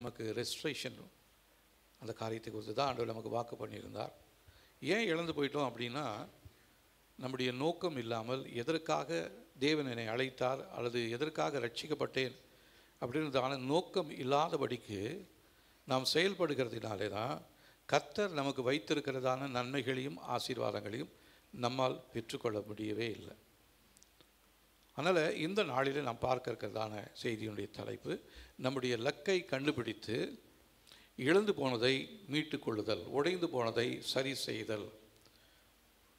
நமக்கு ரெஸ்ட்ரேஷன் அந்த காரியத்தை குறித்து தான் ஆண்டவர் நமக்கு வாக்கு பண்ணியிருந்தார். ஏன் இழந்து போயிட்டோம் அப்படின்னா, நம்முடைய நோக்கம் இல்லாமல் எதற்காக தேவன் என்னை அழைத்தார் அல்லது எதற்காக ரட்சிக்கப்பட்டேன் அப்படின்றதான நோக்கம் இல்லாதபடிக்கு நாம் செயல்படுகிறதுனாலே தான் கர்த்தர் நமக்கு வைத்திருக்கிறதான நன்மைகளையும் ஆசீர்வாதங்களையும் நம்மால் பெற்றுக்கொள்ள முடியவே இல்லை. அதனால் இந்த நாளில் நாம் பார்க்க இருக்கிறதான செய்தியினுடைய தலைப்பு, நம்முடைய லக்கை கண்டுபிடித்து இழந்து போனதை மீட்டு கொள்ளுதல், உடைந்து போனதை சரி செய்தல்.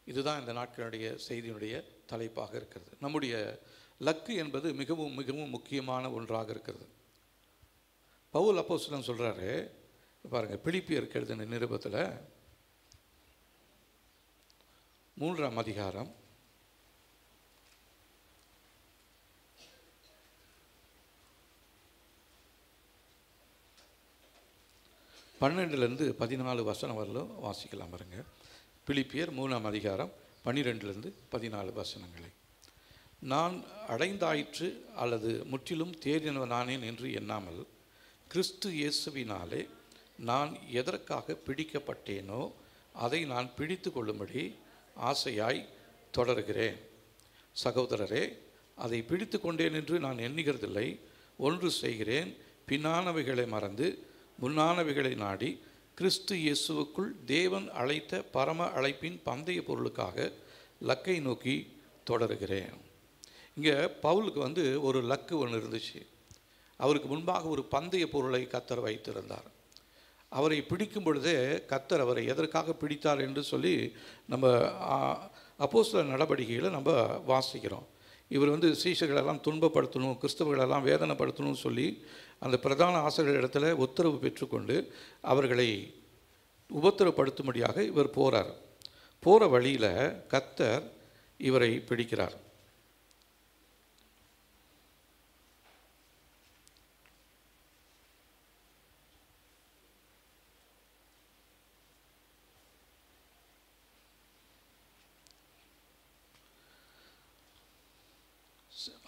இதுதான் இந்த நாட்களுடைய செய்தியினுடைய தலைப்பாக இருக்கிறது. நம்முடைய லக்கு என்பது மிகவும் மிகவும் முக்கியமான ஒன்றாக இருக்கிறது. பவுல் அப்போஸ்தலன் சொல்கிறாரு பாருங்கள், பிலிப்பியருக்கு எழுதின நிருபத்தில் 3ஆம் அதிகாரம் 12லேருந்து 14 வசனம் வரலும் வாசிக்கலாம். பாருங்க, பிலிப்பியர் 3ஆம் அதிகாரம் 12லேருந்து 14 வசனங்களை. நான் அடைந்தாயிற்று அல்லது முற்றிலும் தேறினவனானேன் என்று எண்ணாமல், கிறிஸ்து இயேசுவினாலே நான் எதற்காக பிடிக்கப்பட்டேனோ அதை நான் பிடித்து கொள்ளும்படி ஆசையாய் தொடர்கிறேன். சகோதரரே, அதை பிடித்து கொண்டேன் என்று நான் எண்ணுகிறதில்லை. ஒன்று செய்கிறேன், பின்னானவைகளை மறந்து முன்னானவைகளை நாடி கிறிஸ்து இயேசுவுக்குள் தேவன் அழைத்த பரம அழைப்பின் பந்தய பொருளுக்காக லக்கை நோக்கி தொடருகிறேன். இங்கே பவுலுக்கு ஒரு லக்கு ஒன்று இருந்துச்சு. அவருக்கு முன்பாக ஒரு பந்தய பொருளை கர்த்தர் வைத்திருந்தார். அவரை பிடிக்கும் பொழுதே கர்த்தர் அவரை எதற்காக பிடித்தார் என்று சொல்லி நம்ம அப்போஸ்தலர் நடவடிக்கைகளை நம்ம வாசிக்கிறோம். இவர் சீஷர்களெல்லாம் துன்பப்படுத்தணும், கிறிஸ்தவர்களெல்லாம் வேதனைப்படுத்தணும்னு சொல்லி அந்த பிரதான ஆசிரியர் இடத்துல உத்தரவு பெற்றுக்கொண்டு அவர்களை உபத்திரப்படுத்தும்படியாக இவர் போகிறார். போகிற வழியில் கர்த்தர் இவரை பிடிக்கிறார்.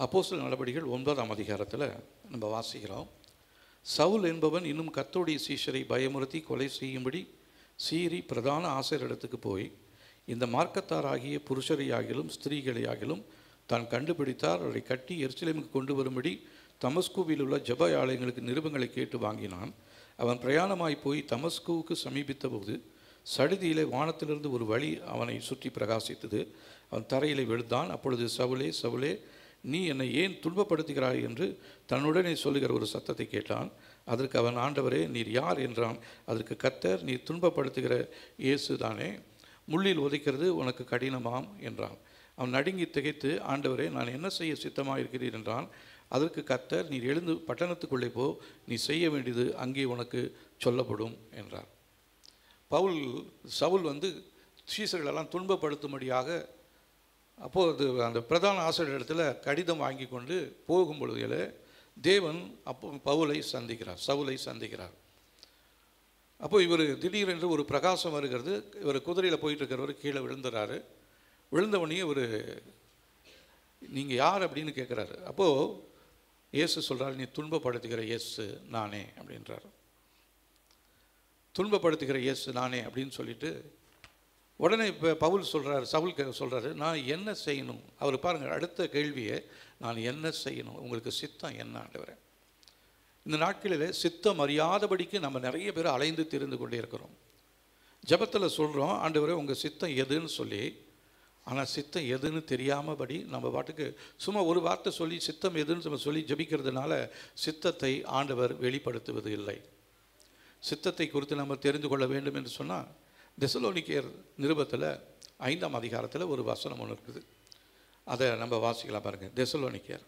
அப்போஸ்தலர் நடவடிக்கைகள் 9ஆம் அதிகாரத்தில் நம்ம வாசிக்கிறோம். சவுல் என்பவன் இன்னும் கர்த்தருடைய சீஷரை பயமுறுத்தி கொலை செய்யும்படி சீறி பிரதான ஆசிரியரிடத்துக்கு போய், இந்த மார்க்கத்தாராகிய புருஷரையாகிலும் ஸ்திரீகளையாகிலும் தான் கண்டுபிடித்தார், அவரை கட்டி எருசலேமுக்கு கொண்டு வரும்படி தமஸ்குவில் உள்ள ஜெப ஆலயங்களுக்கு நிருபங்களை கேட்டு வாங்கினான். அவன் பிரயாணமாய் போய் தமஸ்குவுக்கு சமீபித்த போது சடுதியிலே வானத்திலிருந்து ஒரு வழி அவனை சுற்றி பிரகாசித்தது. அவன் தரையிலே விழுந்தான். அப்பொழுது, சவுலே சவுலே, நீ என்னை ஏன் துன்பப்படுத்துகிறாய் என்று தன்னுடனே சொல்லுகிற ஒரு சத்தத்தை கேட்டான். அதற்கு அவன், ஆண்டவரே, நீர் யார் என்றான். அதற்கு கர்த்தர், நீர் துன்பப்படுத்துகிற இயேசு தானே, முள்ளில் உதைக்கிறது உனக்கு கடினமாம் என்றான். அவன் நடுங்கி திகைத்து, ஆண்டவரே, நான் என்ன செய்ய சித்தமாக இருக்கிறீர் என்றான். அதற்கு கர்த்தர், நீர் எழுந்து பட்டணத்துக்குள்ளே போ, நீ செய்ய வேண்டியது அங்கே உனக்கு சொல்லப்படும் என்றார். சவுல் சீசர்களெல்லாம் துன்பப்படுத்தும்படியாக அப்போது அந்த பிரதான ஆசிரியர் இடத்துல கடிதம் வாங்கி கொண்டு போகும் பொழுதில் தேவன் சவுலை சந்திக்கிறார். அப்போ இவர் திடீரென்று ஒரு பிரகாசம் வருகிறது. இவர் குதிரையில் போயிட்டு இருக்கிறவர் கீழே விழுந்துறாரு. விழுந்தவனே நீங்கள் யார் அப்படின்னு கேட்குறாரு. அப்போது இயேசு சொல்கிறார், நீ துன்பப்படுத்துகிற இயேசு நானே அப்படின்றார். துன்பப்படுத்துகிற இயேசு நானே அப்படின்னு சொல்லிட்டு உடனே இப்போ சவுல் சொல்கிறாரு, நான் என்ன செய்யணும்? அவர் பாருங்கள், அடுத்த கேள்வியை, நான் என்ன செய்யணும், உங்களுக்கு சித்தம் என்ன ஆண்டவரே? இந்த நாட்களில் சித்தம் அறியாதபடிக்கு நம்ம நிறைய பேர் அலைந்து திரிந்து கொண்டே இருக்கிறோம். ஜெபத்தில் சொல்கிறோம், ஆண்டவரே உங்கள் சித்தம் எதுன்னு சொல்லி, ஆனால் சித்தம் எதுன்னு தெரியாமபடி நம்ம பாட்டுக்கு சும்மா ஒரு வார்த்தை சொல்லி சித்தம் எதுன்னு நம்ம சொல்லி ஜெபிக்கிறதுனால சித்தத்தை ஆண்டவர் வெளிப்படுத்துவது இல்லை. சித்தத்தை குறித்து நம்ம தெரிந்து கொள்ள வேண்டும் என்று சொன்னால், தெசலோனிக்கேயர் நிருபத்தில் 5ஆம் அதிகாரத்தில் ஒரு வசனம் ஒன்று இருக்குது. அதை நம்ம வாசிக்கலாம். பாருங்கள், தெசலோனிக்கேயர்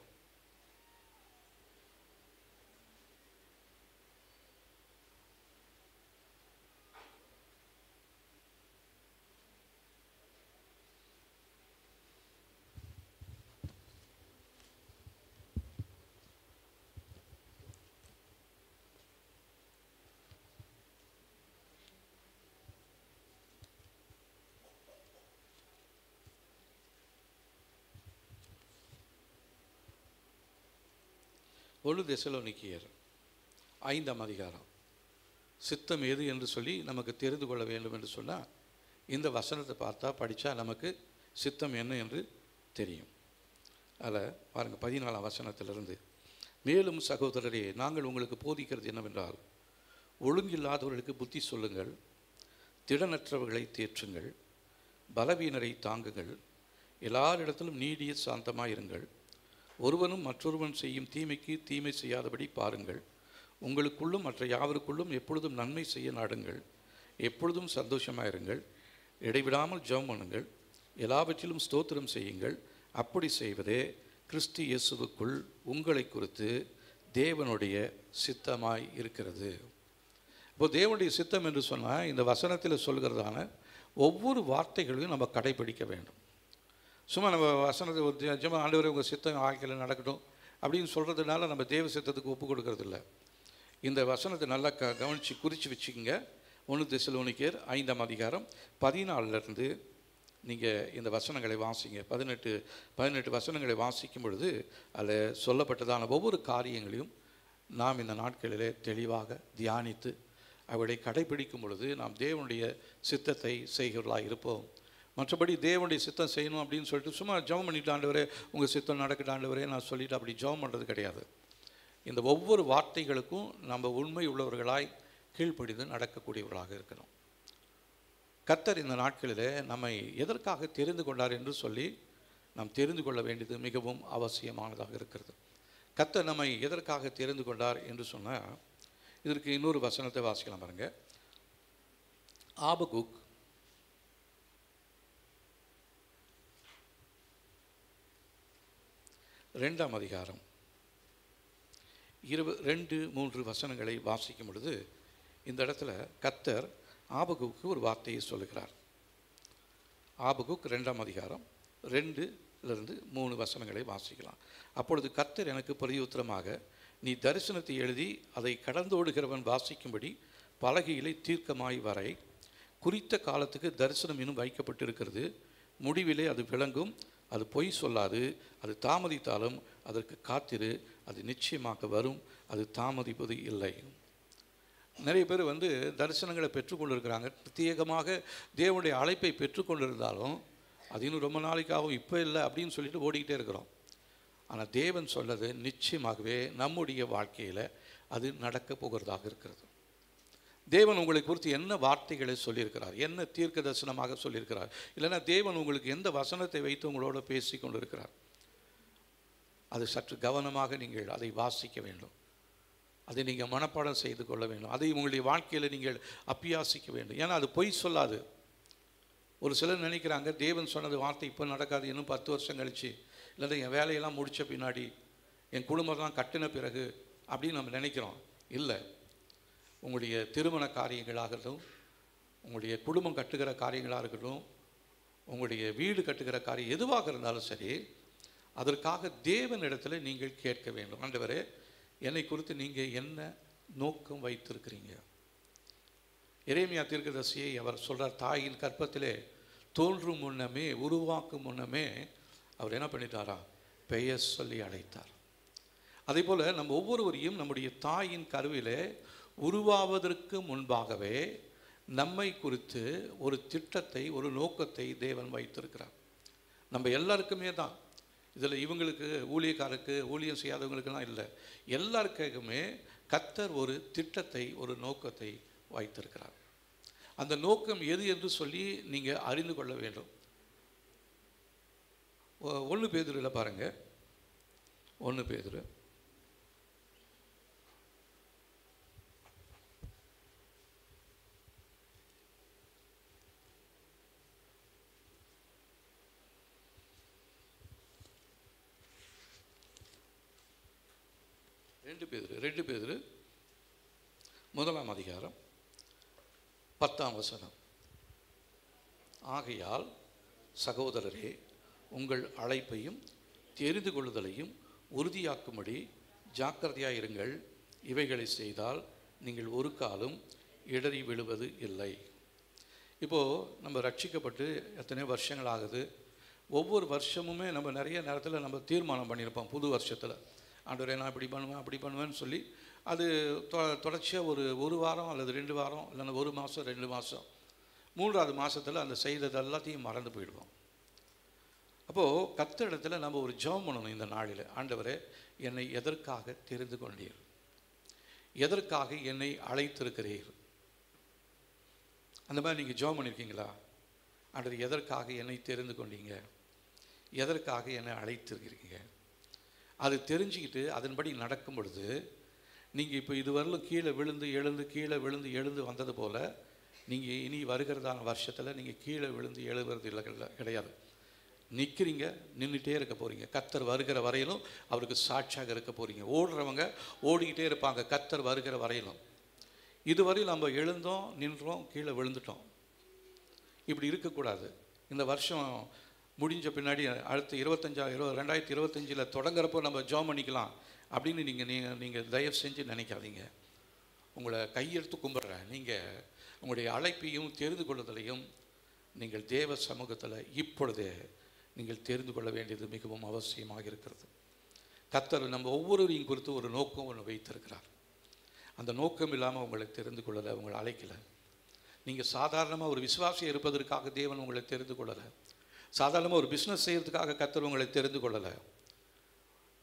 தெசலோனிக்கேயர் 5ஆம் அதிகாரம். சித்தம் எது என்று சொல்லி நமக்கு தெரிந்து கொள்ள வேண்டும் என்று சொன்னால் இந்த வசனத்தை பார்த்தா படித்தா நமக்கு சித்தம் என்ன என்று தெரியும். அதில் பாருங்கள் 14ஆம் வசனத்திலிருந்து, மேலும் சகோதரரே, நாங்கள் உங்களுக்கு போதிக்கிறது என்னவென்றால், ஒழுங்கில்லாதவர்களுக்கு புத்தி சொல்லுங்கள், திடனற்றவர்களை தேற்றுங்கள், பலவீனரை தாங்குங்கள், எல்லாரிடத்திலும் நீடிய சாந்தமாயிருங்கள், ஒருவனும் மற்றொருவன் செய்யும் தீமைக்கு தீமை செய்யாதபடி பாருங்கள், உங்களுக்குள்ளும் மற்ற யாவருக்குள்ளும் எப்பொழுதும் நன்மை செய்ய நாடுங்கள், எப்பொழுதும் சந்தோஷமாயிருங்கள், இடைவிடாமல் ஜெபம் பண்ணுங்கள், எல்லாவற்றிலும் ஸ்தோத்திரம் செய்யுங்கள், அப்படி செய்வதே கிறிஸ்து இயேசுவுக்குள் உங்களை குறித்து தேவனுடைய சித்தமாய் இருக்கிறது. இப்போ தேவனுடைய சித்தம் என்று சொன்னால் இந்த வசனத்தில் சொல்கிறதான ஒவ்வொரு வார்த்தைகளையும் நம்ம கடைபிடிக்க வேண்டும். சும்மா நம்ம வசனத்தை ஒரு ஜெபம், ஆண்டவரே உங்கள் சித்தம் வாழ்க்கையில் நடக்கட்டும் அப்படின்னு சொல்கிறதுனால நம்ம தேவ சித்தத்துக்கு ஒப்பு கொடுக்கறதில்ல. இந்த வசனத்தை நல்லா கவனித்து குறித்து வச்சுக்கோங்க. 1 தெசலோனிக்கேயர் 5ஆம் அதிகாரம் 14லேருந்து நீங்கள் இந்த வசனங்களை வாசிங்க. 18 வசனங்களை வாசிக்கும் பொழுது அதில் சொல்லப்பட்டதான ஒவ்வொரு காரியங்களையும் நாம் இந்த நாட்களிலே தெளிவாக தியானித்து அவளை கடைபிடிக்கும் பொழுது நாம் தேவனுடைய சித்தத்தை செய்கிறவர்களாக இருப்போம். மற்றபடி தேவனுடைய சித்தம் செய்யணும் அப்படின்னு சொல்லிட்டு சும்மா ஜெபம் பண்ணிட்டு, ஆண்டவரே உங்கள் சித்தம் நடக்கட்டும் ஆண்டவரே நான் சொல்லிவிட்டு அப்படி ஜெபம் பண்ணுறது கிடையாது. இந்த ஒவ்வொரு வார்த்தைகளுக்கும் நம்ம உண்மை உள்ளவர்களாய் கீழ்ப்படிந்து நடக்கக்கூடியவர்களாக இருக்கணும். கர்த்தர் இந்த நாட்களில் நம்மை எதற்காக தெரிந்து கொண்டார் என்று சொல்லி நாம் தெரிந்து கொள்ள வேண்டியது மிகவும் அவசியமானதாக இருக்கிறது. கர்த்தர் நம்மை எதற்காக தெரிந்து கொண்டார் என்று சொன்னால், இதற்கு இன்னொரு வசனத்தை வாசிக்கலாம் பாருங்க. ஆபகுக் 2ஆம் அதிகாரம் 2-3 வசனங்களை வாசிக்கும் பொழுது இந்த இடத்துல கர்த்தர் ஆபகுக்கு ஒரு வார்த்தையை சொல்லுகிறார். ஆபகுக் 2ஆம் அதிகாரம் 2-3 வசனங்களை வாசிக்கலாம். அப்பொழுது கர்த்தர் எனக்கு பிரதியுத்தரமாக, நீ தரிசனத்தை எழுதி அதை கடந்தோடுகிறவன் வாசிக்கும்படி பலகையிலே தீர்க்கமாய் வரை, குறித்த காலத்துக்கு தரிசனம் இன்னும் வைக்கப்பட்டிருக்கிறது, முடிவிலே அது விளங்கும், அது பொய் சொல்லாது, அது தாமதித்தாலும் அதற்கு காத்திரு, அது நிச்சயமாக வரும், அது தாமதிப்பது இல்லை. நிறைய பேர் தரிசனங்களை பெற்றுக்கொண்டிருக்கிறாங்க. பிரத்யேகமாக தேவனுடைய அழைப்பை பெற்றுக்கொண்டிருந்தாலும் அது இன்னும் ரொம்ப நாளைக்காகவும் இப்போ இல்லை அப்படின்னு சொல்லிட்டு ஓடிக்கிட்டே இருக்கிறோம். ஆனால் தேவன் சொன்னது நிச்சயமாகவே நம்முடைய வாழ்க்கையில் அது நடக்க போகிறதாக இருக்கிறது. தேவன் உங்களை குறித்து என்ன வார்த்தைகளை சொல்லியிருக்கிறார், என்ன தீர்க்க தரிசனமாக சொல்லியிருக்கிறார், இல்லைன்னா தேவன் உங்களுக்கு எந்த வசனத்தை வைத்து உங்களோட பேசி கொண்டிருக்கிறார், அது சற்று கவனமாக நீங்கள் அதை வாசிக்க வேண்டும். அதை நீங்கள் மனப்பாடம் செய்து கொள்ள வேண்டும். அதை உங்களுடைய வாழ்க்கையில் நீங்கள் அபியாசிக்க வேண்டும். ஏன்னா அது பொய் சொல்லாது. ஒரு சிலர் நினைக்கிறாங்க தேவன் சொன்னது வார்த்தை இப்போ நடக்காது, இன்னும் 10 வருஷம் கழிச்சு, இல்லைன்னா என் வேலையெல்லாம் முடித்த பின்னாடி, என் குடும்பம்லாம் கட்டின பிறகு அப்படின்னு நம்ம நினைக்கிறோம். இல்லை, உங்களுடைய திருமண காரியங்களாகட்டும், உங்களுடைய குடும்பம் கட்டுகிற காரியங்களாக இருக்கட்டும், உங்களுடைய வீடு கட்டுகிற காரியம் எதுவாக இருந்தாலும் சரி, அதற்காக தேவனிடத்தில் நீங்கள் கேட்க வேண்டும். ஆண்டவரே, என்னை குறித்து நீங்கள் என்ன நோக்கம் வைத்திருக்கிறீங்க? எரேமியா தீர்க்கதரிசியை அவர் சொல்கிறார், தாயின் கற்பத்திலே தோன்றும் முன்னமே, உருவாக்கும் முன்னமே அவர் என்ன பண்ணிட்டாரா? பெயர் சொல்லி அழைத்தார். அதே போல் நம்ம ஒவ்வொருவரையும் நம்முடைய தாயின் கருவிலே உருவாவதற்கு முன்பாகவே நம்மை குறித்து ஒரு திட்டத்தை, ஒரு நோக்கத்தை தேவன் வைத்திருக்கிறார். நம்ம எல்லாருக்குமே தான். இதில் இவங்களுக்கு, ஊழியக்காரருக்கு, ஊழியம் செய்யாதவங்களுக்கெல்லாம் இல்லை, எல்லாருக்குமே கர்த்தர் ஒரு திட்டத்தை, ஒரு நோக்கத்தை வைத்திருக்கிறார். அந்த நோக்கம் எது என்று சொல்லி நீங்கள் அறிந்து கொள்ள வேண்டும். 1 பேதுருவில் பாருங்கள், 1 பேதுரு 2 பேதுரு 1ஆம் அதிகாரம் 10ஆம் வசனம். ஆகையால் சகோதரரே, உங்கள் அழைப்பையும் தெரிந்து கொள்ளுதலையும் உறுதியாக்கும்படி ஜாக்கிரதையாயிருங்கள். இவைகளை செய்தால் நீங்கள் ஒரு காலம் இடறி விழுவது இல்லை. இப்போது நம்ம ரட்சிக்கப்பட்டு எத்தனை வருஷங்கள் ஆகுது. ஒவ்வொரு வருஷமுமே நம்ம நிறைய நேரத்தில் நம்ம தீர்மானம் பண்ணியிருப்போம். புது வருஷத்தில், ஆண்டவரே நான் இப்படி பண்ணுவேன் அப்படி பண்ணுவேன்னு சொல்லி அது தொடர்ச்சியாக ஒரு வாரம் அல்லது 2 வாரம், இல்லைன்னா 1 மாதம் 2 மாதம், 3வது மாதத்தில் அந்த செய்தது எல்லாத்தையும் மறந்து போயிடுவோம். அப்போது கர்த்தரிடத்துல நம்ம ஒரு ஜெபம் பண்ணணும் இந்த நாளில். ஆண்டவரே, என்னை எதற்காக தெரிந்து கொண்டீர்? எதற்காக என்னை அழைத்திருக்கிறீர்? அந்த மாதிரி நீங்கள் ஜெபம் பண்ணியிருக்கீங்களா? ஆண்டவர், எதற்காக என்னை தெரிந்து கொண்டீங்க? எதற்காக என்னை அழைத்திருக்கிறீங்க? அது தெரிஞ்சுக்கிட்டு அதன்படி நடக்கும் பொழுது நீங்கள் இப்போ இதுவரையிலும் கீழே விழுந்து எழுந்து கீழே விழுந்து எழுந்து வந்தது போல் நீங்கள் இனி வருகிறதான வருஷத்தில் நீங்கள் கீழே விழுந்து எழுதுறது இல்லை, கிடையாது. நிற்கிறீங்க, நின்றுட்டே இருக்க போகிறீங்க. கர்த்தர் வருகிற வரையிலும் அவருக்கு சாட்சியாக இருக்க போகிறீங்க. ஓடுறவங்க ஓடிக்கிட்டே இருப்பாங்க கர்த்தர் வருகிற வரையிலும். இதுவரையில் நம்ம எழுந்தோம், நின்றோம், கீழே விழுந்துட்டோம். இப்படி இருக்கக்கூடாது. இந்த வருஷம் முடிஞ்ச பின்னாடி அடுத்து 2025 தொடங்குறப்போ நம்ம ஜெபம் பண்ணிக்கலாம் அப்படின்னு நீங்கள் தயவு செஞ்சு நினைக்காதீங்க. உங்களை கையெடுத்து கும்பிட்றேன். நீங்கள் உங்களுடைய அழைப்பையும் தெரிந்து கொள்ளுதலையும் நீங்கள் தேவ சமூகத்தில் இப்பொழுதே நீங்கள் தெரிந்து கொள்ள வேண்டியது மிகவும் அவசியமாக இருக்கிறது. கர்த்தர் நம்ம ஒவ்வொருவரையும் குறித்து ஒரு நோக்கம் ஒன்று வைத்திருக்கிறார். அந்த நோக்கம் இல்லாமல் உங்களை தெரிந்து கொள்ளலை, உங்களை அழைக்கலை. நீங்கள் சாதாரணமாக ஒரு விசுவாசி இருப்பதற்காக தேவன் உங்களை தெரிந்து கொள்ளலை. சாதாரணமாக ஒரு பிஸ்னஸ் செய்கிறதுக்காக கர்த்தர் உங்களை தெரிந்து கொள்ளலை.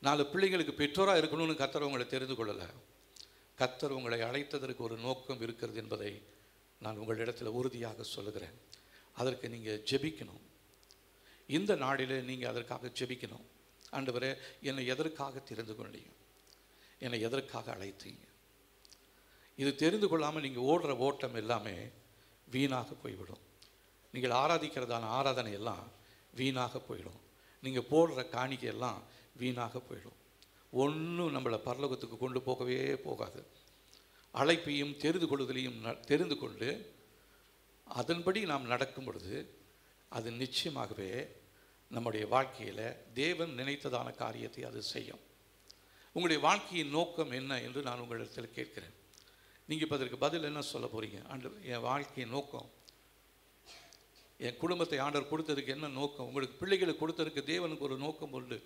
4 பிள்ளைங்களுக்கு பெற்றோராக இருக்கணும்னு கர்த்தர் உங்களை தெரிந்து கொள்ளலை. கர்த்தர் உங்களை அழைத்ததற்கு ஒரு நோக்கம் இருக்கிறது என்பதை நான் உங்களிடத்தில் உறுதியாக சொல்லுகிறேன். அதற்கு நீங்கள் ஜெபிக்கணும். இந்த நாளில் நீங்கள் அதற்காக ஜெபிக்கணும். ஆண்டவரே, என்னை எதற்காக தெரிந்து கொண்டீங்க? என்னை எதற்காக அழைத்தீங்க? இது தெரிந்து கொள்ளாமல் நீங்கள் ஓடுற ஓட்டம் எல்லாமே வீணாக போய்விடும். நீங்கள் ஆராதிக்கிறதான ஆராதனை எல்லாம் வீணாக போயிடும். நீங்கள் போடுற காணிக்கையெல்லாம் வீணாக போயிடும். ஒன்றும் நம்மளை பரலோகத்துக்கு கொண்டு போகவே போகாது. அழைப்பையும் தெரிந்து கொள்ளுதலையும் தெரிந்து கொண்டு அதன்படி நாம் நடக்கும் பொழுது அது நிச்சயமாகவே நம்முடைய வாழ்க்கையில் தேவன் நினைத்ததான காரியத்தை அது செய்யும். உங்களுடைய வாழ்க்கையின் நோக்கம் என்ன என்று நான் உங்களிடத்தில் கேட்கிறேன். நீங்கள் இப்போ அதற்கு பதில் என்ன சொல்ல போகிறீங்க? ஆண்டவர், என் வாழ்க்கையின் நோக்கம், என் குடும்பத்தை ஆண்டவர் கொடுத்ததுக்கு என்ன நோக்கம்? உங்களுக்கு பிள்ளைகளை கொடுத்ததுக்கு தேவனுக்கு ஒரு நோக்கம் உண்டு.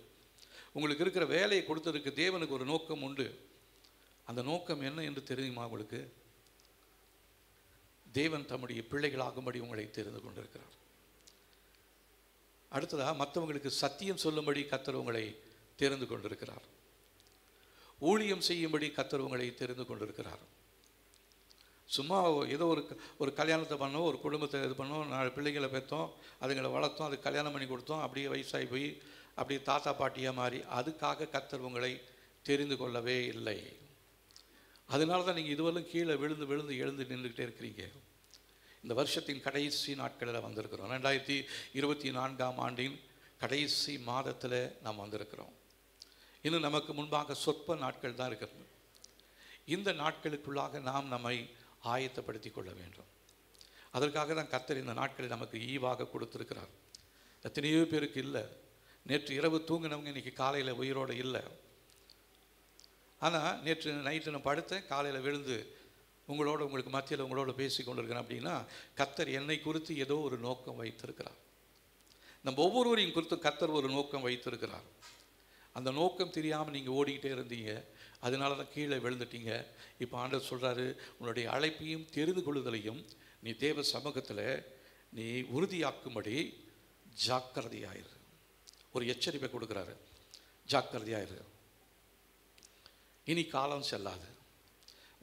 உங்களுக்கு இருக்கிற வேலையை கொடுத்ததுக்கு தேவனுக்கு ஒரு நோக்கம் உண்டு. அந்த நோக்கம் என்ன என்று தெரியுமா உங்களுக்கு? தேவன் தம்முடைய பிள்ளைகளாகும்படி உங்களை தெரிந்து கொண்டிருக்கிறார். அடுத்ததாக மற்றவங்களுக்கு சத்தியம் சொல்லும்படி கர்த்தர் உங்களை தெரிந்து கொண்டிருக்கிறார். ஊழியம் செய்யும்படி கர்த்தர் உங்களை தெரிந்து கொண்டிருக்கிறார். சும்மா ஏதோ ஒரு கல்யாணத்தை பண்ணோம், ஒரு குடும்பத்தை இது பண்ணோம், 4 பிள்ளைகளை பெற்றோம், அதுங்களை வளர்த்தோம், அதுக்கு கல்யாணம் பண்ணி கொடுத்தோம், அப்படியே வயசாகி போய் அப்படியே தாத்தா பாட்டியாக மாறி அதுக்காக கர்த்தர் உங்களை தெரிந்து கொள்ளவே இல்லை. அதனால தான் நீங்கள் இதுவரையும் கீழே விழுந்து விழுந்து எழுந்து நின்றுக்கிட்டே இருக்கிறீங்க. இந்த வருஷத்தின் கடைசி நாட்களில் வந்திருக்கிறோம். 2024ஆம் ஆண்டின் கடைசி மாதத்தில் நாம் வந்திருக்கிறோம். இன்னும் நமக்கு முன்பாக சொற்ப நாட்கள் தான் இருக்கிறது. இந்த நாட்களுக்குள்ளாக நாம் நம்மை ஆயத்தப்படுத்தி கொள்ள வேண்டும். அதற்காக தான் கர்த்தர் இந்த நாட்களை நமக்கு ஈவாக கொடுத்துருக்கிறார். எத்தனையோ பேருக்கு இல்லை. நேற்று இரவு தூங்கினவங்க இன்றைக்கி காலையில் உயிரோடு இல்லை. ஆனால் நேற்று நைட்டு நான் படுத்தேன், காலையில் விழுந்து உங்களுக்கு மத்தியில் உங்களோட பேசி கொண்டிருக்கிறேன். அப்படின்னா கர்த்தர் என்னை குறித்து ஏதோ ஒரு நோக்கம் வைத்திருக்கிறார். நம்ம ஒவ்வொருவரையும் குறித்து கர்த்தர் ஒரு நோக்கம் வைத்திருக்கிறார். அந்த நோக்கம் தெரியாமல் நீங்கள் ஓடிக்கிட்டே இருந்தீங்க, அதனால தான் கீழே விழுந்துட்டீங்க. இப்போ ஆண்டவர் சொல்கிறாரு, உன்னுடைய அழைப்பையும் தெரிந்து கொள்ளுதலையும் நீ தேவ சமூகத்தில் நீ உறுதியாக்கும்படி ஜாக்கிரதையாயிரு. ஒரு எச்சரிப்பை கொடுக்குறாரு, ஜாக்கிரதையாயிரு. இனி காலம் செல்லாது.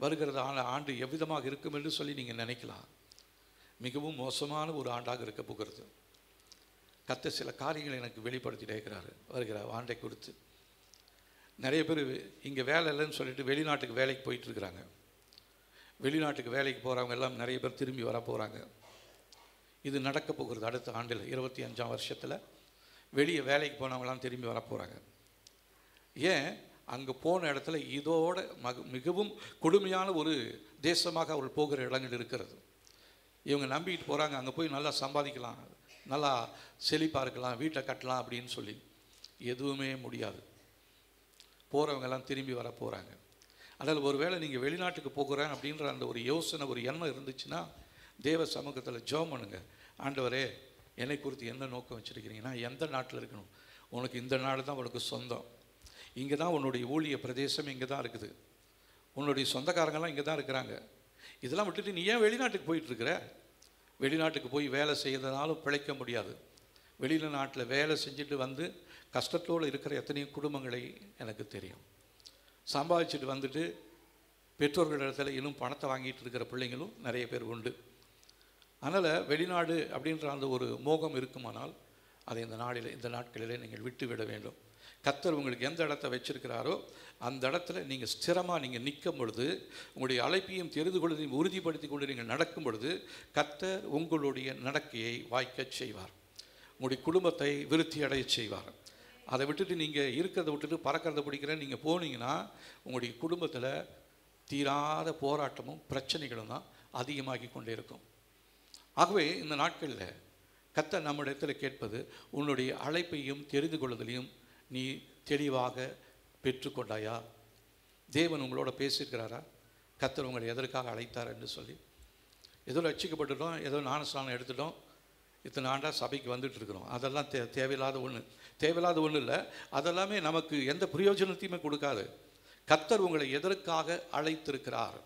வருகிறது ஆண்டு எவ்விதமாக இருக்கும் என்று சொல்லி நீங்கள் நினைக்கலாம். மிகவும் மோசமான ஒரு ஆண்டாக இருக்க போகிறது. கர்த்தர் சில காரியங்களை எனக்கு வெளிப்படுத்திட்டே இருக்கிறாரு வருகிற ஆண்டை குறித்து. நிறைய பேர் இங்கே வேலை இல்லைன்னு சொல்லிட்டு வெளிநாட்டுக்கு வேலைக்கு போயிட்டுருக்குறாங்க. வெளிநாட்டுக்கு வேலைக்கு போகிறவங்க எல்லாம் நிறைய பேர் திரும்பி வர போகிறாங்க. இது நடக்க போகிறது அடுத்த ஆண்டில் 25ஆம் வருஷத்தில். வெளியே வேலைக்கு போனவங்களாம் திரும்பி வர போகிறாங்க. ஏன்? அங்கே போன இடத்துல இதோட மிகவும் கொடுமையான ஒரு தேசமாக அவர்கள் போகிற இடங்கள் இருக்கிறது. இவங்க நம்பிக்கிட்டு போகிறாங்க, அங்கே போய் நல்லா சம்பாதிக்கலாம், நல்லா செழிப்பாக இருக்கலாம், வீட்டை கட்டலாம் அப்படின்னு சொல்லி. எதுவுமே முடியாது. போகிறவங்கெல்லாம் திரும்பி வர போகிறாங்க. அதில் ஒரு வேளை நீங்கள் வெளிநாட்டுக்கு போகிறேன் அப்படின்ற அந்த ஒரு யோசனை, ஒரு எண்ணம் இருந்துச்சுன்னா தேவ சமூகத்தில் ஜெபம் பண்ணுங்க. ஆண்டவரே, என்னை குறித்து என்ன நோக்கம் வச்சுருக்கிறீங்கன்னா, எந்த நாட்டில் இருக்கணும்? உனக்கு இந்த நாடு தான் உனக்கு சொந்தம். இங்கே தான் உன்னுடைய ஊழிய பிரதேசம் இங்கே தான் இருக்குது. உன்னுடைய சொந்தக்காரங்கெல்லாம் இங்கே தான் இருக்கிறாங்க. இதெல்லாம் விட்டுட்டு நீ ஏன் வெளிநாட்டுக்கு போயிட்டுருக்கிற? வெளிநாட்டுக்கு போய் வேலை செய்யறதுனாலும் பிழைக்க முடியாது. வெளிநாட்டில் வேலை செஞ்சுட்டு வந்து கஷ்டத்தோடு இருக்கிற எத்தனையோ குடும்பங்களை எனக்கு தெரியும். சம்பாதிச்சுட்டு வந்துட்டு பெற்றோர்களிடத்தில் இன்னும் பணத்தை வாங்கிட்டு இருக்கிற பிள்ளைங்களும் நிறைய பேர் உண்டு. அதனால் வெளிநாடு அப்படின்ற அந்த ஒரு மோகம் இருக்குமானால் அதை இந்த நாட்களிலே நீங்கள் விட்டு விட வேண்டும். கர்த்தர் உங்களுக்கு எந்த இடத்த வச்சிருக்கிறாரோ அந்த இடத்துல நீங்கள் ஸ்திரமாக நீங்கள் நிற்கும் பொழுது, உங்களுடைய அழைப்பையும் தெரிந்து கொள்வதையும் உறுதிப்படுத்தி கொண்டு நீங்கள் நடக்கும் பொழுது, கர்த்தர் உங்களுடைய நடக்கையை வாய்க்கச் செய்வார். உங்களுடைய குடும்பத்தை விருத்தி அடைய செய்வார். அதை விட்டுட்டு நீங்கள் இருக்கிறத விட்டுட்டு பறக்கிறத பிடிக்கிறேன்னு நீங்கள் போனீங்கன்னா உங்களுடைய குடும்பத்தில் தீராத போராட்டமும் பிரச்சனைகளும் தான் அதிகமாகி கொண்டே இருக்கும். ஆகவே இந்த நாட்களில் கர்த்தர் நம்மிடத்தில் கேட்பது, உன்னுடைய அழைப்பையும் தெரிந்து கொள்வதிலையும் நீ தெளிவாக பெற்றுக்கொண்டாயா? தேவன் உங்களோட பேசியிருக்கிறாரா? கர்த்தர் உங்களை எதற்காக அழைத்தார் என்று சொல்லி. ஏதோ ரட்சிக்கப்பட்டுட்டோம், ஏதோ ஞானஸ்நானம் எடுத்துட்டோம், இத்தனை ஆண்டாக சபைக்கு வந்துட்டு இருக்கிறோம், அதெல்லாம் தேவையில்லாத ஒன்று இல்லை. அதெல்லாமே நமக்கு எந்த பிரயோஜனத்தையுமே கொடுக்காது. கர்த்தர் உங்களை எதற்காக அழைத்திருக்கிறார்?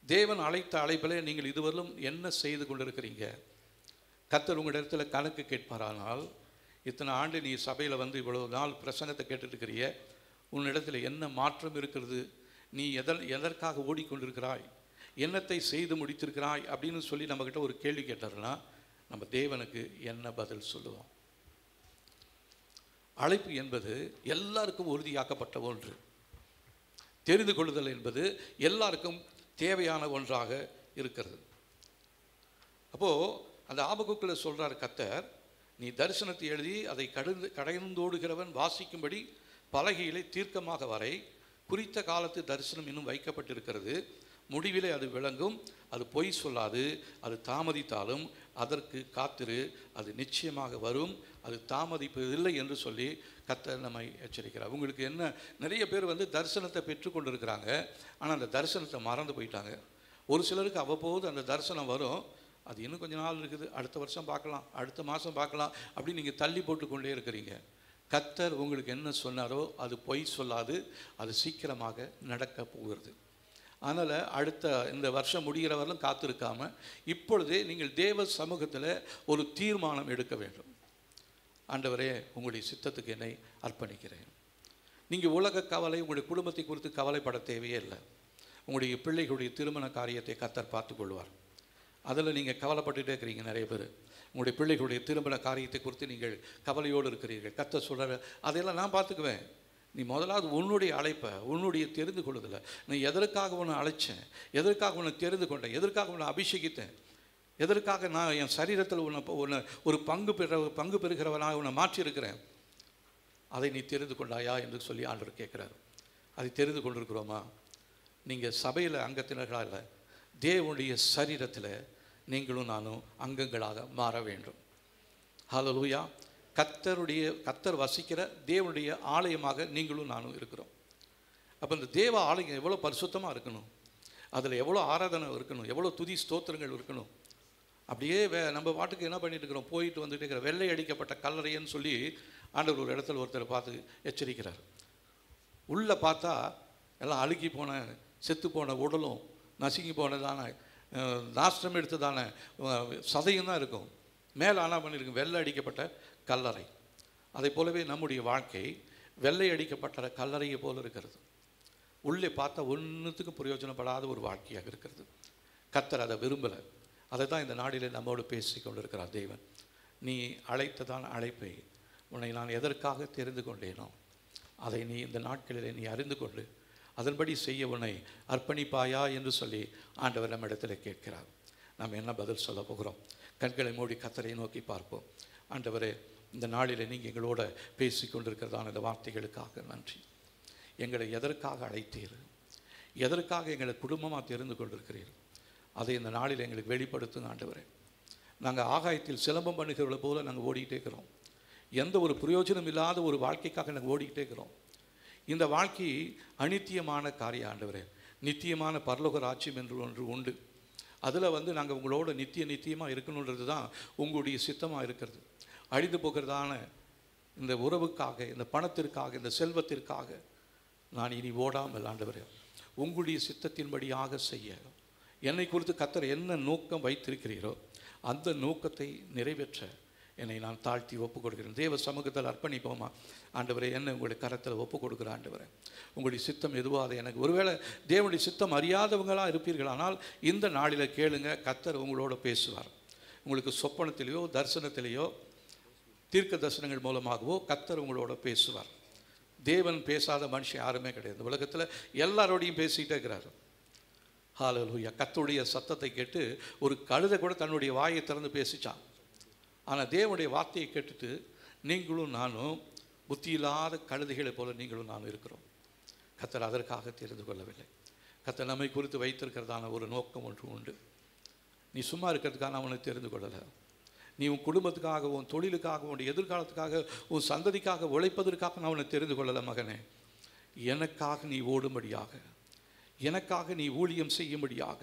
தேவன் அழைத்த அழைப்பில் நீங்கள் இதுவரையிலும் என்ன செய்து கொண்டிருக்கிறீங்க? கர்த்தர் உங்களிடத்தில் கணக்கு கேட்பாரானால், இத்தனை ஆண்டு நீ சபையில் வந்து இவ்வளோ நாள் பிரசங்கத்தை கேட்டுட்டு இருக்கிறிய, உன்னிடத்தில் என்ன மாற்றம் இருக்கிறது? நீ எதற்காக ஓடிக்கொண்டிருக்கிறாய்? என்னத்தை செய்து முடித்திருக்கிறாய் அப்படின்னு சொல்லி நம்மக்கிட்ட ஒரு கேள்வி கேட்டார்னா நம்ம தேவனுக்கு என்ன பதில் சொல்லுவோம்? அழைப்பு என்பது எல்லாருக்கும் உறுதியாக்கப்பட்ட ஒன்று. தெரிந்து கொள்ளுதல் என்பது எல்லாருக்கும் தேவையான ஒன்றாக இருக்கிறது. அப்போது அந்த ஆபகுக்கில் சொல்கிறார் கர்த்தர், நீ தரிசனத்தை எழுதி அதை கடைந்தோடுகிறவன் வாசிக்கும்படி பலகையிலே தீர்க்கமாக வரை. குறித்த காலத்து தரிசனம் இன்னும் வைக்கப்பட்டிருக்கிறது. முடிவிலே அது விளங்கும். அது பொய் சொல்லாது. அது தாமதித்தாலும் அதற்கு காத்திரு. அது நிச்சயமாக வரும். அது தாமதிப்பதில்லை என்று சொல்லி கர்த்தர் நம்மை எச்சரிக்கிறார். உங்களுக்கு என்ன, நிறைய பேர் வந்து தரிசனத்தை பெற்றுக்கொண்டு இருக்கிறாங்க, ஆனால் அந்த தரிசனத்தை மறந்து போயிட்டாங்க. ஒரு சிலருக்கு அவ்வப்போது அந்த தரிசனம் வரும், அது இன்னும் கொஞ்சம் நாள் இருக்குது, அடுத்த வருஷம் பார்க்கலாம், அடுத்த மாதம் பார்க்கலாம் அப்படின்னு நீங்கள் தள்ளி போட்டு கொண்டே இருக்கிறீங்க. கர்த்தர் உங்களுக்கு என்ன சொன்னாரோ அது பொய் சொல்லாது. அது சீக்கிரமாக நடக்க போகிறது. அதனால் அடுத்த இந்த வருஷம் முடிகிற வரலும் காத்திருக்காமல் இப்பொழுதே நீங்கள் தேவ சமூகத்தில் ஒரு தீர்மானம் எடுக்க வேண்டும். ஆண்டவரே, உங்களுடைய சித்தத்துக்கு என்னை அர்ப்பணிக்கிறேன். நீங்கள் உலக கவலை, உங்களுடைய குடும்பத்தை குறித்து கவலைப்பட தேவையே இல்லை. உங்களுடைய பிள்ளைகளுடைய திருமண காரியத்தை கர்த்தர் பார்த்து கொள்வார். அதில் நீங்கள் கவலைப்பட்டுகிட்டே இருக்கிறீங்க. நிறைய பேர் உங்களுடைய பிள்ளைகளுடைய திருமண காரியத்தை குறித்து நீங்கள் கவலையோடு இருக்கிறீர்கள். கர்த்தர் சொல்கிற அதையெல்லாம் நான் பார்த்துக்குவேன். நீ முதலாவது உன்னுடைய அழைப்பை, உன்னுடைய தெரிந்து கொள்ளுதலை, நீ எதற்காக உன்னை அழைச்சேன், எதற்காக உன்னை தெரிந்து கொண்டேன், எதற்காக உன்னை அபிஷேகித்தேன், எதற்காக நான் என் சரீரத்தில் உன்னை ஒரு பங்கு பெறுகிறவனாக உன்னை மாற்றியிருக்கிறேன், அதை நீ தெரிந்து கொண்டாயா என்று சொல்லி ஆண்டவர் கேட்குறாரு. அதை தெரிந்து கொண்டிருக்கிறோமா? நீங்கள் சபையில் அங்கத்தினர்களாக இல்லை, தேவனுடைய சரீரத்தில் நீங்களும் நானும் அங்கங்களாக மாற வேண்டும். ஹல்லேலூயா. கர்த்தர் வசிக்கிற தேவனுடைய ஆலயமாக நீங்களும் நானும் இருக்கிறோம். அப்போ இந்த தேவ ஆலயம் எவ்வளோ பரிசுத்தமாக இருக்கணும், அதில் எவ்வளோ ஆராதனை இருக்கணும், எவ்வளோ துதி ஸ்தோத்திரங்கள் இருக்கணும். அப்படியே நம்ம பாட்டுக்கு என்ன பண்ணிட்டு இருக்கிறோம், போயிட்டு வந்துட்டு இருக்கிற வெள்ளை அடிக்கப்பட்ட கல்லறைன்னு சொல்லி ஆண்டவர் ஒரு இடத்துல ஒருத்தரை பார்த்து எச்சரிக்கிறார். உள்ளே பார்த்தா எல்லாம் அழுகி போன செத்து போன உடலும் நசுங்கி போனதான நாஷ்டம் எடுத்ததான சதையும் தான் இருக்கும். மேலே ஆனால் பண்ணியிருக்கும் வெள்ளை அடிக்கப்பட்ட கல்லறை. அதை போலவே நம்முடைய வாழ்க்கை வெள்ளை அடிக்கப்பட்ட கல்லறையை போல் இருக்கிறது. உள்ளே பார்த்தா ஒன்றுத்துக்கும் பிரயோஜனப்படாத ஒரு வாழ்க்கையாக இருக்கிறது. கர்த்தர் அதை விரும்பலை. அதை தான் இந்த நாடிலே நம்மோடு பேசி கொண்டிருக்கிறார் தேவன். நீ அழைத்ததான அழைப்பை உன்னை நான் எதற்காக தெரிந்து கொண்டேனோ அதை நீ இந்த நாட்களிலே நீ அறிந்து கொண்டு அதன்படி செய்ய உன்னை அர்ப்பணிப்பாயா என்று சொல்லி ஆண்டவர் நம்மிடத்தில் கேட்கிறார். நாம் என்ன பதில் சொல்ல போகிறோம்? கண்களை மூடி கர்த்தரை நோக்கி பார்ப்போம். ஆண்டவரே, இந்த நாளில் நீங்கள் எங்களோட பேசி கொண்டிருக்கிறதான இந்த வார்த்தைகளுக்காக நன்றி. எங்களை எதற்காக அழைத்தீர், எதற்காக எங்களை குடும்பமாக தெரிந்து கொண்டிருக்கிறீர்கள், அதை இந்த நாளில் எங்களுக்கு வெளிப்படுத்துங்க ஆண்டவரே. நாங்கள் ஆகாயத்தில் சிலம்பம் பண்ணுகிறவளை போல நாங்கள் ஓடிக்கிட்டே இருக்கிறோம். எந்த ஒரு பிரயோஜனம் இல்லாத ஒரு வாழ்க்கைக்காக நாங்கள் ஓடிக்கிட்டே இருக்கிறோம். இந்த வாழ்க்கை அநித்தியமான காரியம் ஆண்டவரே. நித்தியமான பரலோக ராஜ்யம் என்று ஒன்று உண்டு. அதில் நாங்கள் உங்களோட நித்தியமாக இருக்கணுன்றது தான் உங்களுடைய சித்தமாக இருக்கிறது. அழிந்து போகிறதான இந்த உறவுக்காக, இந்த பணத்திற்காக, இந்த செல்வத்திற்காக நான் இனி ஓடாமல் ஆண்டவரே உங்களுடைய சித்தத்தின்படியாக செய்ய என்னை குறித்து கர்த்தர் என்ன நோக்கம் வைத்திருக்கிறீரோ அந்த நோக்கத்தை நிறைவேற்ற என்னை நான் தாழ்த்தி ஒப்புக் கொடுக்கிறேன். தேவ சமூகத்தில் அர்ப்பணிப்போமா? ஆண்டவரே, என்ன உங்களுடைய கரத்தில் ஒப்புக் கொடுக்குற ஆண்டவரே, உங்களுடைய சித்தம் எதுவோ அதை எனக்கு. ஒருவேளை தேவனுடைய சித்தம் அறியாதவங்களாக இருப்பீர்கள், ஆனால் இந்த நாளில் கேளுங்க, கர்த்தர் உங்களோட பேசுவார். உங்களுக்கு சொப்பனத்திலேயோ தரிசனத்திலேயோ தீர்க்க தரிசனங்கள் மூலமாகவோ கர்த்தர் உங்களோட பேசுவார். தேவன் பேசாத மனுஷன் யாருமே கிடையாது. உலகத்தில் எல்லாரோடையும் பேசிக்கிட்டே இருக்கிறார். ஹல்லேலூயா. கர்த்தருடைய சத்தத்தை கேட்டு ஒரு கழுதை கூட தன்னுடைய வாயை திறந்து பேசிச்சான். ஆனால் தேவனுடைய வார்த்தையை கேட்டுட்டு நீங்களும் நானும் புத்தி இல்லாத கழுதைகளை போல நீங்களும் நானும் இருக்கிறோம். கர்த்தர் அதற்காக தெரிந்து கொள்ளவில்லை. கர்த்தர் நம்மை குறித்து வைத்திருக்கிறதான ஒரு நோக்கம் ஒன்று உண்டு. நீ சும்மா இருக்கிறதுக்காக அவனை தெரிந்து கொள்ளலை. நீ உன் குடும்பத்துக்காக, உன் தொழிலுக்காக, உன் எதிர்காலத்துக்காக, உன் சந்ததிக்காக உழைப்பதற்காக நான் அவனை தெரிந்து கொள்ளலை. மகனே, எனக்காக நீ ஓடும்படியாக, எனக்காக நீ ஊழியம் செய்யும்படியாக,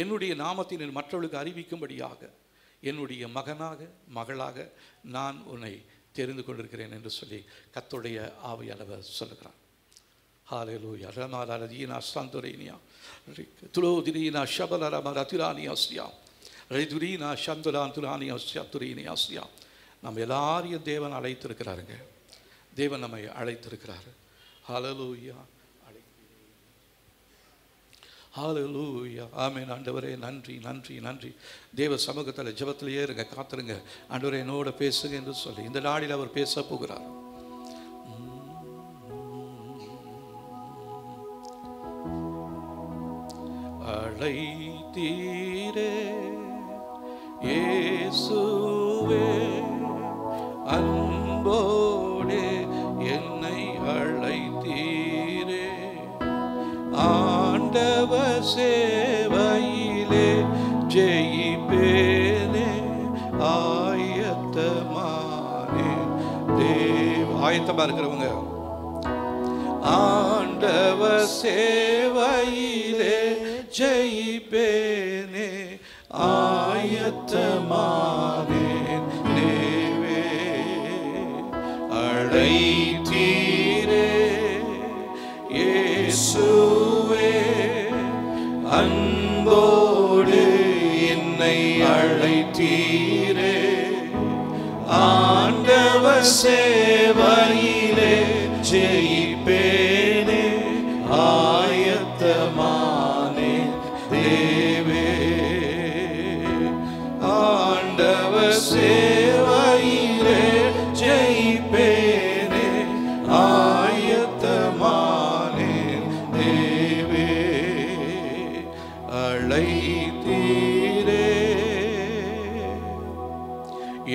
என்னுடைய நாமத்தை நீ மற்றவர்களுக்கு அறிவிக்கும்படியாக, என்னுடைய மகனாக மகளாக நான் உன்னை தெரிந்து கொண்டிருக்கிறேன் என்று சொல்லி கர்த்தருடைய ஆவியானவர் சொல்லுகிறார். ஹல்லேலூயா. ரமாலதீனா சந்தோரேனியா துலோதிரீனா ஷபலரம ரதிரானியாஸ்யா ரைதுரீனா சந்தரான் துரானியாஸ்யா துரீனியாஸ்யா. நம்ம எல்லாரையும் தேவன் அழைத்திருக்கிறாருங்க. தேவன் நம்மை அழைத்திருக்கிறாரு. ஹல்லேலூயா. ஹல்லேலூயா. ஆமென். ஆண்டவரே, நன்றி நன்றி நன்றி. தேவ சமூகத்தில் ஜெபத்திலேயே இருங்க, காத்துருங்க. ஆண்டவரே, என்னோட பேசுங்க என்று சொல்லி இந்த நாளில் அவர் பேச போகிறார். அழைத்தீரே இயேசுவே, அன்போடே என்னை அழைத்தீரே, ஆண்டவர் சேவையிலே ஜெயிப்பேனே, ஆயத்தமானே. ஆயத்தமா இருக்கிறவங்க, ஆண்டவர் சேவையிலே ஜெயிப்பேனே, ஆயத்தமானே. தேவே அழைத்தீரே இயேசுவே, அன்போடு என்னை அழைத்தீரே, ஆண்டவர் சேவையிலே ஜெயிப்பேனே, ஆயத்தமானே. தேவே ஆண்டவர் சேவையிலே ஜெயிப்பேனே, ஆயத்தமானே. தேவே அழைத்தீரே,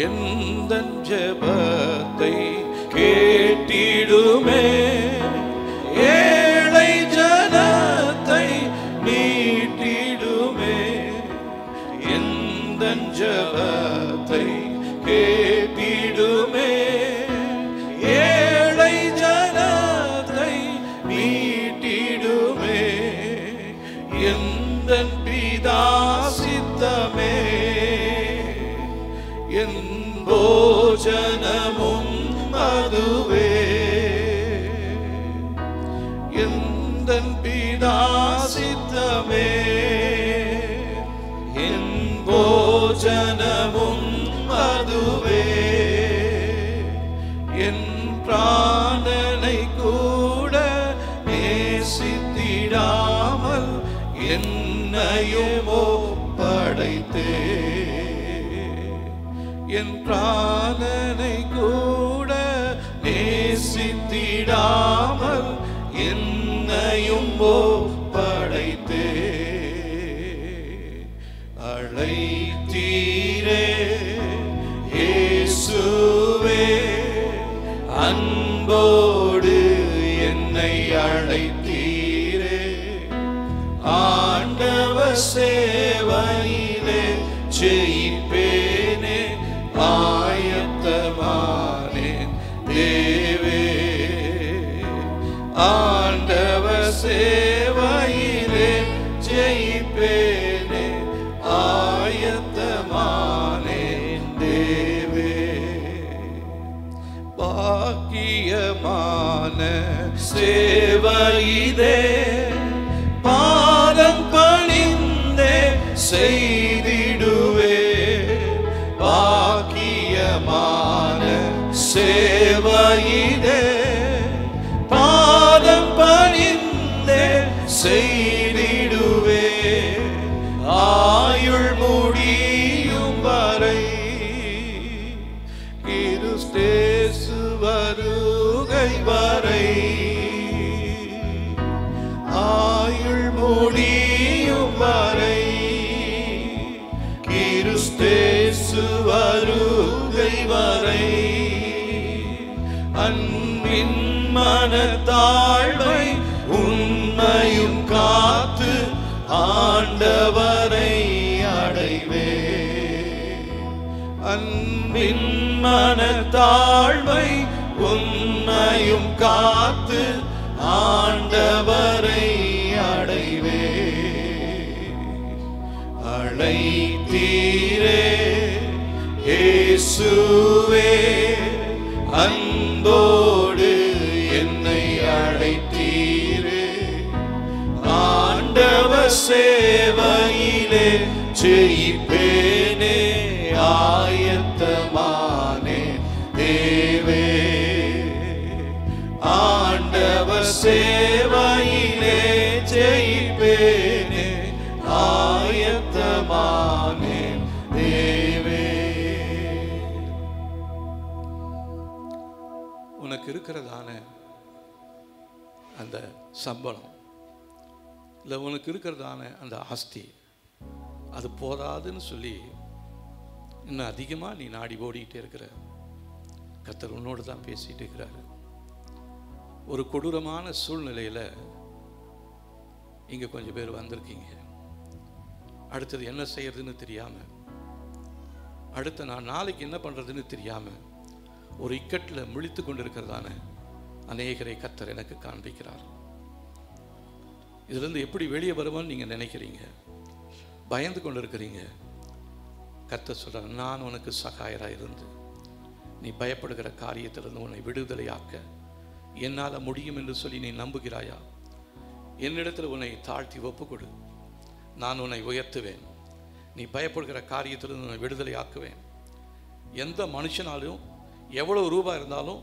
எந்தன் ஜெபத்தை கேட்டிடுமே, ஏழை ஜனத்தை மீட்டிடுமே, எந்தன் ஜெபத்தை கேட்டிடுமே, ஏழை ஜனத்தை மீட்டிடுமே, எந்தன் பிதா சித்தமே, என் போஜனமும் அதுவே, எந்தன் பிதா சித்தமே, என் போஜனமும் அதுவே, என் பிராணனை கூட நேசித்திடாமல் என்னையும் ஒப்படைத்தே, என் பிராணனை கூட நேசித்திடாமல் என்னையும் ஒப்படைத்தே, அழைத்தீரே இயேசுவே, அன்போடு என்னை அழைத்தீரே, ஆண்டவர் சேவையிலே ஜெயிப்பேனே, ஆயத்தமானேன். தேவே ஆண்டவர் சேவையிலே ஜெயிப்பேனே, ஆயத்தமானேன். தேவே பாக்கியமான சேவையிலே செய்திடுவே. பாக்கியமான சேவையிலே பாதம் பணிந்தே செய்திடுவே. ஆயுள் முடியும் வரை கிறிஸ்தேசு வருகை வரை, ஆயுள் முடியும் வரை கிறிஸ்தேசு வருகை வரை. அன்பின் மனத்தாழ்மை உண்மையும் காத்து ஆண்டவரை அடைவே. அன்பின் மனத்தாழ்மை உண்மையும் காத்து ஆண்டவரை அடைவே. அழைத்தீரே இயேசுவே, அன்போடு என்னை அழைத்தீரே. ஆண்டவர் சேவையிலே ஜெயிப்பேனே, ஆயத்தமானே தேவே. ஆண்டவர் சேவையிலே ஜெயிப்பேனே, ஆயத்தமானே தேவே. உனக்கு இருக்கிறதான அந்த சம்பளம் இல்லை, உனக்கு இருக்கிறதான அந்த ஆஸ்தி அது போதாதுன்னு சொல்லி இன்னும் அதிகமாக நீ நாடி ஓடிக்கிட்டே இருக்கிற. கர்த்தர் உன்னோடு தான் பேசிகிட்டு இருக்கிறாரு. ஒரு கொடூரமான சூழ்நிலையில் இங்கே கொஞ்சம் பேர் வந்திருக்கீங்க. அடுத்தது என்ன செய்யறதுன்னு தெரியாமல், அடுத்த நான் நாளைக்கு என்ன பண்ணுறதுன்னு தெரியாமல் ஒரு இக்கட்டில் முழித்து கொண்டிருக்கிறதான அநேகரை கர்த்தர் எனக்கு காண்பிக்கிறார். இதிலிருந்து எப்படி வெளியே வருவோன்னு நீங்கள் நினைக்கிறீங்க, பயந்து கொண்டு இருக்கிறீங்க. கர்த்தர் சொல்கிறார், நான் உனக்கு சகாயராக இருந்து நீ பயப்படுகிற காரியத்திலிருந்து உன்னை விடுதலையாக்க என்னால் முடியும் என்று சொல்லி நீ நம்புகிறாயா? என்னிடத்தில் உன்னை தாழ்த்தி ஒப்புக்கொடு, நான் உன்னை உயர்த்துவேன். நீ பயப்படுகிற காரியத்திலிருந்து உன்னை விடுதலையாக்குவேன். எந்த மனுஷனாலும் எவ்வளோ ரூபாய் இருந்தாலும்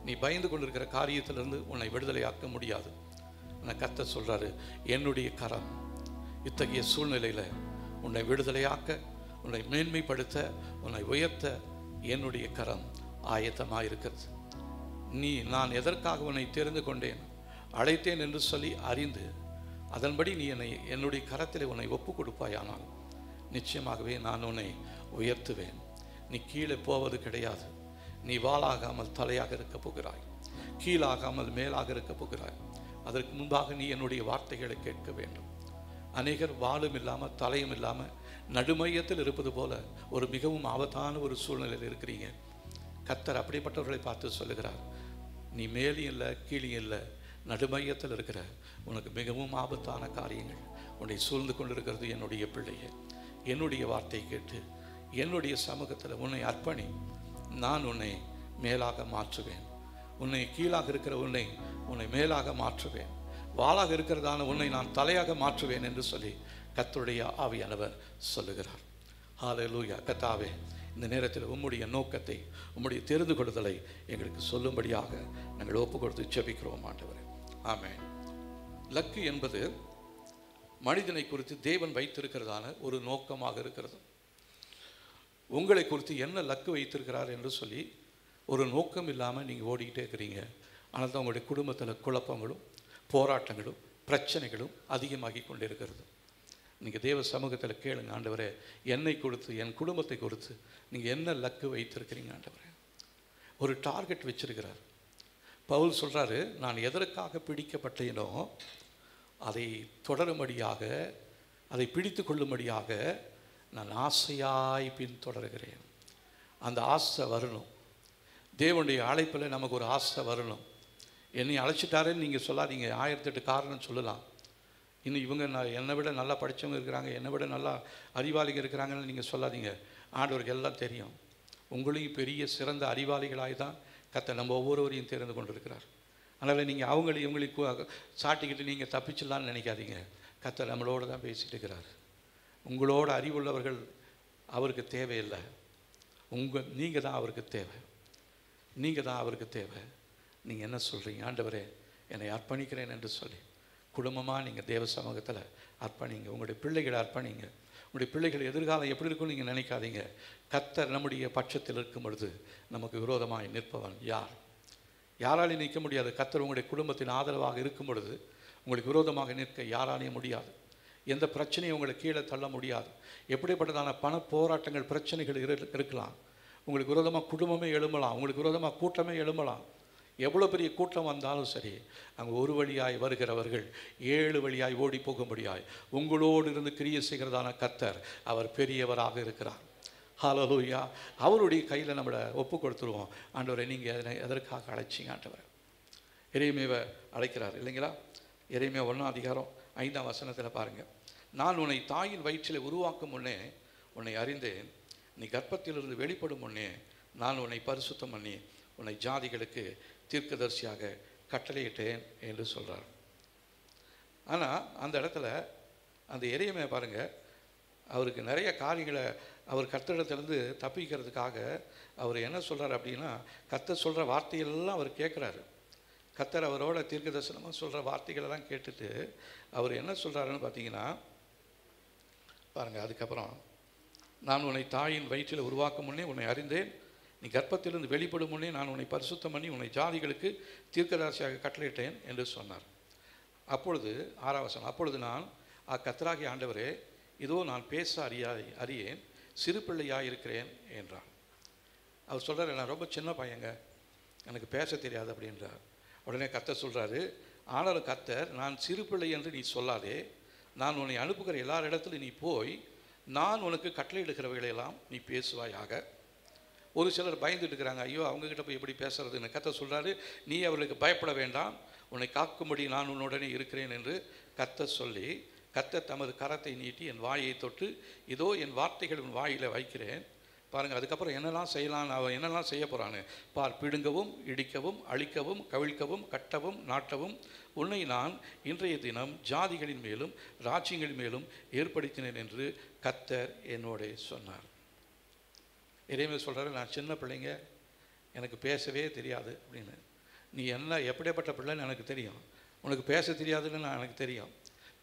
நீ பயந்து கொண்டிருக்கிற காரியத்திலிருந்து உன்னை விடுதலையாக்க முடியாது. ஆனால் கர்த்தர் சொல்கிறாரு, என்னுடைய கரம் இத்தகைய சூழ்நிலையில் உன்னை விடுதலையாக்க, உன்னை மேன்மைப்படுத்த, உன்னை உயர்த்த என்னுடைய கரம் ஆயத்தமாக இருக்கிறது. நான் எதற்காக உன்னை தெரிந்து கொண்டேன், அழைத்தேன் என்று சொல்லி அறிந்து அதன்படி நீ என்னுடைய கரத்தில் உன்னை ஒப்பு கொடுப்பாயானால் நிச்சயமாகவே நான் உன்னை உயர்த்துவேன். நீ கீழே போவது கிடையாது. நீ வாளாகாமல் தலையாக இருக்க போகிறாய், கீழாகாமல் மேலாக இருக்க போகிறாய். அதற்கு முன்பாக நீ என்னுடைய வார்த்தைகளை கேட்க வேண்டும். அநேகர் வாளும் இல்லாமல் தலையும் இல்லாமல் நடுமையத்தில் இருப்பது போல ஒரு மிகவும் ஆபத்தான ஒரு சூழ்நிலையில் இருக்கிறீங்க. கர்த்தர் அப்படிப்பட்டவர்களை பார்த்து சொல்லுகிறார், நீ மேலும் இல்லை கீழே இல்லை, நடுமையத்தில் இருக்கிற உனக்கு மிகவும் ஆபத்தான காரியங்கள் உன்னை சூழ்ந்து கொண்டிருக்கிறது. என்னுடைய பிள்ளையே, என்னுடைய வார்த்தை கேட்டு என்னுடைய சமூகத்தில் உன்னை அர்ப்பணி. நான் உன்னை மேலாக மாற்றுவேன். உன்னை கீழாக இருக்கிற உன்னை மேலாக மாற்றுவேன். வாளாக இருக்கிறதான உன்னை நான் தலையாக மாற்றுவேன் என்று சொல்லி கர்த்தருடைய ஆவியானவர் சொல்லுகிறார். ஹல்லேலூயா. கர்த்தாவே, இந்த நேரத்தில் உம்முடைய நோக்கத்தை, உம்முடைய தெரிந்து கொள்ளுதலை எங்களுக்கு சொல்லும்படியாக நாங்கள் ஒப்பு கொடுத்து ஜெபிக்கிறோம் ஆண்டவரே. ஆமென். லக்கு என்பது மனிதனை குறித்து தேவன் வைத்திருக்கிறதான ஒரு நோக்கமாக இருக்கிறது. உங்களை குறித்து என்ன லக்கு வைத்திருக்கிறார் என்று சொல்லி ஒரு நோக்கம் இல்லாமல் நீங்கள் ஓடிக்கிட்டே இருக்கிறீங்க. ஆனால் தான் உங்களுடைய குடும்பத்தில் குழப்பங்களும் போராட்டங்களும் பிரச்சனைகளும் அதிகமாகி கொண்டு இருக்கிறது. நீங்கள் தேவ சமூகத்தில் கேளுங்க, ஆண்டவரே என்னை கொடுத்து என் குடும்பத்தை கொடுத்து நீங்கள் என்ன லக்கு வைத்திருக்கிறீங்க ஆண்டவரே. ஒரு டார்கெட் வச்சிருக்கிறார். பவுல் சொல்கிறாரு, நான் எதற்காக பிடிக்கப்பட்டேனோ அதை தொடரும்படியாக, அதை பிடித்து கொள்ளும்படியாக நான் ஆசையாய் பின்தொடர்கிறேன். அந்த ஆசை வரணும். தேவனுடைய அழைப்பில் நமக்கு ஒரு ஆசை வரணும். என்னை அழைச்சிட்டாருன்னு நீங்கள் சொல்லாதீங்க. 1008 காரணம் சொல்லலாம். இன்னும் இவங்க என்னை விட நல்லா படித்தவங்க இருக்கிறாங்க, என்னை விட நல்லா அறிவாளிகள் இருக்கிறாங்கன்னு நீங்கள் சொல்லாதீங்க. ஆண்டவருக்கு எல்லாம் தெரியும். உங்களையும் பெரிய சிறந்த அறிவாளிகளாய் தான் கர்த்தர் நம்ம ஒவ்வொருவரையும் தெரிந்து கொண்டிருக்கிறார். அதனால் நீங்கள் அவங்களையும் இவங்களையும் சாட்டிக்கிட்டு நீங்கள் தப்பிச்சிடலான்னு நினைக்காதீங்க. கர்த்தர் நம்மளோடு தான் பேசிட்டு இருக்கிறார். உங்களோட அறிவுள்ளவர்கள் அவருக்கு தேவையில்லை. நீங்கள் தான் அவருக்கு தேவை. நீங்கள் தான் அவருக்கு தேவை. நீங்கள் என்ன சொல்கிறீங்க? ஆண்டவரே, என்னை அர்ப்பணிக்கிறேன் என்று சொல்லி குடும்பமாக நீங்கள் தேவ சமூகத்தில் அர்ப்பணிங்க. உங்களுடைய பிள்ளைகளை அர்ப்பணிங்க. உங்களுடைய பிள்ளைகள் எதிர்காலம் எப்படி இருக்கும்னு நீங்கள் நினைக்காதீங்க. கர்த்தர் நம்முடைய பட்சத்தில் இருக்கும் பொழுது நமக்கு விரோதமாக நிற்பவன் யார்? யாராலையும் நிற்க முடியாது. கர்த்தர் உங்களுடைய குடும்பத்தின் ஆதரவாக இருக்கும் பொழுது உங்களுக்கு விரோதமாக நிற்க யாராலையும் முடியாது. எந்த பிரச்சனையும் உங்களை கீழே தள்ள முடியாது. எப்படிப்பட்டதான பண போராட்டங்கள், பிரச்சனைகள் இருக்கலாம். உங்களுக்கு விரோதமாக குடும்பமே எழும்பலாம், உங்களுக்கு விரோதமாக கூட்டமே எழும்பலாம். எவ்வளோ பெரிய கூட்டம் வந்தாலும் சரி, அங்கே ஒரு வழியாய் வருகிறவர்கள் 7 வழியாய் ஓடி போகும்படியாய் உங்களோடு இருந்து கிரியை செய்கிறதான கர்த்தர் அவர் பெரியவராக இருக்கிறார். ஹல்லேலூயா. அவருடைய கையில் நம்மளை ஒப்பு கொடுத்துருவோம். ஆண்டவரை, நீங்கள் எதற்காக அழைச்சிங்க? ஆண்டவர் எரேமியாவை அழைக்கிறார் இல்லைங்களா? எரேமியா 1:5 பாருங்கள். நான் உன்னை தாயின் வயிற்றில் உருவாக்கும் முன்னே உன்னை அறிந்தேன். நீ கர்ப்பத்திலிருந்து வெளிப்படும் முன்னே நான் உன்னை பரிசுத்தம் பண்ணி உன்னை ஜாதிகளுக்கு தீர்க்கதரிசியாக கட்டளையிட்டேன் என்று சொல்கிறார். ஆனால் அந்த இடத்துல அந்த எரேமியா பாருங்கள், அவருக்கு நிறைய காரியங்களை அவர் கர்த்தரிடத்திலிருந்து தப்பிக்கிறதுக்காக அவர் என்ன சொல்கிறார் அப்படின்னா, கர்த்தர் சொல்கிற வார்த்தையெல்லாம் அவர் கேட்குறாரு. கர்த்தர் அவரோட தீர்க்க தரிசனமாக சொல்கிற வார்த்தைகளெல்லாம் கேட்டுட்டு அவர் என்ன சொல்கிறாருன்னு பார்த்தீங்கன்னா பாருங்கள். அதுக்கப்புறம், நான் உன்னை தாயின் வயிற்றில் உருவாக்கும் முன்னே உன்னை அறிந்தேன். நீ கர்ப்பத்திலிருந்து வெளிப்படும் முன்னே நான் உன்னை பரிசுத்தம் பண்ணி உன்னை ஜாதிகளுக்கு தீர்க்கதரிசியாக கட்டளையிட்டேன் என்று சொன்னார். அப்பொழுது 6 அப்பொழுது நான் கர்த்தராகிய ஆண்டவரே, இதோ நான் பேச அறியேன், சிறு பிள்ளையாக இருக்கிறேன் என்றார். அவர் சொல்கிறார், நான் ரொம்ப சின்ன பையங்க, எனக்கு பேச தெரியாது அப்படின்றார். உடனே கர்த்தர் சொல்கிறாரு, ஆனாலும் கர்த்தர், நான் சிறு பிள்ளை என்று நீ சொல்லாதே, நான் உன்னை அனுப்புகிற எல்லார் இடத்துலையும் நீ போய் நான் உனக்கு கட்டளையிடுகிறவைகளெல்லாம் நீ பேசுவாயாக. ஒரு சிலர் பயந்துட்டு இருக்கிறாங்க, ஐயோ அவங்கக்கிட்ட போய் எப்படி பேசுறதுன்னு. கர்த்தர் சொல்கிறாரு, நீ அவர்களுக்கு பயப்பட வேண்டாம், உன்னை காக்கும்படி நான் உன்னுடனே இருக்கிறேன் என்று கர்த்தர் சொல்லி, கர்த்தர் தமது கரத்தை நீட்டி என் வாயை தொட்டு, இதோ என் வார்த்தைகள் உன் வாயில வைக்கிறேன். பாருங்கள், அதுக்கப்புறம் என்னெல்லாம் செய்யலாம், அவன் என்னெல்லாம் செய்ய போகிறான்னு பார். பிடுங்கவும், இடிக்கவும், அழிக்கவும், கவிழ்க்கவும், கட்டவும், நாட்டவும் உன்னை நான் இன்றைய தினம் ஜாதிகளின் மேலும் ராஜ்யங்களின் மேலும் ஏற்படுத்தினேன் என்று கர்த்தர் என்னோட சொன்னார். எரேமியா சொல்கிறாரு, நான் சின்ன பிள்ளைங்க, எனக்கு பேசவே தெரியாது அப்படின்னு. நீ என்ன எப்படிப்பட்ட பிள்ளைன்னு எனக்கு தெரியும், உனக்கு பேச தெரியாதுன்னு எனக்கு தெரியும்.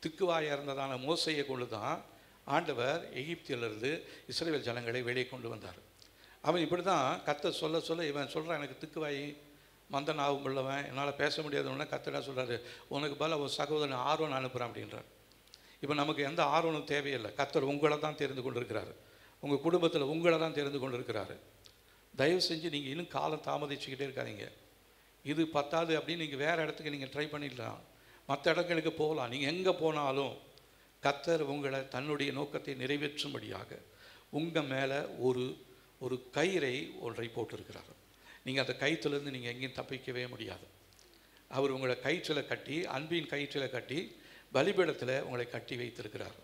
திக்குவாயாக இருந்ததான மோசையை கொண்டு தான் ஆண்டவர் எகிப்திலிருந்து இஸ்ரவேல் ஜனங்களை வெளியே கொண்டு வந்தார். அவன் இப்படி தான் கர்த்தர் சொல்ல சொல்ல இவன் சொல்கிறான், எனக்கு திக்குவாயி மந்தன் ஆகும் உள்ளவன், என்னால் பேச முடியாதுன்னா கர்த்தர் சொல்கிறாரு, உனக்கு பதிலாக ஒரு சகோதரன் ஆர்வன் அனுப்புகிறான் அப்படின்றார். இப்போ நமக்கு எந்த ஆர்வனும் தேவையில்லை. கர்த்தர் உங்களை தான் தெரிந்து கொண்டிருக்கிறாரு, உங்கள் குடும்பத்தில் உங்களை தான் தெரிந்து கொண்டிருக்கிறாரு. தயவு செஞ்சு நீங்கள் இன்னும் காலம் தாமதிச்சுக்கிட்டே இருக்காதீங்க. இது பத்தாது அப்படின்னு நீங்கள் வேறு இடத்துக்கு நீங்கள் ட்ரை பண்ணிடலாம், மற்ற இடங்களுக்கு போகலாம். நீங்கள் எங்கே போனாலும் கர்த்தர் உங்களை தன்னுடைய நோக்கத்தை நிறைவேற்றும்படியாக உங்கள் மேலே ஒரு கயிறை ஒன்றை போட்டிருக்கிறார். நீங்கள் அந்த கயிற்றிலேருந்து நீங்கள் எங்கேயும் தப்பிக்கவே முடியாது. அவர் உங்களை கயிற்றில் கட்டி, அன்பின் கயிற்றில் கட்டி பலிபீடத்தில் உங்களை கட்டி வைத்திருக்கிறார்.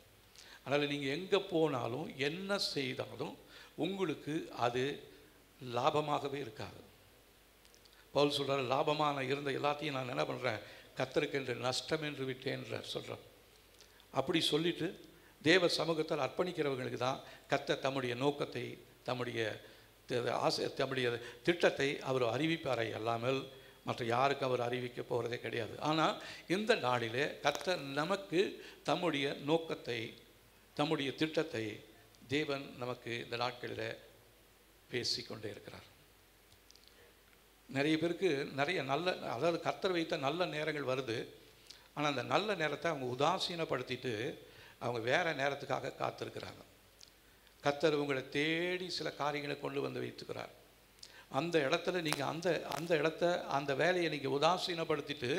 அதனால் நீங்கள் எங்கே போனாலும் என்ன செய்தாலும் உங்களுக்கு அது லாபமாகவே இருக்காது. பவுல் சொல்கிறார், லாபமான இருந்த எல்லாத்தையும் நான் என்ன பண்ணுறேன், கர்த்தருக்கு என்று நஷ்டம் என்று விட்டேன்றார் சொல்கிறேன். அப்படி சொல்லிட்டு தேவ சமூகத்தால் அர்ப்பணிக்கிறவங்களுக்கு தான் கர்த்தர் தம்முடைய நோக்கத்தை, தம்முடைய திட்டத்தை அவர் அறிவிப்பாரை அல்லாமல் மற்ற யாருக்கும் அவர் அறிவிக்க போகிறதே கிடையாது. ஆனால் இந்த நாளிலே கர்த்தர் நமக்கு தம்முடைய நோக்கத்தை, தம்முடைய திட்டத்தை தேவன் நமக்கு இந்த நாட்களில் பேசிக்கொண்டே இருக்கிறார். நிறைய பேருக்கு நிறைய அதாவது கர்த்தர் வைத்த நல்ல நேரங்கள் வருது. ஆனால் அந்த நல்ல நேரத்தை அவங்க உதாசீனப்படுத்திட்டு அவங்க வேறு நேரத்துக்காக காத்திருக்கிறாங்க. கர்த்தர் உங்களை தேடி சில காரியங்களை கொண்டு வந்து வைத்துக்கிறார். அந்த இடத்துல நீங்கள் அந்த இடத்த, அந்த வேலையை நீங்கள் உதாசீனப்படுத்திட்டு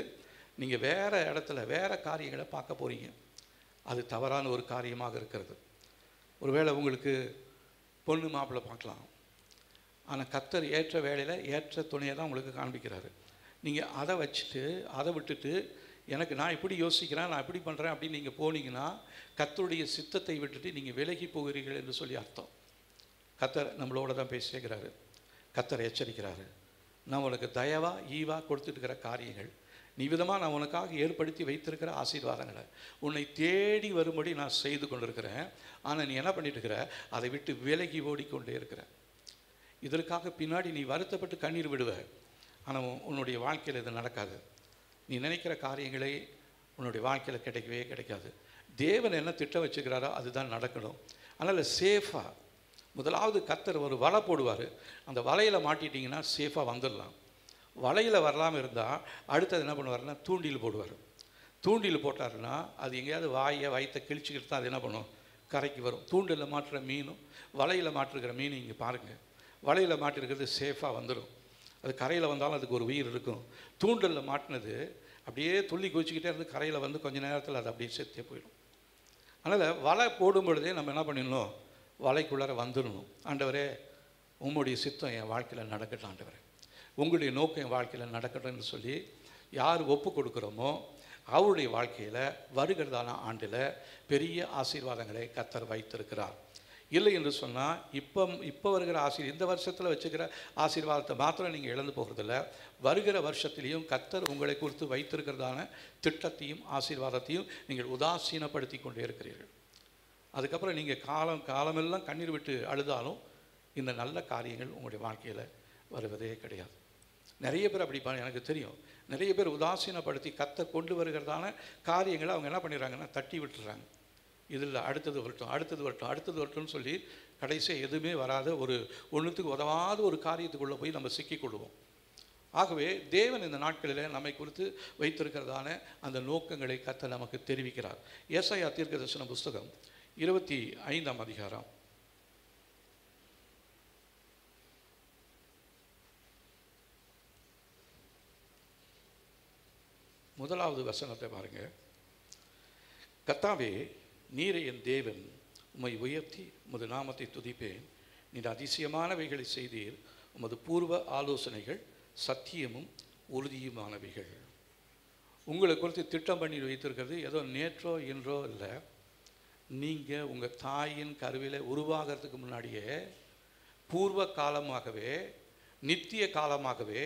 நீங்கள் வேறு இடத்துல வேறு காரியங்களை பார்க்க போகிறீங்க. அது தவறான ஒரு காரியமாக இருக்கிறது. ஒருவேளை உங்களுக்கு பொண்ணு மாப்பிள்ளை பார்க்கலாம், ஆனால் கர்த்தர் ஏற்ற வேலையில் ஏற்ற துணையை தான் உங்களுக்கு காண்பிக்கிறாரு. நீங்கள் அதை வச்சுட்டு அதை விட்டுட்டு எனக்கு நான் இப்படி யோசிக்கிறேன், நான் இப்படி பண்ணுறேன் அப்படின்னு நீங்கள் போனீங்கன்னா கர்த்தருடைய சித்தத்தை விட்டுட்டு நீங்கள் விலகி போகிறீர்கள் என்று சொல்லி அர்த்தம். கர்த்தர் நம்மளோட தான் பேசிக்கிறாரு. கர்த்தர் எச்சரிக்கிறாரு, நான் உனக்கு தயவாக ஈவாக கொடுத்துட்டு இருக்கிற காரியங்கள் நீ விதமாக நான் உனக்காக ஏற்படுத்தி வைத்திருக்கிற ஆசீர்வாதங்களை உன்னை தேடி வரும்படி நான் செய்து கொண்டிருக்கிறேன். ஆனால் நீ என்ன பண்ணிட்டு இருக்கிற? அதை விட்டு விலகி ஓடிக்கொண்டே இருக்கிற. இதற்காக பின்னாடி நீ வருத்தப்பட்டு கண்ணீர் விடுவ. ஆனால் உன்னுடைய வாழ்க்கையில் இது நடக்காது. நீ நினைக்கிற காரியங்களே உன்னுடைய வாழ்க்கையில் கிடைக்கவே கிடைக்காது. தேவன் என்ன திட்டம் வச்சுக்கிறாரோ அதுதான் நடக்கணும். அதனால் சேஃபாக முதலாவது கர்த்தர் ஒரு வலை போடுவார். அந்த வலையில் மாட்டிட்டிங்கன்னா சேஃபாக வந்துடலாம். வலையில் வரலாமல் இருந்தால் அடுத்தது என்ன பண்ணுவார்னா தூண்டில் போடுவார். தூண்டில் போட்டாருன்னா அது எங்கேயாவது வயிற்றை கிழிச்சிக்கிட்டு தான் அது என்ன பண்ணும்? கரைக்கு வரும். தூண்டில் மாட்டுற மீனும் வலையில் மாட்டிருக்கிற மீனும் இங்கே பாருங்கள். வலையில் மாட்டிருக்கிறது சேஃபாக வந்துடும். அது கரையில் வந்தாலும் அதுக்கு ஒரு உயிர் இருக்கும். தூண்டலில் மாட்டினது அப்படியே துள்ளி குதிச்சுக்கிட்டே இருந்து கரையில் வந்து கொஞ்சம் நேரத்தில் அது அப்படியே செத்தே போயிடும். அதனால் வலை போடும் பொழுதே நம்ம என்ன பண்ணிடணும்? வலைக்குள்ளார வந்துடணும். ஆண்டவரே, உம்முடைய சித்தம் என் வாழ்க்கையில் நடக்கட்டும். ஆண்டவரே, உங்களுடைய நோக்கம் என் வாழ்க்கையில் நடக்கட்டும்னு சொல்லி யார் ஒப்பு கொடுக்குறோமோ அவருடைய வாழ்க்கையில் வருகிறதான ஆண்டில் பெரிய ஆசீர்வாதங்களை கர்த்தர் வைத்திருக்கிறார். இல்லை என்று சொன்னால் இப்போ வருகிற இந்த வருஷத்தில் வச்சுக்கிற ஆசீர்வாதத்தை மாத்திரம் நீங்கள் இழந்து போகிறதில்ல. வருகிற வருஷத்திலையும் கர்த்தர் உங்களை குறித்து வைத்திருக்கிறதான திட்டத்தையும் ஆசீர்வாதத்தையும் நீங்கள் உதாசீனப்படுத்தி கொண்டே இருக்கிறீர்கள். அதுக்கப்புறம் நீங்கள் காலமெல்லாம் கண்ணீர் விட்டு அழுதாலும் இந்த நல்ல காரியங்கள் உங்களுடைய வாழ்க்கையில் வருவதே கிடையாது. நிறைய பேர் அப்படி எனக்கு தெரியும். நிறைய பேர் உதாசீனப்படுத்தி கர்த்தர் கொண்டு வருகிறதான காரியங்களை அவங்க என்ன பண்ணிடுறாங்கன்னா தட்டி விட்டுறாங்க. இதில் அடுத்தது வரட்டும்னு சொல்லி கடைசியாக எதுவுமே வராத ஒன்றுத்துக்கு உதவாத ஒரு காரியத்துக்குள்ளே போய் நம்ம சிக்கிக்கொள்வோம். ஆகவே தேவன் இந்த நாட்களில் நம்மை குறித்து வைத்திருக்கிறதான அந்த நோக்கங்களை கர்த்தர் நமக்கு தெரிவிக்கிறார். ஏசாயா தீர்க்கதரிசன புஸ்தகம் 25ஆம் அதிகாரம் 1வது வசனத்தை பாருங்க. கர்த்தாவே, நீரே என் தேவன், உம்மை உயர்த்தி உமது நாமத்தை துதிப்பேன். நீர் அதிசயமானவைகளை செய்தீர். உமது பூர்வ ஆலோசனைகள் சத்தியமும் உறுதியுமானவைகள். உங்களை குறித்து திட்டம் பண்ணி வைத்திருக்கிறது ஏதோ நேற்றோ இன்றோ இல்லை. நீங்கள் உங்கள் தாயின் கருவில உருவாகிறதுக்கு முன்னாடியே பூர்வ காலமாகவே நித்திய காலமாகவே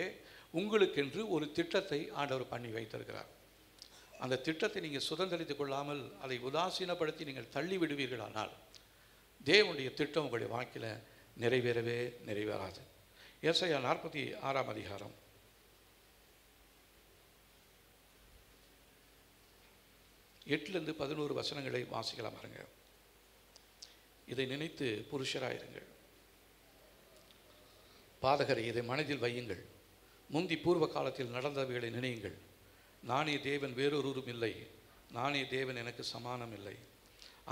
உங்களுக்கென்று ஒரு திட்டத்தை ஆண்டவர் பண்ணி வைத்திருக்கிறார். அந்த திட்டத்தை நீங்கள் சுதந்திரித்துக் கொள்ளாமல் அதை உதாசீனப்படுத்தி நீங்கள் தள்ளி விடுவீர்களானால் தேவனுடைய திட்டம் உங்களுடைய வாழ்க்கையில் நிறைவேறவே நிறைவேறாது. ஏசாயா 46ஆம் அதிகாரம் 8லிருந்து 11 வசனங்களை வாசிக்கலாம் பாருங்க. இதை நினைத்து புருஷராயிருங்கள். பாதகரை, இதை மனதில் வையுங்கள். முந்தி பூர்வ காலத்தில் நடந்தவைகளை நினையுங்கள். நானே தேவன், வேறொருவரும் இல்லை. நானே தேவன், எனக்கு சமானம் இல்லை.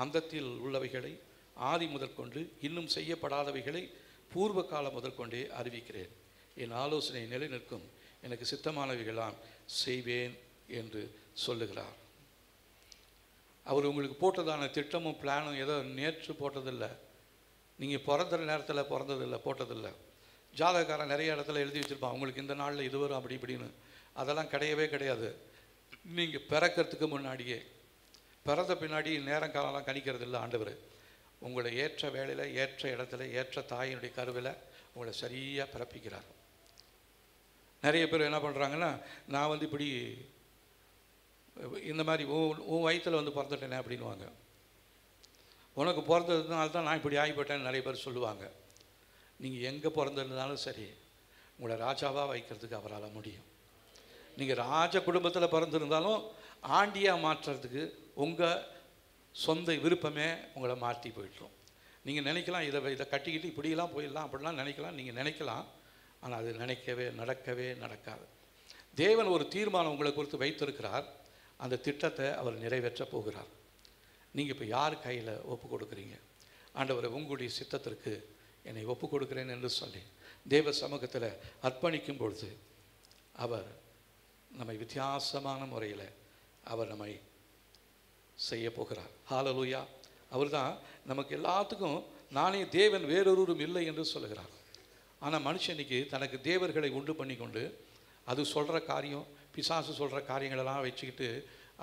அந்தத்தில் உள்ளவைகளை ஆதி முதற்கொண்டு இன்னும் செய்யப்படாதவைகளை பூர்வ காலம் முதற்கொண்டே அறிவிக்கிறேன். என் ஆலோசனை நிலை நிற்கும். எனக்கு சித்தமானவைகளாம் செய்வேன் என்று சொல்லுகிறார். அவர் உங்களுக்கு போட்டதான திட்டமும் பிளானும் ஏதோ நேற்று போட்டதில்லை. நீங்கள் பிறந்த நேரத்தில் போட்டதில்லை. ஜாதகக்காரன் நிறைய இடத்துல எழுதி வச்சுருப்பான், உங்களுக்கு இந்த நாளில் இது வரும் அப்படி இப்படின்னு. அதெல்லாம் கிடையவே கிடையாது. நீங்கள் பிறக்கிறதுக்கு முன்னாடியே, பிறந்த பின்னாடி நேரம் காலம்லாம் கணிக்கிறது இல்லை ஆண்டவர். உங்களை ஏற்ற வேளையில், ஏற்ற இடத்துல, ஏற்ற தாயினுடைய கருவில் உங்களை சரியாக பிறப்பிக்கிறார். நிறைய பேர் என்ன பண்ணுறாங்கன்னா, நான் இப்படி இந்த மாதிரி உன் வயிற்றில் பிறந்துட்டேனே அப்படின்வாங்க. உனக்கு பிறந்ததுனால தான் நான் இப்படி ஆகிப்பட்டேன்னு நிறைய பேர் சொல்லுவாங்க. நீங்கள் எங்கே பிறந்திருந்தாலும் சரி, உங்களை ராஜாவாக வைக்கிறதுக்கு அவரால் முடியும். நீங்கள் ராஜ குடும்பத்தில் பிறந்திருந்தாலும் ஆண்டியாக மாற்றுறதுக்கு உங்கள் சொந்த விருப்பமே உங்களை மாற்றி போயிட்டுரும். நீங்கள் நினைக்கலாம், இதை கட்டிக்கிட்டு இப்படியெல்லாம் போயிடலாம் அப்படிலாம் நினைக்கலாம். நீங்கள் நினைக்கலாம், ஆனால் அது நடக்கவே நடக்காது. தேவன் ஒரு தீர்மானம் உங்களை குறித்து வைத்திருக்கிறார். அந்த திட்டத்தை அவர் நிறைவேற்ற போகிறார். நீங்கள் இப்போ யார் கையில் ஒப்பு கொடுக்குறீங்க? ஆண்டவரை, உங்களுடைய சித்தத்திற்கு என்னை ஒப்பு கொடுக்குறேன் என்று சொல்லி தேவ சமூகத்தில் அர்ப்பணிக்கும் பொழுது அவர் நம்மை வித்தியாசமான முறையில் அவர் நம்மை செய்ய போகிறார். ஹல்லேலூயா. அவர் தான் நமக்கு எல்லாத்துக்கும் நானே தேவன், வேறொருவரும் இல்லை என்று சொல்லுகிறார். ஆனால் மனுஷனுக்கு தனக்கு தேவர்களை உண்டு பண்ணி கொண்டு அது சொல்கிற காரியம், பிசாசு சொல்கிற காரியங்களெல்லாம் வச்சுக்கிட்டு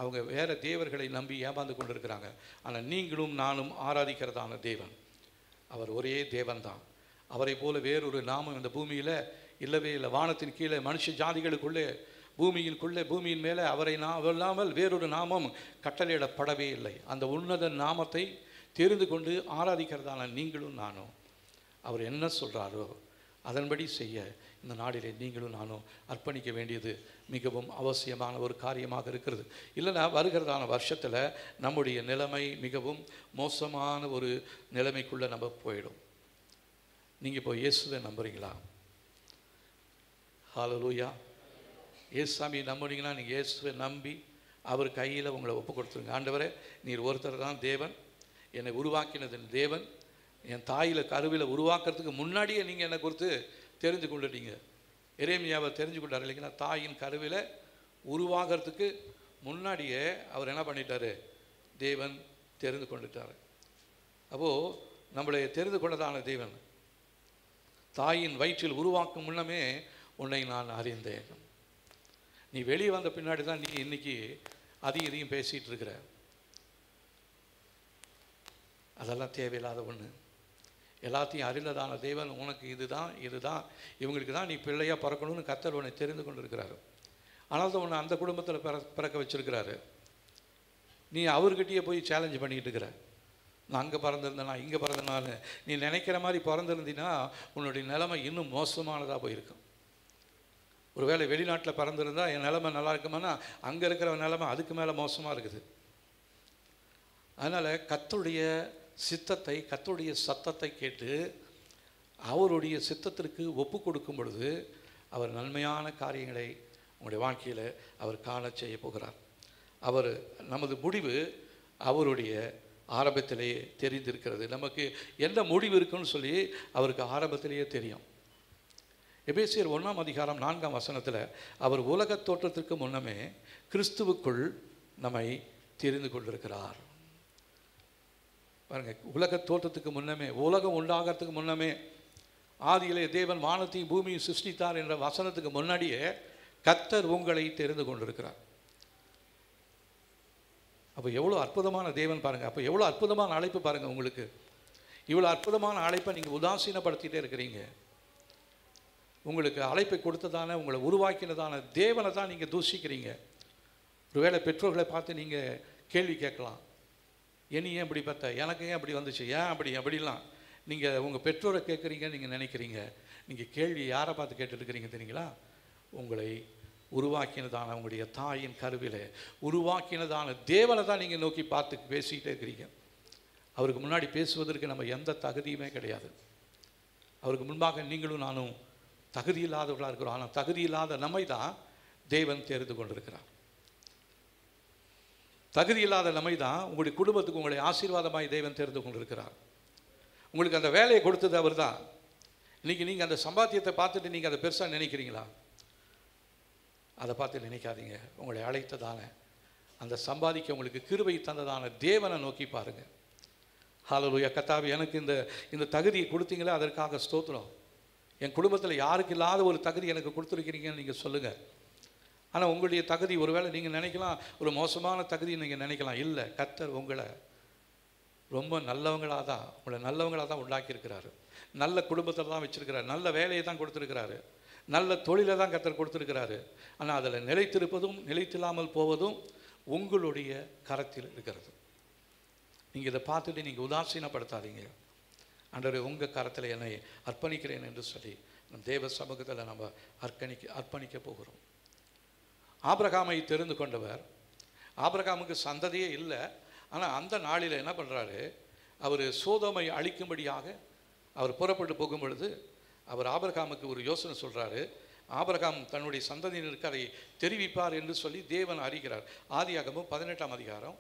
அவங்க வேறு தேவர்களை நம்பி ஏமாந்து கொண்டு இருக்கிறாங்க. ஆனால் நீங்களும் நானும் ஆராதிக்கிறதான தேவன் அவர் ஒரே தேவன்தான். அவரை போல வேறொரு நாமம் இந்த பூமியில் இல்லவே இல்லை. வானத்தின் கீழே மனுஷ ஜாதிகளுக்குள்ளே பூமியின் மேலே அவரை இல்லாமல் வேறொரு நாமம் கட்டளையிடப்படவே இல்லை. அந்த உன்னத நாமத்தை தெரிந்து கொண்டு ஆராதிக்கிறதான நீங்களும் நானும் அவர் என்ன சொல்கிறாரோ அதன்படி செய்ய இந்த நாளிலே நீங்களும் நானும் அர்ப்பணிக்க வேண்டியது மிகவும் அவசியமான ஒரு காரியமாக இருக்கிறது. இல்லைனா வருகிறதான வருஷத்தில் நம்முடைய நிலைமை மிகவும் மோசமான ஒரு நிலைமைக்குள்ளே நம்ம போயிடும். நீங்கள் இப்போ இயேசுவை நம்புறீங்களா? ஹல்லேலூயா. இயேசுசாமி நம்புறீங்கன்னா நீங்கள் இயேசுவை நம்பி அவர் கையில் உங்களை ஒப்பு கொடுத்துருங்க. ஆண்டவரே, நீர் ஒருத்தர் தான் தேவன், என்னை உருவாக்கினது தேவன், என் தாயில் கருவில் உருவாக்குறதுக்கு முன்னாடியே நீங்கள் என்னை குறித்து தெரிஞ்சு கொண்டுட்டீங்க. எரேமியாவை தெரிஞ்சு கொண்டார் இல்லைங்களா? தாயின் கருவில் உருவாகிறதுக்கு முன்னாடியே அவர் என்ன பண்ணிட்டார்? தேவன் தெரிந்து கொண்டுட்டார். அப்போது நம்மளை தெரிந்து கொண்டதான தேவன் தாயின் வயிற்றில் உருவாக்கும் முன்னமே உன்னை நான் அறிந்தேன். நீ வெளியே வந்த பின்னாடி தான் நீ இன்னைக்கு அதையும் இதையும் பேசிகிட்டு இருக்கிற. அதெல்லாம் தேவையில்லாத ஒன்று. எல்லாத்தையும் அறிந்ததான தேவன் உனக்கு இதுதான் இவங்களுக்கு தான் நீ பிள்ளையாக பிறக்கணும்னு கர்த்தர் உன்னை தெரிந்து கொண்டு இருக்கிறாரு. ஆனால் தான் உன்னை அந்த குடும்பத்தில் பிறக்க வச்சுருக்கிறாரு. நீ அவர்கிட்டயே போய் சேலஞ்சு பண்ணிக்கிட்டு இருக்கிற. நான் அங்கே பிறந்திருந்தேனா இங்கே பிறந்தனால நீ நினைக்கிற மாதிரி பிறந்திருந்தீன்னா உன்னுடைய நிலைமை இன்னும் மோசமானதாக போயிருக்கும். ஒருவேளை வெளிநாட்டில் பிறந்திருந்தால் என் நிலைமை நல்லா இருக்குமானா அங்கே இருக்கிற நிலைமை அதுக்கு மேலே மோசமாக இருக்குது. அதனால் கர்த்தருடைய சித்தத்தை கர்த்தருடைய சத்தத்தை கேட்டு அவருடைய சித்தத்திற்கு ஒப்பு கொடுக்கும் பொழுது அவர் நன்மையான காரியங்களை உங்களுடைய வாழ்க்கையில் அவர் காண செய்ய போகிறார். அவர் நமது முடிவு அவருடைய ஆரம்பத்திலேயே தெரிந்திருக்கிறது. நமக்கு எந்த முடிவு இருக்குன்னு சொல்லி அவருக்கு ஆரம்பத்திலேயே தெரியும். எபேசியர் 1ஆம் அதிகாரம் 4ஆம் வசனத்தில் அவர் உலகத் தோற்றத்திற்கு முன்னமே கிறிஸ்துவுக்குள் நம்மை தெரிந்து கொண்டிருக்கிறார். பாருங்க, உலகத் தோற்றத்துக்கு முன்னமே, உலகம் உண்டாகிறதுக்கு முன்னமே, ஆதியிலே தேவன் வானத்தையும் பூமியும் சிருஷ்டித்தார் என்ற வசனத்துக்கு முன்னாடியே கர்த்தர் உங்களை தெரிந்து கொண்டிருக்கிறார். அப்போ எவ்வளோ அற்புதமான தேவன் பாருங்கள். அப்போ எவ்வளோ அற்புதமான அழைப்பு பாருங்கள். உங்களுக்கு இவ்வளோ அற்புதமான அழைப்பை நீங்கள் உதாசீனப்படுத்திகிட்டே இருக்கிறீங்க. உங்களுக்கு அழைப்பை கொடுத்ததான உங்களை உருவாக்கினதான தேவனை தான் நீங்கள் தூஷிக்கிறீங்க. ஒருவேளை பெற்றோர்களை பார்த்து நீங்கள் கேள்வி கேட்கலாம். என்னை ஏன் இப்படி பார்த்த, எனக்கு ஏன் அப்படி வந்துச்சு, ஏன் அப்படிலாம் நீங்கள் உங்கள் பெற்றோரை கேட்குறீங்கன்னு நீங்கள் நினைக்கிறீங்க. நீங்கள் கேள்வி யாரை பார்த்து கேட்டுருக்கிறீங்க தெரியுங்களா? உங்களை உருவாக்கினதான உங்களுடைய தாயின் கருவிலே உருவாக்கினதான தேவனை தான் நீங்கள் நோக்கி பார்த்து பேசிக்கிட்டே இருக்கிறீங்க. அவருக்கு முன்னாடி பேசுவதற்கு நம்ம எந்த தகுதியுமே கிடையாது. அவருக்கு முன்பாக நீங்களும் நானும் தகுதி இல்லாதவர்களாக இருக்கிறோம். ஆனால் தகுதி இல்லாத நம்மை தான் தேவன் தெரிந்து கொண்டிருக்கிறார். தகுதி இல்லாத நம்மை தான் உங்களுடைய குடும்பத்துக்கு உங்களை ஆசீர்வாதமாய் தேவன் தெரிந்து கொண்டிருக்கிறார். உங்களுக்கு அந்த வேலையை கொடுத்தது அவர் தான். இன்றைக்கி நீங்கள் அந்த சம்பாத்தியத்தை பார்த்துட்டு நீங்கள் அதை பெருசாக நினைக்கிறீங்களா? அதை பார்த்து நினைக்காதீங்க. உங்களை அழைத்ததான அந்த சம்பாதிக்க உங்களுக்கு கிருபை தந்ததான தேவனை நோக்கி பாருங்கள். ஹல்லேலூயா. கர்த்தாவே, எனக்கு இந்த தகுதியை கொடுத்தீங்களே அதற்காக ஸ்தோத்திரம். என் குடும்பத்தில் யாருக்கு இல்லாத ஒரு தகுதி எனக்கு கொடுத்துருக்கிறீங்கன்னு நீங்கள் சொல்லுங்கள். ஆனால் உங்களுடைய தகுதி ஒருவேளை நீங்கள் நினைக்கலாம் ஒரு மோசமான தகுதி நீங்கள் நினைக்கலாம். இல்லை, கர்த்தர் உங்களை ரொம்ப நல்லவங்களாக தான் உண்டாக்கியிருக்கிறாரு. நல்ல குடும்பத்தில் தான் வச்சுருக்கிறாரு. நல்ல வேலையை தான் கொடுத்துருக்கிறாரு. நல்ல தொழிலை தான் கர்த்தர் கொடுத்துருக்கிறாரு. ஆனால் அதில் நிலைத்திருப்பதும் நிலைத்தில்லாமல் போவதும் உங்களுடைய கரத்தில் இருக்கிறது. நீங்கள் இதை பார்த்துட்டு நீங்கள் உதாசீனப்படுத்தாதீங்க. ஆண்டவரே, உங்கள் கரத்தில் என்னை அர்ப்பணிக்கிறேன் என்று சொல்லி நம் தேவ சமூகத்தில் நம்ம அர்ப்பணிக்க போகிறோம். ஆபிரகாமை தெரிந்து கொண்டவர். ஆபிரகாமுக்கு சந்ததியே இல்லை. ஆனால் அந்த நாளில் என்ன பண்ணுறாரு? அவர் சோதோமை அழிக்கும்படியாக அவர் புறப்பட்டு போகும் பொழுது அவர் ஆபிரகாமுக்கு ஒரு யோசனை சொல்கிறாரு. ஆபிரகாம் தன்னுடைய சந்ததியினருக்கு அதை தெரிவிப்பார் என்று சொல்லி தேவன் அறிகிறார். ஆதியாகமம் 18ஆம் அதிகாரம்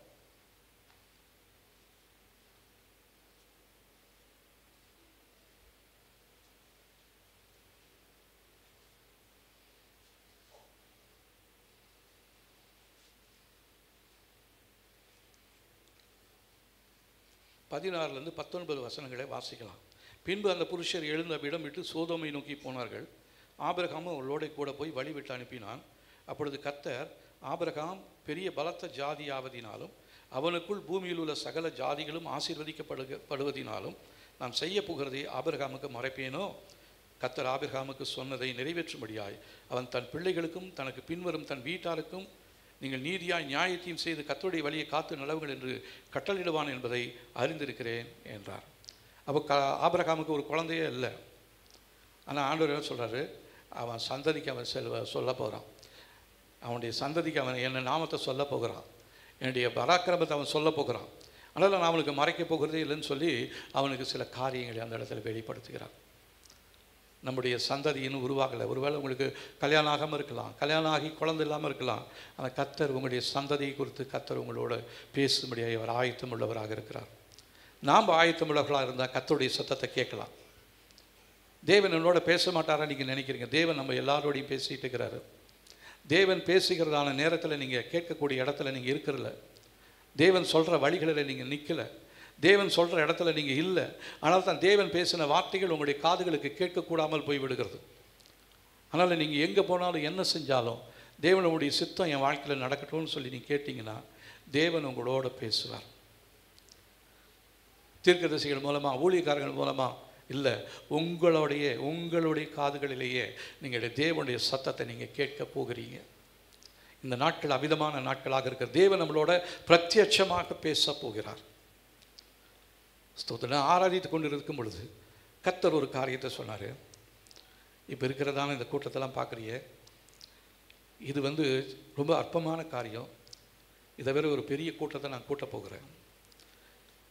16 19 வசனங்களை வாசிக்கலாம். பின்பு அந்த புருஷர் எழுந்த இடம் விட்டு சோதோமை நோக்கி போனார்கள். ஆபிரகாமும் அவளோட கூட போய் வழிவிட்டு அனுப்பினான். அப்பொழுது கர்த்தர், ஆபிரகாம் பெரிய பலத்த ஜாதியாவதினாலும் அவனுக்குள் பூமியில் உள்ள சகல ஜாதிகளும் ஆசீர்வதிக்கப்படுவதினாலும் நான் செய்ய போகிறதை ஆபிரகாமுக்கு மறைப்பேனோ கர்த்தர் ஆபிரகாமுக்கு சொன்னதை நிறைவேற்றும்படியாய் அவன் தன் பிள்ளைகளுக்கும் தனக்கு பின்வரும் தன் வீட்டாருக்கும் நீங்கள் நீதியாய் நியாயத்தையும் செய்து கர்த்தருடைய வழியை காத்து நடவுங்கள் என்று கட்டளையிடுவான் என்பதை அறிந்திருக்கிறேன் என்றார். அப்போ ஆபிரகாமுக்கு ஒரு குழந்தையே இல்லை. ஆனால் ஆண்டவர் என்ன சொல்கிறாரு, அவன் சந்ததிக்கு அவன் சொல்ல போகிறான், அவனுடைய சந்ததிக்கு அவன் என்ன நாமத்தை சொல்ல போகிறான், என்னுடைய பராக்கிரமத்தை அவன் சொல்ல போகிறான். அதனால் நான் அவனுக்கு மறைக்க போகிறதே இல்லைன்னு சொல்லி அவனுக்கு சில காரியங்களை அந்த இடத்துல வெளிப்படுத்துகிறான். நம்முடைய சந்ததி இன்னும் உருவாகலை. ஒருவேளை உங்களுக்கு கல்யாணம் ஆகாமல் இருக்கலாம், கல்யாணம் ஆகி குழந்தை இல்லாமல் இருக்கலாம். ஆனால் கர்த்தர் உங்களுடைய சந்ததியை குறித்து கர்த்தர் உங்களோட பேசும்படியாக அவர் ஆயத்தம் உள்ளவராக இருக்கிறார். நாம் ஆயத்தம் உள்ளவர்களாக இருந்தால் கர்த்தருடைய சத்தத்தை கேட்கலாம். தேவன் என்னோட பேச மாட்டாரா நீங்கள் நினைக்கிறீங்க? தேவன் நம்ம எல்லாரோடையும் பேசிகிட்டு இருக்கிறாரு. தேவன் பேசுகிறதான நேரத்தில் நீங்கள் கேட்கக்கூடிய இடத்துல நீங்கள் இருக்கிறல. தேவன் சொல்கிற வழிகளில் நீங்கள் நிற்கலை. தேவன் சொல்கிற இடத்துல நீங்கள் இல்லை. ஆனால் தான் தேவன் பேசின வார்த்தைகள் உங்களுடைய காதுகளுக்கு கேட்கக்கூடாமல் போய்விடுகிறது. அதனால் நீங்கள் எங்கே போனாலும் என்ன செஞ்சாலும் தேவனுடைய சித்தம் என் வாழ்க்கையில் நடக்கட்டும்னு சொல்லி நீங்கள் கேட்டிங்கன்னா தேவன் உங்களோட பேசுவார். தீர்க்கதரிசிகள் மூலமாக, ஊழியக்காரர்கள் மூலமாக இல்லை, உங்களுடைய காதுகளிலேயே நீங்கள் தேவனுடைய சத்தத்தை நீங்கள் கேட்க போகிறீங்க. இந்த நாட்கள் அமிதமான நாட்களாக இருக்கிற தேவன் நம்மளோட பிரத்யட்சமாக பேச போகிறார். ஸ்தோத்திரம். ஆராதித்து கொண்டு இருக்கும் பொழுது கர்த்தர் ஒரு காரியத்தை சொன்னார். இப்போ இருக்கிறதான இந்த கூட்டத்தெல்லாம் பார்க்குறிய, இது ரொம்ப அற்பமான காரியம். இதை வேறு ஒரு பெரிய கூட்டத்தை நான் கூட்ட போகிறேன்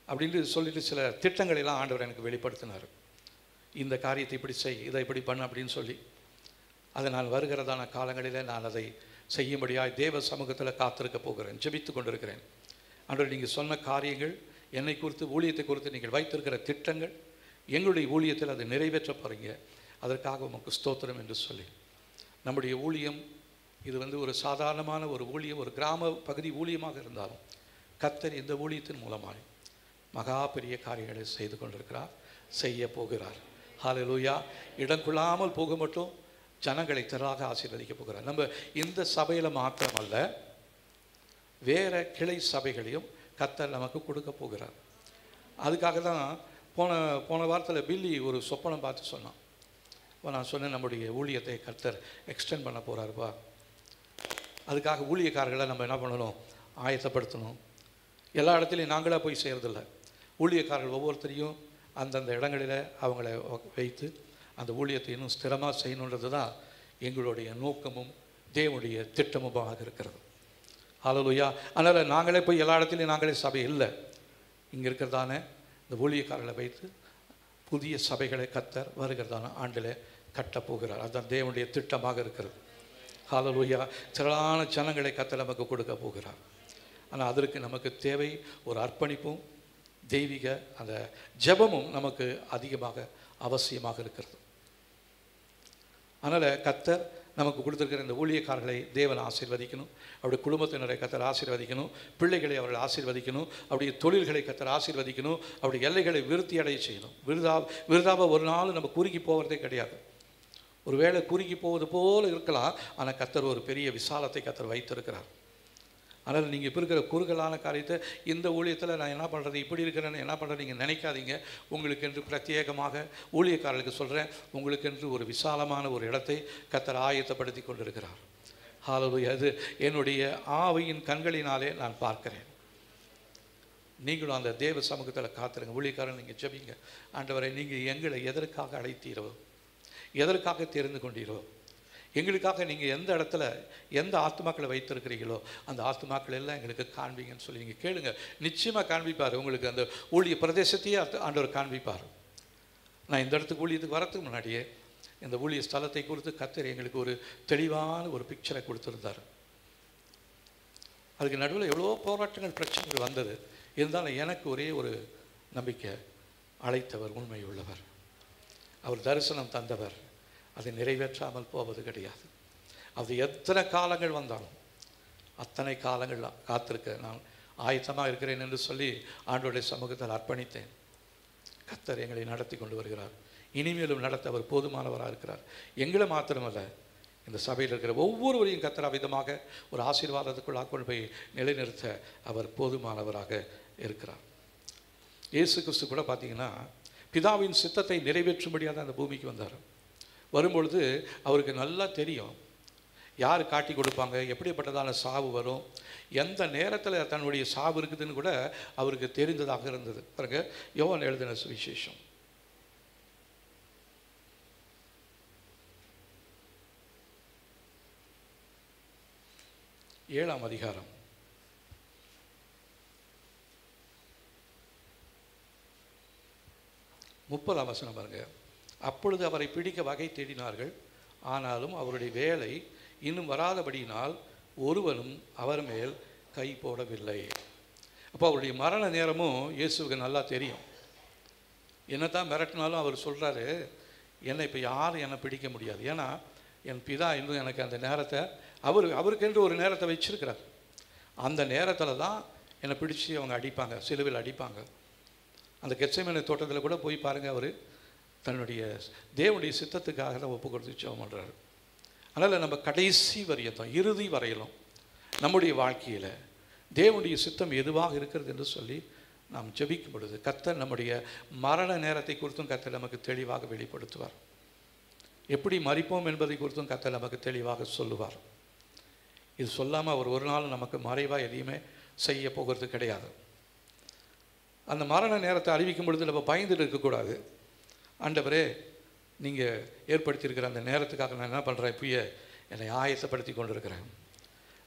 அப்படின்ட்டு சொல்லிட்டு சில திட்டங்களெல்லாம் ஆண்டவர் எனக்கு வெளிப்படுத்தினார். இந்த காரியத்தை இப்படி செய், இதை இப்படி பண்ண அப்படின்னு சொல்லி அதை நான் வருகிறதான காலங்களில் நான் அதை செய்யும்படியாக தேவ சமூகத்தில் காத்திருக்க போகிறேன், ஜெபித்து கொண்டிருக்கிறேன். ஆண்டவர் நீங்கள் சொன்ன காரியங்கள், என்னை குறித்து, ஊழியத்தை குறித்து நீங்கள் வைத்திருக்கிற திட்டங்கள், எங்களுடைய ஊழியத்தில் அதை நிறைவேற்ற போகிறீங்க. அதற்காக உமக்கு ஸ்தோத்திரம் என்று சொல்லி நம்முடைய ஊழியம் இது ஒரு சாதாரணமான ஒரு ஊழியம், ஒரு கிராம பகுதி ஊழியமாக இருந்தாலும் கர்த்தர் இந்த ஊழியத்தின் மூலமாக மகா பெரிய காரியங்களை செய்து கொண்டிருக்கிறார், செய்ய போகிறார். ஹல்லேலூயா. இடம் கொள்ளாமல் போக மட்டும் ஜனங்களை திரளாக ஆசீர்வதிக்க போகிறார். நம்ம இந்த சபையில் மாத்திரமல்ல, வேறு கிளை சபைகளையும் கர்த்தர் நமக்கு கொடுக்க போகிறார். அதுக்காக தான் போன வாரத்தில் பில்லி ஒரு சொப்பனம் பார்த்து சொன்னான். இப்போ நான் சொன்னேன், நம்முடைய ஊழியத்தை கர்த்தர் எக்ஸ்டெண்ட் பண்ண போகிறாருப்பா. அதுக்காக ஊழியக்காரர்களை நம்ம என்ன பண்ணணும், ஆயத்தப்படுத்தணும். எல்லா இடத்துலையும் நாங்களாக போய் செய்கிறதில்ல. ஊழியக்காரர்கள் ஒவ்வொருத்தரையும் அந்தந்த இடங்களில் அவங்கள வைத்து அந்த ஊழியத்தை இன்னும் ஸ்திரமாக செய்யணுன்றது தான் எங்களுடைய நோக்கமும் தேவனுடைய திட்டமுமாக இருக்கிறது. ஹல்லேலூயா. அதனால் நாங்களே போய் எல்லா இடத்துலையும் நாங்களே சபை இல்லை. இங்கே இருக்கிறதான இந்த ஊழியக்காரர்களை வைத்து புதிய சபைகளை கர்த்தர் வருகிறதான ஆண்டில் கட்டப்போகிறார். அதுதான் தேவனுடைய திட்டமாக இருக்கிறது. ஹல்லேலூயா. திரளான ஜனங்களை கர்த்தர் நமக்கு கொடுக்க போகிறார். ஆனால் அதற்கு நமக்கு தேவை ஒரு அர்ப்பணிப்பும் தெய்வீக அந்த ஜெபமும் நமக்கு அதிகமாக அவசியமாக இருக்கிறது. அதனால் கர்த்தர் நமக்கு கொடுத்துருக்கிற இந்த ஊழியக்காரர்களை தேவன் ஆசீர்வதிக்கணும், அவருடைய குடும்பத்தினரை கர்த்தர் ஆசீர்வதிக்கணும், பிள்ளைகளை அவர்கள் ஆசீர்வதிக்கணும், அவருடைய தொழில்களை கர்த்தர் ஆசீர்வதிக்கணும், அவருடைய எல்லைகளை விருத்தி அடைய செய்யணும். விருதாவை ஒரு நாள் நம்ம குறுகி போகிறதே கிடையாது. ஒரு வேளை குறுகி போவது போல் இருக்கலாம், ஆனால் கர்த்தர் ஒரு பெரிய விசாலத்தை கர்த்தர் வைத்திருக்கிறார். அதனால் நீங்கள் இப்போ இருக்கிற குறுகலான காரியத்தை இந்த ஊழியத்தில் நான் என்ன பண்ணுறது, இப்படி இருக்கிறேன்னு என்ன பண்ணுறது நீங்கள் நினைக்காதீங்க. உங்களுக்கென்று பிரத்யேகமாக ஊழியக்காரர்களுக்கு சொல்கிறேன், உங்களுக்கென்று ஒரு விசாலமான ஒரு இடத்தை கர்த்தர் ஆயத்தப்படுத்தி கொண்டிருக்கிறார். ஹல்லேலூயா. அது என்னுடைய ஆவியின் கண்களினாலே நான் பார்க்கிறேன். நீங்களும் அந்த தேவ சமூகத்தில் காத்துருங்க. ஊழியக்காரன் நீங்கள் ஜெபிங்க, ஆண்டவரை நீங்கள் எங்களை எதற்காக அழைத்தீரோ, எதற்காக தெரிந்து கொண்டீரோ, எங்களுக்காக நீங்கள் எந்த இடத்துல எந்த ஆத்துமாக்களை வைத்திருக்கிறீங்களோ அந்த ஆத்துமாக்கள் எல்லாம் எங்களுக்கு காண்பீங்கன்னு சொல்லி நீங்கள் கேளுங்க. நிச்சயமாக காண்பிப்பார். உங்களுக்கு அந்த ஊழிய பிரதேசத்தையே ஆண்டவர் காண்பிப்பார். நான் இந்த இடத்துக்கு ஊழியத்துக்கு வரத்துக்கு முன்னாடியே இந்த ஊழிய ஸ்தலத்தை குறித்து கர்த்தர் எங்களுக்கு ஒரு தெளிவான ஒரு பிக்சரை கொடுத்துருந்தார். அதுக்கு நடுவில் எவ்வளோ போராட்டங்கள், பிரச்சனைகள் வந்தது. இருந்தாலும் எனக்கு ஒரே ஒரு நம்பிக்கை, அழைத்தவர் உண்மை உள்ளவர், அவர் தரிசனம் தந்தவர், அதை நிறைவேற்றாமல் போவது கிடையாது. அது எத்தனை காலங்கள் வந்தாலும் அத்தனை காலங்கள் காத்திருக்க நான் ஆயத்தமாக இருக்கிறேன் என்று சொல்லி ஆண்டவருடைய சமூகத்தில் அர்ப்பணித்தேன். கர்த்தர் எங்களை நடத்தி கொண்டு வருகிறார். இனிமேலும் நடத்த அவர் போதுமானவராக இருக்கிறார். எங்களை மாத்திரமல்ல, இந்த சபையில் இருக்கிற ஒவ்வொருவரையும் கர்த்தர் விதமாக ஒரு ஆசீர்வாதத்துக்குள்ளாக கொண்டு போய் நிலைநிறுத்த அவர் போதுமானவராக இருக்கிறார். இயேசு கிறிஸ்து கூட பார்த்தீங்கன்னா பிதாவின் சித்தத்தை நிறைவேற்றும்படியாக அந்த பூமிக்கு வந்தார். வரும்பொழுது அவருக்கு நல்லா தெரியும் யார் காட்டி கொடுப்பாங்க, எப்படிப்பட்டதான சாவு வரும், எந்த நேரத்தில் தன்னுடைய சாவு இருக்குதுன்னு கூட அவருக்கு தெரிந்ததாக இருந்தது. பாருங்க, யோவான் எழுதின சுவிசேஷம் 7ஆம் அதிகாரம் 30ஆம் வசனம் பாருங்க. அப்பொழுது அவரை பிடிக்க வகை தேடினார்கள், ஆனாலும் அவருடைய வேலை இன்னும் வராதபடியினால் ஒருவனும் அவர் மேல் கை போடவில்லை. அப்போ அவருடைய மரண நேரமும் இயேசுவுக்கு நல்லா தெரியும். என்னத்தான் மிரட்டினாலும் அவர் சொல்கிறாரு, என்னை இப்போ யாரும் என்னை பிடிக்க முடியாது, ஏன்னா என் பிதா இன்னும் எனக்கு அந்த நேரத்தை அவருக்கென்று ஒரு நேரத்தை வச்சிருக்கிறார். அந்த நேரத்தில் தான் என்னை பிடிச்சி அவங்க அடிப்பாங்க, சிலுவையில் அடிப்பாங்க. அந்த கெத்செமனே தோட்டத்தில் கூட போய் பாருங்கள், அவர் தன்னுடைய தேவனுடைய சித்தத்துக்காக தான் ஒப்பு கொடுத்து ஜெபம் பண்ணுறாரு. அதனால் நம்ம கடைசி வரையத்தான், இறுதி வரையிலும் நம்முடைய வாழ்க்கையில் தேவனுடைய சித்தம் எதுவாக இருக்கிறது என்று சொல்லி நாம் ஜெபிக்கும் பொழுது கர்த்தர் நம்முடைய மரண நேரத்தை குறித்தும் கர்த்தர் நமக்கு தெளிவாக வெளிப்படுத்துவார். எப்படி மரிப்போம் என்பதை குறித்தும் கர்த்தர் நமக்கு தெளிவாக சொல்லுவார். இது சொல்லாமல் அவர் ஒரு நாள் நமக்கு மறைவாக எதையுமே செய்ய போகிறது கிடையாது. அந்த மரண நேரத்தை அறிவிக்கும் பொழுது நம்ம பயந்துட்டு இருக்கக்கூடாது. ஆண்டவரே, நீங்கள் ஏற்படுத்தியிருக்கிற அந்த நேரத்துக்காக நான் என்ன பண்ணுறேன், இப்பயே என்னை ஆயத்தப்படுத்தி கொண்டு இருக்கிறேன்,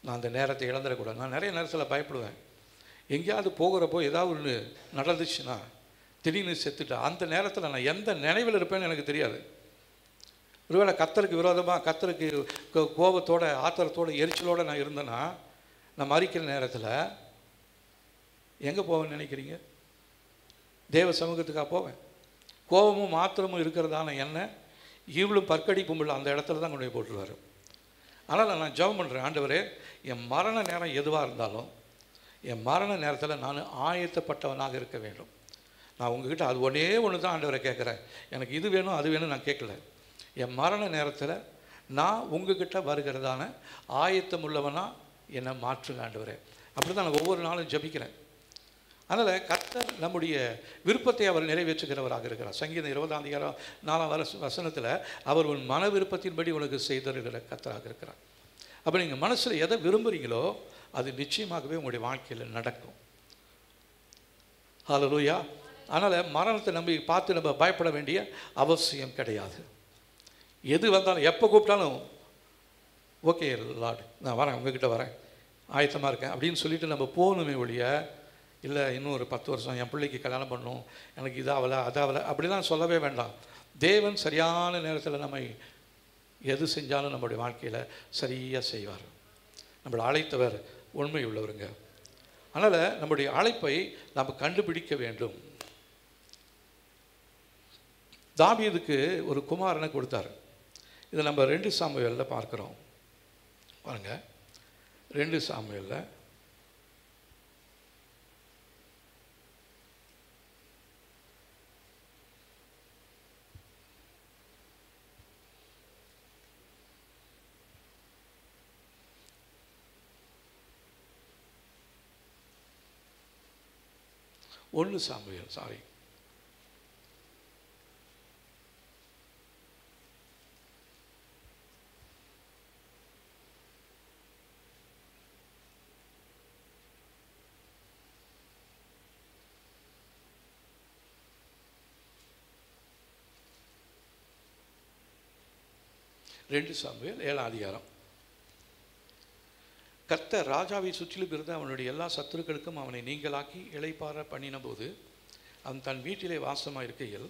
நான் அந்த நேரத்தை இழந்துடக்கூடாது. நான் நிறைய நேரத்தில் பயப்படுவேன். எங்கேயாவது போகிறப்போ ஏதாவது ஒன்று நடந்துச்சுன்னா, திடீர்னு செத்துட்டா, அந்த நேரத்தில் நான் எந்த நினைவில் இருப்பேன்னு எனக்கு தெரியாது. ஒருவேளை கர்த்தருக்கு விரோதமாக, கர்த்தருக்கு கோபத்தோட, ஆத்திரத்தோட, எரிச்சலோடு நான் இருந்தேன்னா, நான் மறிக்கிற நேரத்தில் எங்கே போவேன்னு நினைக்கிறீங்க? தேவ சமூகத்துக்காக போவேன். கோபமும் ஆத்திரமும் இருக்கிறதான என்ன இவளும் பற்கடிப்பும் இல்லை, அந்த இடத்துல தான் கொண்டு போய் போட்டுருவார். ஆனால் நான் ஜெபம் பண்ணுறேன், ஆண்டவரே, என் மரண நேரம் எதுவாக இருந்தாலும் என் மரண நேரத்தில் நான் ஆயத்தப்பட்டவனாக இருக்க வேண்டும். நான் உங்ககிட்ட அது ஒன்று தான் ஆண்டவரை கேட்குறேன். எனக்கு இது வேணும் அது வேணும் நான் கேட்கல. என் மரண நேரத்தில் நான் உங்ககிட்ட வருகிறதான ஆயத்தம் உள்ளவனாக என்னை மாற்றுங்க ஆண்டவரே. அப்படி தான் நான் ஒவ்வொரு நாளும் ஜெபிக்கிறேன். அதனால் கர்த்தர் நம்முடைய விருப்பத்தை அவர் நிறைவேற்றுகிறவராக இருக்கிறார். சங்கீதம் 20ஆம் அதிகாரம் 4ஆம் வசனத்தில் அவர் உன் மன விருப்பத்தின்படி உனக்கு செய்தருகிற கர்த்தராக இருக்கிறார். அப்போ நீங்கள் மனசில் எதை விரும்புகிறீங்களோ அது நிச்சயமாகவே உங்களுடைய வாழ்க்கையில் நடக்கும். ஹல்லேலூயா. அதனால் மரணத்தை நம்பி பார்த்து நம்ம பயப்பட வேண்டிய அவசியம் கிடையாது. எது வந்தாலும், எப்போ கூப்பிட்டாலும், ஓகே லார்ட், நான் வரேன், உங்ககிட்ட வரேன், ஆயத்தமாக இருக்கேன் அப்படின்னு சொல்லிட்டு நம்ம போகணுமே ஒழிய, இல்லை இன்னும் ஒரு 10 வருஷம் என் பிள்ளைக்கு கல்யாணம் பண்ணணும், எனக்கு இதாகலை அதாகலை அப்படிலாம் சொல்லவே வேண்டாம். தேவன் சரியான நேரத்தில் நம்மை எது செஞ்சாலும் நம்முடைய வாழ்க்கையில் சரியாக செய்வார். நம்மளை அழைத்தவர் உண்மை உள்ளவருங்க. அதனால் நம்முடைய அழைப்பை நாம் கண்டுபிடிக்க வேண்டும். தாவீதுக்கு ஒரு குமாரனை கொடுத்தார். இதை நம்ம 2 சாமுவேலில் பார்க்குறோம். பாருங்கள், 2 சாமுவேலில் 1 சாமுவேல் 7ஆம் அதிகாரம். கர்த்தர் ராஜாவை சுற்றிலும் இருந்த அவனுடைய எல்லா சத்துருக்களுக்கும் அவனை நீங்களாக்கி இளைப்பாற பண்ணின போது அவன் தன் வீட்டிலே வாசமாக இருக்கையில்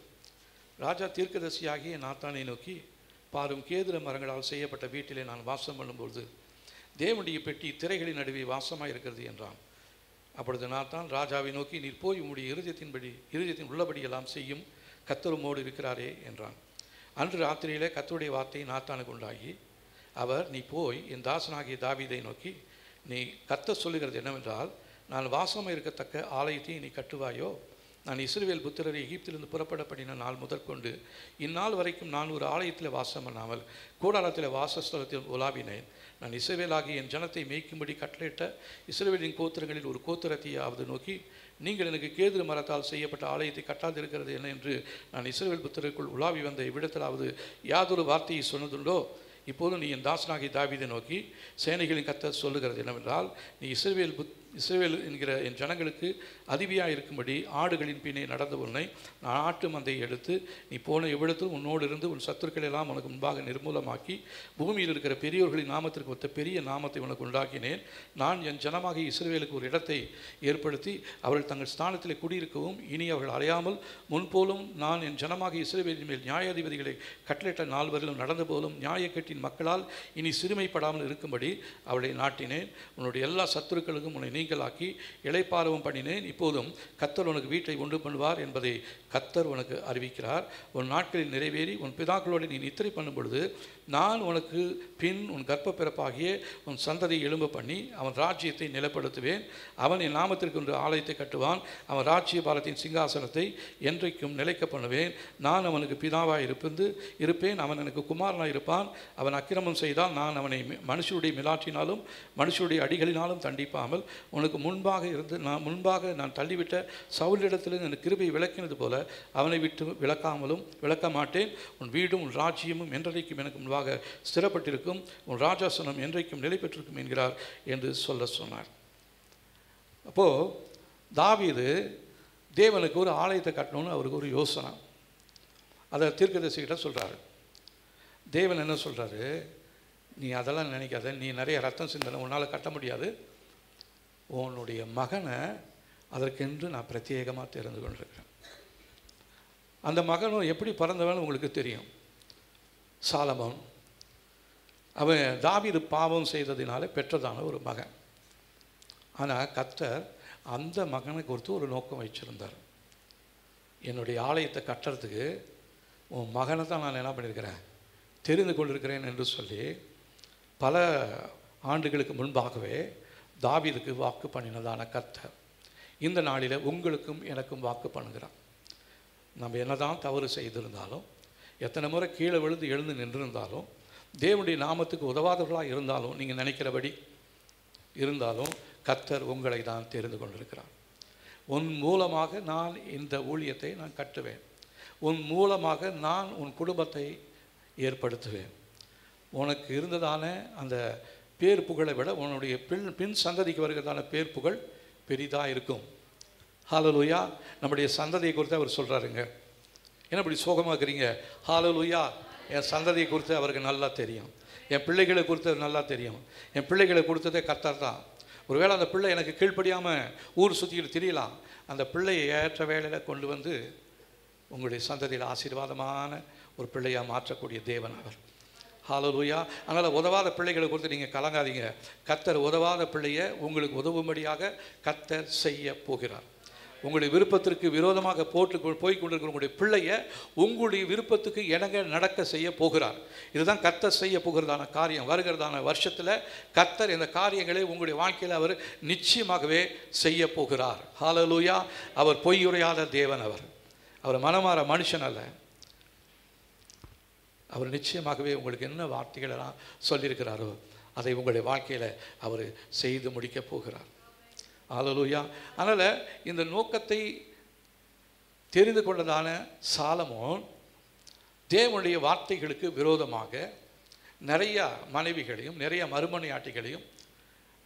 ராஜா தீர்க்கதரிசியாகிய நாத்தானை நோக்கி, பாரும் கேதுர மரங்களால் செய்யப்பட்ட வீட்டிலே நான் வாசம் பண்ணும்போது தேவனுடைய பெட்டி திரைகளின் நடுவே வாசமாக இருக்கிறது என்றான். அப்பொழுது நாத்தான் ராஜாவை நோக்கி, நீர் போய் உம்முடைய இருதயத்தின் உள்ளபடி எல்லாம் செய்யும், கர்த்தர் உம்மோடு இருக்கிறாரே என்றான். அன்று ராத்திரியிலே கர்த்தருடைய வார்த்தை நாத்தானுக்கு உண்டாகி, அவர், நீ போய் என் தாசனாகிய தாவீதை நோக்கி, நீ கர்த்தர் சொல்லுகிறது என்னவென்றால், நான் வாசமாக இருக்கத்தக்க ஆலயத்தை நீ கட்டுவாயோ? நான் இஸ்ரவேல் புத்திரரை எகிப்திலிருந்து புறப்பட பண்ணின நாள் முதற்கொண்டு இந்நாள் வரைக்கும் நான் ஒரு ஆலயத்தில் வாசம் பண்ணாமல் கூடாரத்தில் வாசஸ்தலத்தில் உலாவினேன். நான் இஸ்ரவேலாகி என் ஜனத்தை மேய்க்கும்படி கட்டளையிட்ட இஸ்ரவேலின் கோத்திரங்களில் ஒரு கோத்திரத்தையாவது நோக்கி, நீங்கள் எனக்கு கேதுரு மரத்தால் செய்யப்பட்ட ஆலயத்தை கட்டாதிருக்கிறது என்ன என்று நான் இஸ்ரவேல் புத்திரருக்குள் உலாவி வந்த இவ்விடத்திலாவது யாதொரு வார்த்தையை சொன்னதுண்டோ? இப்போது நீ என் தாசனாகிய தாவீதை நோக்கி சேனைகளின் கர்த்தர் சொல்லுகிறது என்னவென்றால், நீ இஸ்ரவேல் என்கிற என் ஜனங்களுக்கு அதிபதியாக இருக்கும்படி ஆடுகளின் பின்னே நடந்த உன்னை நான் ஆட்டு மந்தையை எடுத்து நீ போன எவ்விடத்தில் உன்னோடு இருந்து உன் சத்துருக்களை எல்லாம் உனக்கு முன்பாக நிர்மூலமாக்கி பூமியில் இருக்கிற பெரியோர்களின் நாமத்திற்கு ஒத்த பெரிய நாமத்தை உனக்கு உண்டாக்கினேன். நான் என் ஜனமாகி இஸ்ரவேலுக்கு ஒரு இடத்தை ஏற்படுத்தி அவர்கள் தங்கள் ஸ்தானத்திலே குடியிருக்கவும் இனி அவர்கள் அலையாமல் முன்போலும் நான் என் ஜனமாகி இஸ்ரவேலின் மேல் நியாயாதிபதிகளை கட்டளையிட்ட நாள் வரையிலும் நடந்த போலும் நியாயக்கேட்டின் மக்களால் இனி சிறுமைப்படாமல் இருக்கும்படி அவளை நாட்டினேன். உன்னுடைய எல்லா சத்துருக்களுக்கும் உன்னை நீங்களாக்கி இளைப்பாறவும் பண்ணினேன். இப்போதும் கர்த்தர் உனக்கு வீட்டை உண்டு பண்ணுவார் என்பதை கர்த்தர் உனக்கு அறிவிக்கிறார். உன் நாட்களில் நிறைவேறி உன் பிதாக்களோடு நீ நித்திரை பண்ணும் பொழுது நான் உனக்கு பின் உன் கர்ப்ப பிறப்பாகிய உன் சந்ததியை எழும்ப பண்ணி அவன் ராஜ்யத்தை நிலைப்படுத்துவேன். அவன் என் நாமத்திற்கு ஒரு ஆலயத்தை கட்டுவான். அவன் ராஜ்ய பாலத்தின் சிங்காசனத்தை என்றைக்கும் நிலைக்க பண்ணுவேன். நான் அவனுக்கு பிதாவாய் இருப்பேன். அவன் எனக்கு குமாரனாய் இருப்பான். அவன் அக்கிரமம் செய்தால் நான் அவனை மனுஷருடைய மிலாற்றினாலும் மனுஷருடைய அடிகளினாலும் தண்டிப்பாமல் உனக்கு முன்பாக நான் தள்ளிவிட்ட சவுலிடத்திலிருந்து எனக்கு கிருபையை விளக்கினது போல அவனை விட்டு விளக்க மாட்டேன். உன் வீடும் உன் ராஜ்யமும் என்றைக்கும் எனக்கு முன்பாக ஸ்திரப்பட்டிருக்கும். உன் ராஜாசனம் என்றைக்கும் நிலை பெற்றிருக்கும் என்கிறார் என்று சொன்னார். அப்போது தாவீது தேவனுக்கு ஒரு ஆலயத்தை கட்டணும்னு அவருக்கு ஒரு யோசனை. அதை தீர்க்கதரிசிகிட்ட சொல்கிறாரு. தேவன் என்ன சொல்கிறாரு? நீ அதெல்லாம் நினைக்காத, நீ நிறைய ரத்தம் சிந்தனை உன்னால் கட்ட முடியாது. உன்னுடைய மகனை அதற்கென்று நான் பிரத்யேகமாக தெரிந்து கொண்டிருக்கிறேன். அந்த மகனும் எப்படி பிறந்தவன்னு உங்களுக்கு தெரியும். சாலமோன். அவன் தாவீது பாவம் செய்ததினால பெற்றதான ஒரு மகன். ஆனால் கர்த்தர் அந்த மகனை குறித்து ஒரு நோக்கம் வச்சிருந்தார். என்னுடைய ஆலயத்தை கட்டுறதுக்கு உன் மகனை தான் நான் என்ன பண்ணியிருக்கிறேன், தெரிந்து கொண்டிருக்கிறேன் என்று சொல்லி பல ஆண்டுகளுக்கு முன்பாகவே தாவீதுக்கு வாக்கு பண்ணினதான கர்த்தர் இந்த நாளில் உங்களுக்கும் எனக்கும் வாக்கு பண்ணுகிறார். நம்ம என்னதான் தவறு செய்திருந்தாலும், எத்தனை முறை கீழே விழுந்து எழுந்து நின்றிருந்தாலும், தேவனுடைய நாமத்துக்கு உதவாதவர்களாக இருந்தாலும், நீங்கள் நினைக்கிறபடி இருந்தாலும் கர்த்தர் உங்களை தான் தெரிந்து கொண்டிருக்கிறார். உன் மூலமாக நான் இந்த ஊழியத்தை நான் கட்டுவேன். உன் மூலமாக நான் உன் குடும்பத்தை ஏற்படுத்துவேன். உனக்கு இருந்ததான அந்த பேர் புகழை விட உன்னுடைய பின் சந்ததிக்கு வருகிறதான பேர் புகழ் பெரிதாக இருக்கும். ஹல்லேலூயா. நம்முடைய சந்ததியை குறித்து அவர் சொல்கிறாருங்க. என்ன இப்படி சோகமாக இருக்கிறீங்க? ஹல்லேலூயா. என் சந்ததியை குறித்து அவருக்கு நல்லா தெரியும். என் பிள்ளைகளை குறித்து நல்லா தெரியும். என் பிள்ளைகளை கொடுத்ததே கர்த்தர் தான். ஒருவேளை அந்த பிள்ளை எனக்கு கீழ்ப்படியாமல் ஊர் சுற்றிக்கிட்டு தெரியலாம். அந்த பிள்ளையை ஏற்ற வேளையில் கொண்டு வந்து உங்களுடைய சந்ததியில் ஆசீர்வாதமான ஒரு பிள்ளையாக மாற்றக்கூடிய தேவன் அவர். ஹல்லேலூயா. அதனால் உதவாத பிள்ளைகளை குறித்து நீங்கள் கலங்காதீங்க. கர்த்தர் உதவாத பிள்ளையை உங்களுக்கு உதவும்படியாக கர்த்தர் செய்ய போகிறார். உங்களுடைய விருப்பத்திற்கு விரோதமாக போய் கொண்டிருக்கிற உங்களுடைய பிள்ளையை உங்களுடைய விருப்பத்துக்கு இணங்க நடக்க செய்ய போகிறார். இதுதான் கர்த்தர் செய்ய போகிறதான காரியம். வருகிறதான வருஷத்தில் கர்த்தர் இந்த காரியங்களை உங்களுடைய வாழ்க்கையில் அவர் நிச்சயமாகவே செய்ய போகிறார். ஹல்லேலூயா. அவர் பொய்யுரையாத தேவன். அவர் மனமாற மனுஷன் அல்ல. அவர் நிச்சயமாகவே உங்களுக்கு என்ன வார்த்தைகளெல்லாம் சொல்லியிருக்கிறாரோ அதை உங்களுடைய வாழ்க்கையில் அவர் செய்து முடிக்கப் போகிறார். ஹல்லேலூயா. அதனால் இந்த நோக்கத்தை தெரிந்து கொண்டதான சாலமோன் தேவனுடைய வார்த்தைகளுக்கு விரோதமாக நிறைய மனைவிகளையும் நிறைய மறுமனையாட்டிகளையும்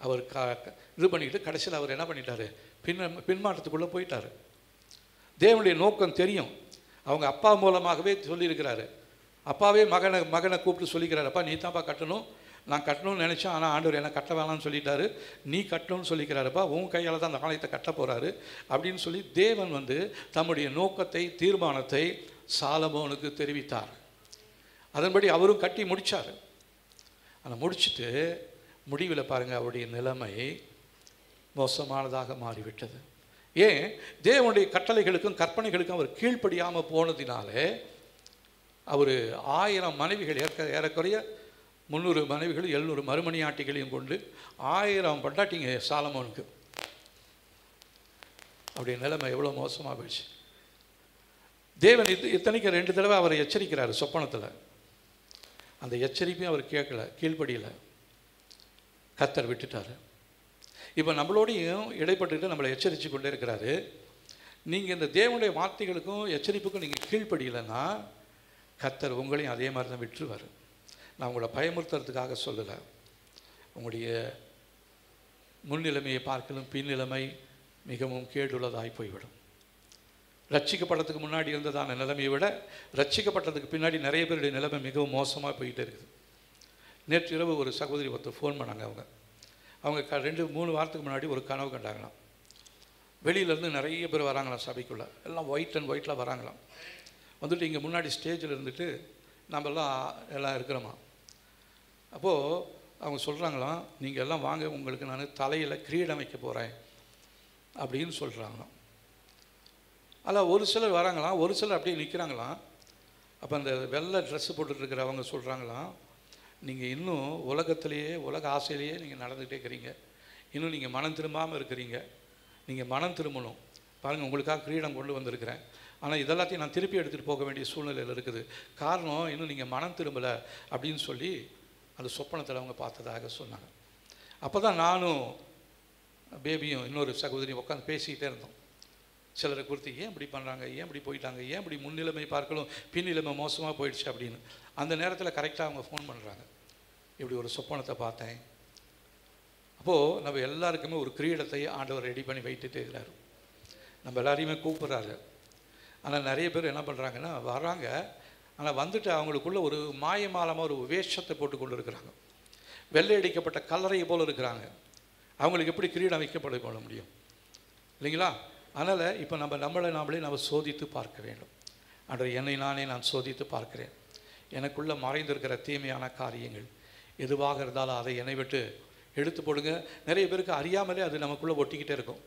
அவர் இது பண்ணிக்கிட்டு கடைசியில் அவர் என்ன பண்ணிட்டார், பின்மாற்றத்துக்குள்ளே போயிட்டார். தேவனுடைய நோக்கம் தெரியும். அவங்க அப்பா மூலமாகவே சொல்லியிருக்கிறாரு. அப்பாவே மகனை கூப்பிட்டு சொல்லிக்கிறார், அப்பா நீ தான்ப்பா கட்டணும், நான் கட்டணும்னு நினச்சேன், ஆனால் ஆண்டவர் என்ன கட்ட வேணாம்னு சொல்லிட்டாரு, நீ கட்டணும்னு சொல்லிக்கிறாருப்பா, உன் கையால் தான் அந்த ஆலயத்தை கட்ட போகிறாரு அப்படின்னு சொல்லி தேவன் தம்முடைய நோக்கத்தை தீர்மானத்தை சாலமோனுக்கு தெரிவித்தார். அதன்படி அவரும் கட்டி முடித்தார். ஆனால் முடிச்சுட்டு முடிவில் பாருங்கள் அவருடைய நிலைமை மோசமானதாக மாறிவிட்டது. ஏன்? தேவனுடைய கட்டளைகளுக்கும் கற்பனைகளுக்கும் அவர் கீழ்ப்படியாமல் போனதினாலே அவர் 1000 மனைவிகள் ஏறக்குறைய 300 மனைவிகள் 700 மறுமணியாட்டிகளையும் கொண்டு 1000 பண்டாட்டிங்க சாலமோனுக்கு. அவருடைய நிலைமை எவ்வளோ மோசமாக போயிடுச்சு. தேவன் இத்தனைக்கு 2 தடவை அவரை எச்சரிக்கிறார் சொப்பனத்தில். அந்த எச்சரிப்பையும் அவர் கேட்கல, கீழ்ப்படியில் கர்த்தர் விட்டுட்டார். இப்போ நம்மளோடையும் இடைப்பட்டுட்டு நம்மளை எச்சரித்து கொண்டே இருக்கிறாரு. நீங்கள் இந்த தேவனுடைய வார்த்தைகளுக்கும் எச்சரிப்புக்கும் நீங்கள் கீழ்ப்படியலைன்னா கர்த்தர் உங்களையும் அதே மாதிரி தான் விட்டுருவார். நான் உங்களை பயமுறுத்துறதுக்காக சொல்லலை. உங்களுடைய முன்னிலைமையை பார்க்கலும் பின்னிலைமை மிகவும் கேடுள்ளதாய் போய்விடும். ரட்சிக்கப்பட்டதுக்கு முன்னாடி இருந்ததான நிலைமையை விட ரட்சிக்கப்பட்டதுக்கு பின்னாடி நிறைய பேருடைய நிலைமை மிகவும் மோசமாக போயிட்டே இருக்குது. நேற்று இரவு ஒரு சகோதரி ஒருத்தர் ஃபோன் பண்ணாங்க. அவங்க 2-3 வாரத்துக்கு முன்னாடி ஒரு கனவு கண்டாங்களாம். வெளியிலேருந்து நிறைய பேர் வராங்களாம் சபைக்குள்ளே, எல்லாம் ஒயிட் அண்ட் ஒயிட்டில் வராங்களாம். வந்துட்டு இங்கே முன்னாடி ஸ்டேஜில் இருந்துட்டு நம்மெல்லாம் எல்லாம் இருக்கிறோமா. அப்போது அவங்க சொல்கிறாங்களாம், நீங்கள் எல்லாம் வாங்க, உங்களுக்கு நான் தலையில் கிரீடம் வைக்க போகிறேன் அப்படின்னு சொல்கிறாங்களாம். அதில் ஒரு சிலர் வராங்களாம், ஒரு சிலர் அப்படியே நிற்கிறாங்களாம். அப்போ அந்த வெள்ளை ட்ரெஸ்ஸு போட்டுட்ருக்கிறவங்க சொல்கிறாங்களாம், நீங்கள் இன்னும் உலகத்திலேயே உலக ஆசையிலேயே நீங்கள் நடந்துகிட்டே இருக்கிறீங்க, இன்னும் நீங்கள் மனம் திரும்பாமல் இருக்கிறீங்க, நீங்கள் மனம் திரும்பணும். பாருங்கள், உங்களுக்காக கிரீடம் கொண்டு வந்திருக்கிறேன், ஆனால் இதெல்லாத்தையும் நான் திருப்பி எடுத்துகிட்டு போக வேண்டிய சூழ்நிலையில் இருக்குது. காரணம், இன்னும் நீங்கள் மனம் திரும்பலை அப்படின்னு சொல்லி அந்த சொப்பனத்தில் அவங்க பார்த்ததாக சொன்னாங்க. அப்போ தான் நானும் பேபியும் இன்னொரு சகோதரியும் உட்காந்து பேசிக்கிட்டே இருந்தோம். சிலரை குறித்து ஏன் இப்படி பண்ணுறாங்க, ஏன் இப்படி போயிட்டாங்க, ஏன் இப்படி முன்னிலைமை பார்க்கலும் பின்னிலைமை மோசமாக போயிடுச்சு அப்படின்னு. அந்த நேரத்தில் கரெக்டாக அவங்க ஃபோன் பண்ணுறாங்க, இப்படி ஒரு சொப்பனத்தை பார்த்தேன். அப்போது நம்ம எல்லாருக்குமே ஒரு கிரீடத்தை ஆண்டவர் ரெடி பண்ணி வைத்துட்டு இருக்கிறார். நம்ம எல்லாரையுமே கூப்பிட்றாரு. ஆனால் நிறைய பேர் என்ன பண்ணுறாங்கன்னா வராங்க, ஆனால் வந்துட்டு அவங்களுக்குள்ள ஒரு மாயமாலமாக ஒரு வேஷத்தை போட்டு கொண்டு இருக்கிறாங்க. வெள்ளை அடிக்கப்பட்ட கல்லறையை போல் இருக்கிறாங்க. அவங்களுக்கு எப்படி கிரீடம் வைக்கப்பட கொள்ள முடியும் இல்லைங்களா? அதனால் இப்போ நம்மளை நாமளே சோதித்து பார்க்க வேண்டும். ஆண்டவர், என்னை நான் சோதித்து பார்க்கிறேன். எனக்குள்ள மறைந்திருக்கிற தீமையான காரியங்கள் எதுவாக இருந்தாலும் அதை என்னை விட்டு எடுத்து போடுங்க. நிறைய பேருக்கு அறியாமலே அது நமக்குள்ளே ஒட்டிக்கிட்டே இருக்கும்.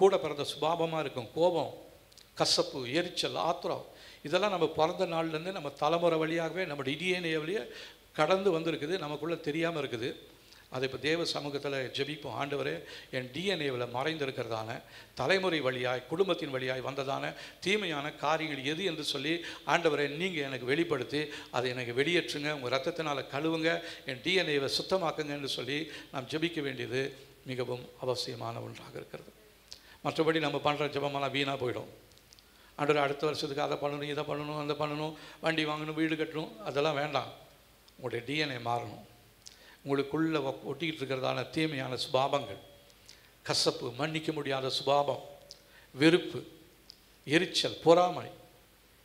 கூட பிறந்த சுபாவமாக இருக்கும். கோபம், கசப்பு, எரிச்சல், ஆத்திரம், இதெல்லாம் நம்ம பிறந்த நாள்லேருந்து நம்ம தலைமுறை வழியாகவே நம்ம டிஎன்ஏ வழியாக கடந்து வந்திருக்குது, நமக்குள்ளே தெரியாமல் இருக்குது. அதை இப்போ தேவ சமூகத்தில் ஜெபிப்போம். ஆண்டவரே, என் டிஎன்ஏவில் மறைந்திருக்கிறதான தலைமுறை வழியாய் குடும்பத்தின் வழியாய் வந்ததான தீமையான காரியங்கள் எது என்று சொல்லி ஆண்டவரே நீங்கள் எனக்கு வெளிப்படுத்தி அதை எனக்கு வெளியேற்றுங்க, உங்கள் ரத்தத்தினால் கழுவுங்க, என் டிஎன்ஏவை சுத்தமாக்குங்க என்று சொல்லி நாம் ஜெபிக்க வேண்டியது மிகவும் அவசியமான ஒன்றாக இருக்கிறது. மற்றபடி நம்ம பண்ணுற ஜெபமெல்லாம் வீணாக போயிடும். ஆண்டவர், அடுத்த வருஷத்துக்கு அதை பண்ணணும், இதை பண்ணணும், அதை பண்ணணும், வண்டி வாங்கணும், வீடு கட்டணும், அதெல்லாம் வேண்டாம். உங்களுடைய டிஎன்ஏ மாறணும். உங்களுக்குள்ளே ஒட்டிக்கிட்டு இருக்கிறதான தீமையான சுபாவங்கள், கசப்பு, மன்னிக்க முடியாத சுபாவம், வெறுப்பு, எரிச்சல், பொறாமை,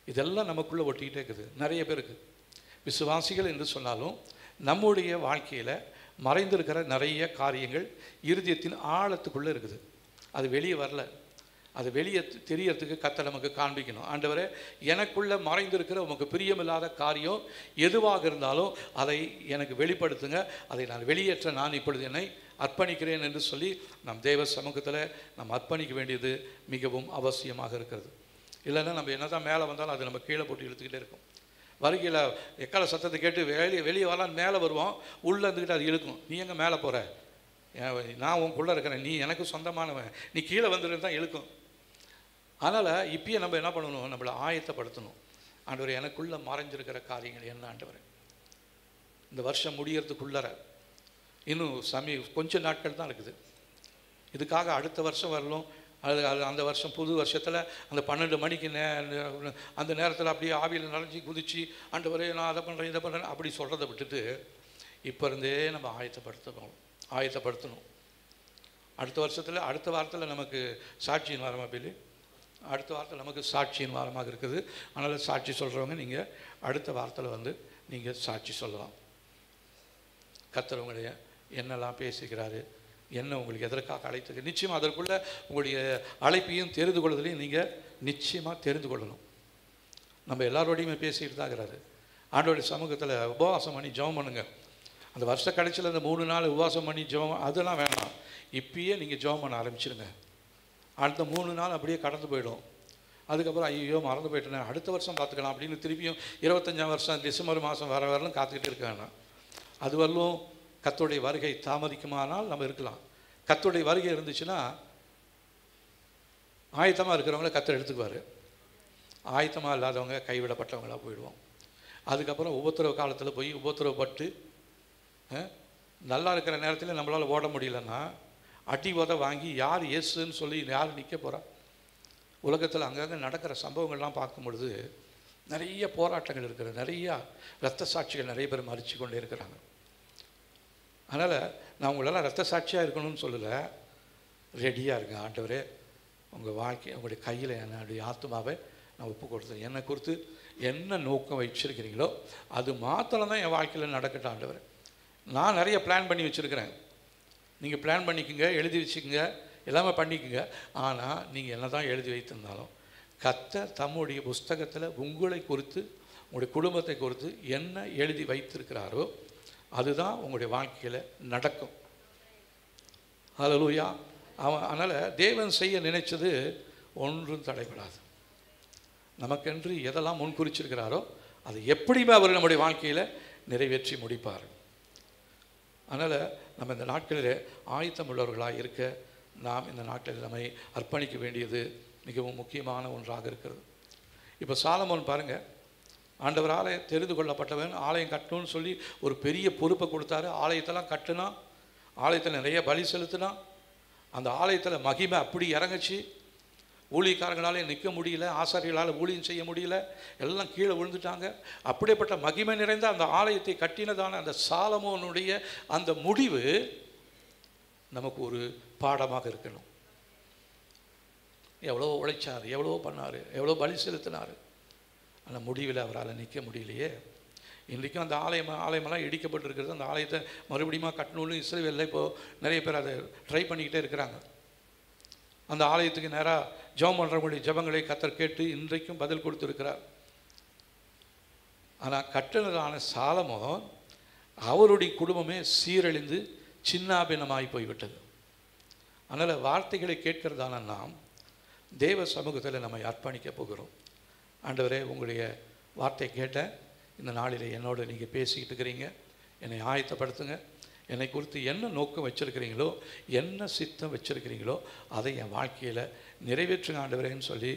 இதெல்லாம் நமக்குள்ளே ஒட்டிக்கிட்டே இருக்குது. நிறைய பேருக்கு விசுவாசிகள் என்று சொன்னாலும் நம்முடைய வாழ்க்கையில் மறைந்திருக்கிற நிறைய காரியங்கள் இருதயத்தின் ஆழத்துக்குள்ளே இருக்குது. அது வெளியே வரல. அது வெளியே தெரியறதுக்கு கர்த்தர் நமக்கு காண்பிக்கணும். ஆண்டவரே, எனக்குள்ளே மறைந்திருக்கிற உமக்கு பிரியமில்லாத காரியம் எதுவாக இருந்தாலும் அதை எனக்கு வெளிப்படுத்துங்க, அதை நான் வெளியேற்ற நான் இப்பொழுது என்னை அர்ப்பணிக்கிறேன் என்று சொல்லி நம் தேவ சமூகத்தில் நாம் அர்ப்பணிக்க வேண்டியது மிகவும் அவசியமாக இருக்கிறது. இல்லைன்னா நம்ம என்ன தான் மேலே வந்தாலும் அது நம்ம கீழே போட்டு இழுத்துக்கிட்டே இருக்கும். வருகையில் எக்கால சத்தத்தை கேட்டு வெளியே வரலான்னு மேலே வருவோம், உள்ளே இருந்துக்கிட்டு அது இழுக்கும். நீ எங்கே மேலே போகிற, நான் உனக்குள்ளே இருக்கிறேன், நீ எனக்கு சொந்தமானவன், நீ கீழே வந்துட்டு தான் இழுக்கும். அதனால் இப்பயே நம்ம என்ன பண்ணணும், நம்மளை ஆயத்தப்படுத்தணும். ஆண்டவர், எனக்குள்ளே மறைஞ்சிருக்கிற காரியங்கள் என்ன ஆண்டவர், இந்த வருஷம் முடியறதுக்குள்ளற இன்னும் கொஞ்சம் நாட்கள் தான் இருக்குது. இதுக்காக அடுத்த வருஷம் வரலும். அந்த வருஷம் புது வருஷத்தில் அந்த 12 மணிக்கு அந்த நேரத்தில் அப்படியே ஆவியில் நனைஞ்சி குதித்து ஆண்டவரே நான் அதை பண்ணுறேன் இதை பண்ணுறேன் அப்படி சொல்கிறத விட்டுட்டு இப்போ இருந்தே நம்ம ஆயத்தப்படுத்தணும். அடுத்த வாரத்தில் நமக்கு சாட்சியின் வாரமாக பில்லி, அடுத்த வாரத்தில் நமக்கு சாட்சியின் வாரமாக இருக்குது. அதனால் சாட்சி சொல்கிறவங்க நீங்கள் அடுத்த வாரத்தில் நீங்கள் சாட்சி சொல்லலாம். கர்த்தர் உங்களுடைய என்னெல்லாம் பேசுகிறாரு, என்ன உங்களுக்கு எதற்காக அழைத்தது, நிச்சயமாக அதற்குள்ளே உங்களுடைய அழைப்பையும் தெரிந்து கொள்வதிலையும் நீங்கள் நிச்சயமாக தெரிந்து கொள்ளணும். நம்ம எல்லாரோடையுமே பேசிக்கிட்டு தான் இருக்கிறாரு. ஆண்டவருடைய சமூகத்தில் உபவாசம் பண்ணி ஜெபம் பண்ணுங்க. அந்த வருஷ கடைசியில் அந்த 3 நாள் உபவாசம் பண்ணி ஜெபம் அதெல்லாம் வேண்டாம். இப்பயே நீங்கள் ஜெபம் பண்ண ஆரம்பிச்சிருங்க. அடுத்த 3 நாள் அப்படியே கடந்து போயிடும். அதுக்கப்புறம் ஐயோ மறந்து போயிட்டேன், அடுத்த வருஷம் பார்த்துக்கலாம் அப்படின்னு திருப்பியும் 25ஆம் வருஷம் டிசம்பர் மாதம் வரலும் காத்துக்கிட்டு இருக்காங்க. அது வரலும் கர்த்தருடைய வருகை தாமதிக்குமானால் நம்ம இருக்கலாம். கர்த்தருடைய வருகை இருந்துச்சுன்னா ஆயத்தமாக இருக்கிறவங்கள கர்த்தர் எடுத்துக்குவார். ஆயத்தமாக இல்லாதவங்க கைவிடப்பட்டவங்களாக போயிடுவோம். அதுக்கப்புறம் உபத்திரவ காலத்தில் போய் உபத்திரவப்பட்டு நல்லா இருக்கிற நேரத்தில் நம்மளால் ஓட முடியலன்னா அடி உத வாங்கி யார் இயேசுன்னு சொல்லி யார் நிற்க போகிறா? உலகத்தில் அங்கங்கே நடக்கிற சம்பவங்கள்லாம் பார்க்கும் பொழுது நிறைய போராட்டங்கள் இருக்கிறது, நிறையா இரத்த சாட்சிகள் நிறைய பேர் மறித்து கொண்டே இருக்கிறாங்க. அதனால் நான் உங்களெல்லாம் இரத்த சாட்சியாக இருக்கணும்னு சொல்லலை, ரெடியாக இருங்க. ஆண்டவரே, உங்கள் வாழ்க்கை உங்களுடைய கையில் என்னுடைய ஆத்மாவை நான் ஒப்பு கொடுத்தேன், என்னை குறித்து என்ன நோக்கம் வச்சுருக்கிறீங்களோ அது மாத்திரம் தான் என் வாழ்க்கையில் நடக்கட்டும் ஆண்டவரே. நான் நிறைய பிளான் பண்ணி வச்சுருக்கிறேன், நீங்கள் பிளான் பண்ணிக்கோங்க, எழுதி வச்சுக்கோங்க, எல்லாமே பண்ணிக்கோங்க. ஆனால் நீங்கள் என்ன தான் எழுதி வைத்திருந்தாலும் கர்த்தர் தம்முடைய புஸ்தகத்தில் உங்களை குறித்து உங்களுடைய குடும்பத்தை குறித்து என்ன எழுதி வைத்திருக்கிறாரோ அதுதான் உங்களுடைய வாழ்க்கையில் நடக்கும். ஹல்லேலூயா. அதனால் தேவன் செய்ய நினைச்சது ஒன்றும் தடைபடாது. நமக்கென்று எதெல்லாம் முன்குறிச்சிருக்கிறாரோ அதை எப்படியுமே அவர் நம்முடைய வாழ்க்கையில் நிறைவேற்றி முடிப்பார். அதனால் நம்ம இந்த நாட்களில் ஆயத்தம் உள்ளவர்களாக இருக்க நாம் இந்த நாட்களில் நம்மை அர்ப்பணிக்க வேண்டியது மிகவும் முக்கியமான ஒன்றாக இருக்கிறது. இப்போ சாலமோன் பாருங்கள், ஆண்டவரால் தெரிந்து கொள்ளப்பட்டவன், ஆலயம் கட்டணும்னு சொல்லி ஒரு பெரிய பொறுப்பை கொடுத்தாரு. ஆலயத்தெல்லாம் கட்டுனா, ஆலயத்தில் நிறைய பலி செலுத்தினா, அந்த ஆலயத்தில் மகிமை அப்படி இறங்குச்சு. ஊழியக்காரங்களாலே நிற்க முடியல, ஆசாரியர்களால் ஊழியம் செய்ய முடியல, எல்லாம் கீழே விழுந்துட்டாங்க. அப்படிப்பட்ட மகிமை நிறைந்த அந்த ஆலயத்தை கட்டினதான அந்த சாலமோனுடைய அந்த முடிவு நமக்கு ஒரு பாடமாக இருக்கணும். எவ்வளோ உழைச்சார், எவ்வளோ பண்ணார், எவ்வளோ பலி செலுத்தினார், அந்த முடிவில் அவரால் நிற்க முடியலையே. இன்றைக்கும் அந்த ஆலயமெல்லாம் இடிக்கப்பட்டிருக்கிறது. அந்த ஆலயத்தை மறுபடியும் கட்டணும்னு இஸ்ரவேலில் இப்போது நிறைய பேர் அதை ட்ரை பண்ணிக்கிட்டே இருக்கிறாங்க. அந்த ஆலயத்துக்கு நேராக ஜெபம் பண்ணுறவங்களுடைய ஜெபங்களை கர்த்தர் கேட்டு இன்றைக்கும் பதில் கொடுத்துருக்கிறார். ஆனால் கட்டினதான சாலமோன் அவருடைய குடும்பமே சீரழிந்து சின்னாபின்னமாகி போய்விட்டது. அதனால் வார்த்தைகளை கேட்கிறதான நாம் தேவ சமூகத்தில் நம்மை அர்ப்பணிக்க போகிறோம். ஆண்டவரே, உங்களுடைய வார்த்தை கேட்ட இந்த நாளில் என்னோடு நீங்கள் பேசிக்கிட்டு இருக்கிறீங்க, என்னை ஆயத்தப்படுத்துங்க. என்னை குறித்து என்ன நோக்கம் வச்சுருக்கிறீங்களோ, என்ன சித்தம் வச்சுருக்கிறீங்களோ அதை என் வாழ்க்கையில் நிறைவேற்றுங்க ஆண்டவரேன்னு சொல்லி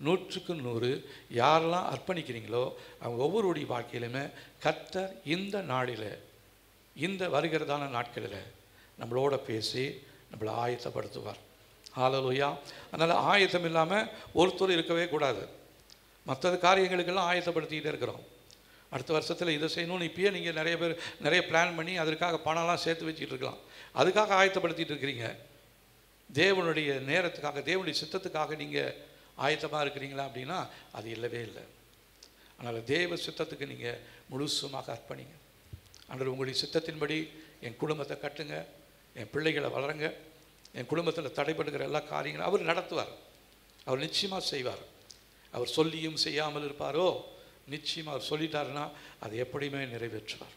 100க்கு 100 யாரெல்லாம் அர்ப்பணிக்கிறீங்களோ அவங்க ஒவ்வொருடைய வாழ்க்கையிலுமே கர்த்தர் இந்த நாளில், இந்த வருகிறதான நாட்களில் நம்மளோட பேசி நம்மளை ஆயத்தப்படுத்துவார். ஹல்லேலூயா. அதனால் ஆயத்தம் இல்லாமல் ஒருத்தர் இருக்கவே கூடாது. மற்ற காரியங்களுக்கெல்லாம் ஆயத்தப்படுத்திக்கிட்டே இருக்கிறோம். அடுத்த வருஷத்தில் இதை செய்யணும்னு இப்பயே நீங்கள் நிறைய பேர் நிறைய பிளான் பண்ணி அதற்காக பணம்லாம் சேர்த்து வச்சுக்கிட்டு இருக்கலாம். அதுக்காக ஆயத்தப்படுத்திகிட்டு இருக்கிறீங்க. தேவனுடைய நேரத்துக்காக, தேவனுடைய சித்தத்துக்காக நீங்கள் ஆயத்தமாக இருக்கிறீங்களா அப்படின்னா அது இல்லவே இல்லை. அதனால் தேவ சித்தத்துக்கு நீங்கள் முழுசுமாக அர்ப்பணிங்க. ஆண்டவர், உங்களுடைய சித்தத்தின்படி என் குடும்பத்தை கட்டுங்க, என் பிள்ளைகளை வளருங்க, என் குடும்பத்தில் தடைப்படுகிற எல்லா காரியங்களும் அவர் நடத்துவார். அவர் நிச்சயமாக செய்வார். அவர் சொல்லியும் செய்யாமல் இருப்பாரோ? நிச்சயமாக அவர் சொல்லிட்டாருன்னா அது எப்படியுமே நிறைவேற்றுவார்.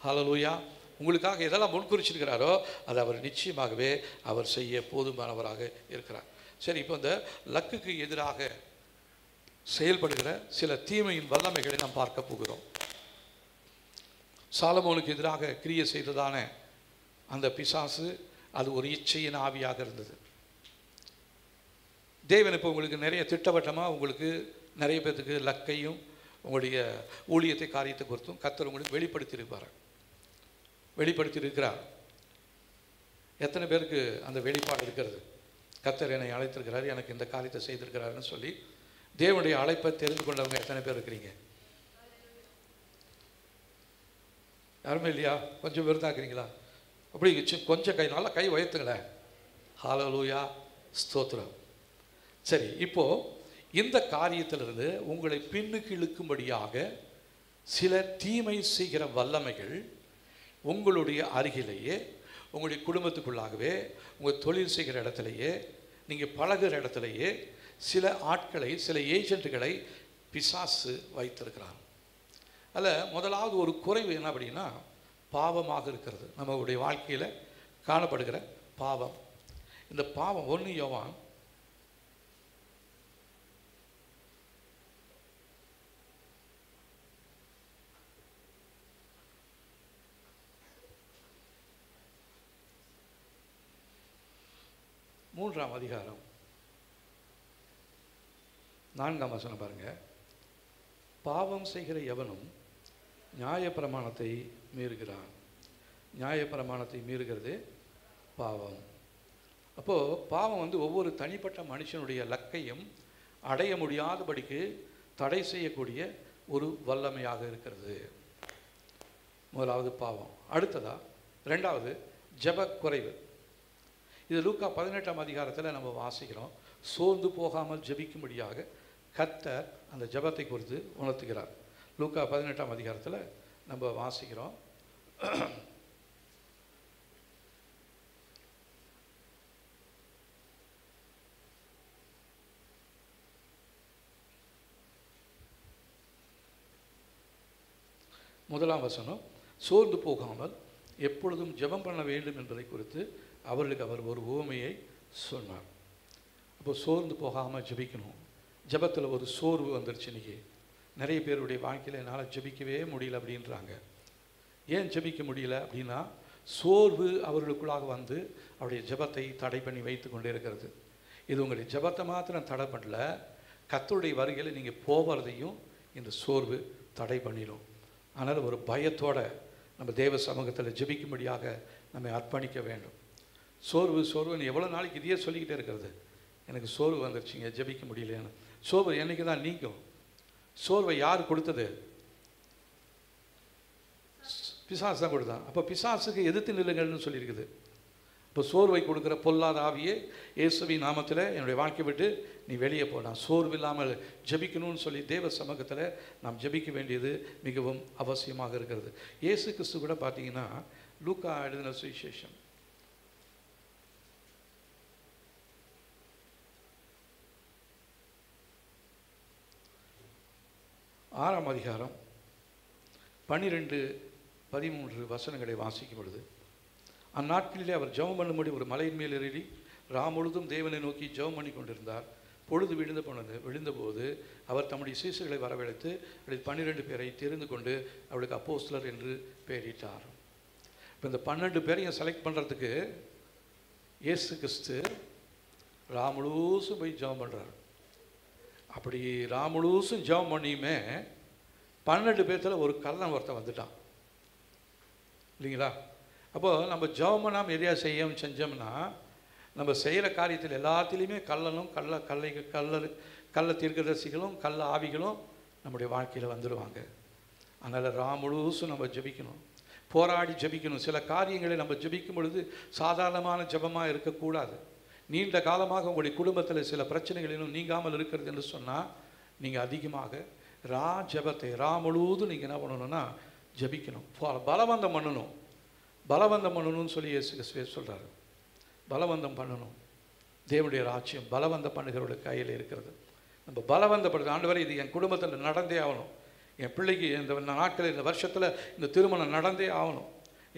ஹல்லேலூயா. உங்களுக்காக எதெல்லாம் முன்குறிச்சிருக்கிறாரோ அதை அவர் நிச்சயமாகவே அவர் செய்ய போதுமானவராக இருக்கிறார். சரி, இப்போ இந்த லக்குக்கு எதிராக செயல்படுகிற சில தீமையின் வல்லமைகளை நாம் பார்க்க போகிறோம். சாலமோனுக்கு எதிராக கிரியை செய்ததான அந்த பிசாசு அது ஒரு இச்சையின் ஆவியாக இருந்தது. தேவன் இப்போ உங்களுக்கு நிறைய திட்டவட்டமாக உங்களுக்கு நிறைய பேர்த்துக்கு லக்கையும் உங்களுடைய ஊழியத்தை காரியத்தை பொறுத்தும் கர்த்தர் உங்களுக்கு வெளிப்படுத்தியிருக்கிறார். எத்தனை பேருக்கு அந்த வெளிப்பாடு இருக்கிறது? கர்த்தர் என்னை அழைத்திருக்கிறார், எனக்கு இந்த காரியத்தை செய்திருக்கிறாருன்னு சொல்லி தேவனுடைய அழைப்பை தெரிந்து கொண்டவங்க எத்தனை பேர் இருக்கிறீங்க? யாருமே இல்லையா? கொஞ்சம் பேர் தான் இருக்கிறீங்களா? அப்படி கொஞ்சம் நல்லா கை உயர்த்துங்களேன். ஹல்லேலூயா, ஸ்தோத்திரம். சரி, இப்போது இந்த காரியத்திலிருந்து உங்களை பின்னுக்கு இழுக்கும்படியாக சில தீமை செய்கிற வல்லமைகள் உங்களுடைய அருகிலேயே, உங்களுடைய குடும்பத்துக்குள்ளாகவே, உங்கள் தொழில் செய்கிற இடத்துலையே, நீங்கள் பழகிற இடத்துலையே சில ஆட்களை, சில ஏஜென்ட்டுகளை பிசாசு வைத்திருக்கிறார். அதில் முதலாவது ஒரு குறைவு என்ன அப்படின்னா பாவமாக இருக்கிறது. நம்மளுடைய வாழ்க்கையில் காணப்படுகிற பாவம். இந்த பாவம் 1 யோவான் 3ஆம் அதிகாரம் 4ஆம் வசனம் பாருங்க. பாவம் செய்கிற எவனும் நியாயப்பிரமாணத்தை மீறுகிறான். நியாயப்பிரமாணத்தை மீறுகிறது பாவம். அப்போது பாவம் வந்து ஒவ்வொரு தனிப்பட்ட மனுஷனுடைய லக்கையும் அடைய முடியாதபடிக்கு தடை செய்யக்கூடிய ஒரு வல்லமையாக இருக்கிறது. முதலாவது பாவம். அடுத்ததா ரெண்டாவது ஜெப குறைவு. இது லூக்கா 18ஆம் அதிகாரத்தில் நம்ம வாசிக்கிறோம். சோர்ந்து போகாமல் ஜெபிக்கும்படியாக கர்த்தர் அந்த ஜெபத்தை குறித்து உணர்த்துகிறார். லூக்கா 18ஆம் அதிகாரத்தில் நம்ம வாசிக்கிறோம். முதலாம் வசனம், சோர்ந்து போகாமல் எப்பொழுதும் ஜெபம் பண்ண வேண்டும் என்பதை குறித்து அவர்களுக்கு அவர் ஒரு உவமையை சொன்னார். அப்போ சோர்ந்து போகாமல் ஜெபிக்கணும். ஜெபத்தில் ஒரு சோர்வு வந்துருச்சு. இன்றைக்கி நிறைய பேருடைய வாழ்க்கையில் என்னால் ஜெபிக்கவே முடியல அப்படின்றாங்க. ஏன் ஜெபிக்க முடியல அப்படின்னா, சோர்வு அவர்களுக்குள்ளாக வந்து அவருடைய ஜெபத்தை தடை பண்ணி வைத்து கொண்டே இருக்கிறது. இது உங்களுடைய ஜெபத்தை மாத்திரம் தடை பண்ணல, கர்த்தருடைய வருகையில் நீங்கள் போகிறதையும் இந்த சோர்வு தடை பண்ணிடும். அதனால் ஒரு பயத்தோடு நம்ம தேவ சமூகத்தில் ஜெபிக்கும்படியாக நம்ம அர்ப்பணிக்க வேண்டும். சோர்வுன்னு எவ்வளோ நாளைக்கு இதையே சொல்லிக்கிட்டே இருக்கிறது. எனக்கு சோர்வு வந்துருச்சுங்க, ஜெபிக்க முடியலன்னு. சோர்வு என்றைக்கு தான் நீக்கும்? சோர்வை யார் கொடுத்தது? பிசாசு தான் கொடுத்தான். அப்போ பிசாசுக்கு எதிர்த்து நில்லுங்கள்னு சொல்லியிருக்குது. இப்போ சோர்வை கொடுக்குற பொல்லாத ஆவியே, இயேசுவின் நாமத்தில் என்னுடைய வாழ்க்கை விட்டு நீ வெளியே போ. நான் சோர்வு இல்லாமல் ஜெபிக்கணும்னு சொல்லி தேவ சமூகத்தில் நாம் ஜெபிக்க வேண்டியது மிகவும் அவசியமாக இருக்கிறது. இயேசு கிறிஸ்து கூட பார்த்தீங்கன்னா லூக்கா எழுதின சுவிசேஷம் 6ஆம் அதிகாரம் 12-13 வசனங்களை வாசிக்கும் பொழுது, அந்நாட்களிலே அவர் ஜெபம் பண்ணும்படி ஒரு மலையின் மேல் ஏறி முழுதும் தேவனை நோக்கி ஜெபம் பண்ணி கொண்டிருந்தார். பொழுது விழுந்தபோது அவர் தம்முடைய சீசர்களை வரவழைத்து 12 பேரை தெரிந்து கொண்டு அவளுக்கு அப்போஸ்தலர் என்று பெயரிட்டார். இப்போ இந்த 12 பேரையும் செலக்ட் பண்ணுறதுக்கு இயேசு கிறிஸ்து முழுசும் போய் ஜெபம் பண்ணுறார். அப்படி முழுசும் ஜெபம் பண்ணியுமே 12 பேர்த்தில் ஒரு கள்ளன் ஒருத்தன் வந்துட்டான் இல்லைங்களா? அப்போது நம்ம ஜெபம் பண்ணாமல் எதையா செஞ்சோம்னா, நம்ம செய்கிற காரியத்தில் எல்லாத்திலையுமே கள்ளனும் கள்ள தீர்க்கதரிசிகளும் கள்ள ஆவிகளும் நம்முடைய வாழ்க்கையில் வந்துடுவாங்க. அதனால் முழுசும் நம்ம ஜெபிக்கணும், போராடி ஜெபிக்கணும். சில காரியங்களை நம்ம ஜெபிக்கும் பொழுது சாதாரணமான ஜெபமாக இருக்கக்கூடாது. நீண்ட காலமாக உங்களுடைய குடும்பத்தில் சில பிரச்சனைகளிலும் நீங்காமல் இருக்கிறது என்று சொன்னால், நீங்கள் அதிகமாக ஜெபத்தை முழுவதும் நீங்கள் என்ன பண்ணணும்னா ஜெபிக்கணும். பலவந்தம் பண்ணணும். பலவந்தம் பண்ணணும்னு சொல்லி இயேசு சொல்கிறாரு. பலவந்தம் பண்ணணும். தேவனுடைய ராஜ்யம் பலவந்தம் பண்ணுகிறவருடைய கையில் இருக்கிறது. நம்ம பலவந்தப்படுது. ஆண்டவரே, இது என் குடும்பத்தில் நடந்தே ஆகணும். என் பிள்ளைக்கு இந்த நாட்களில் இந்த வருஷத்தில் இந்த திருமணம் நடந்தே ஆகணும்.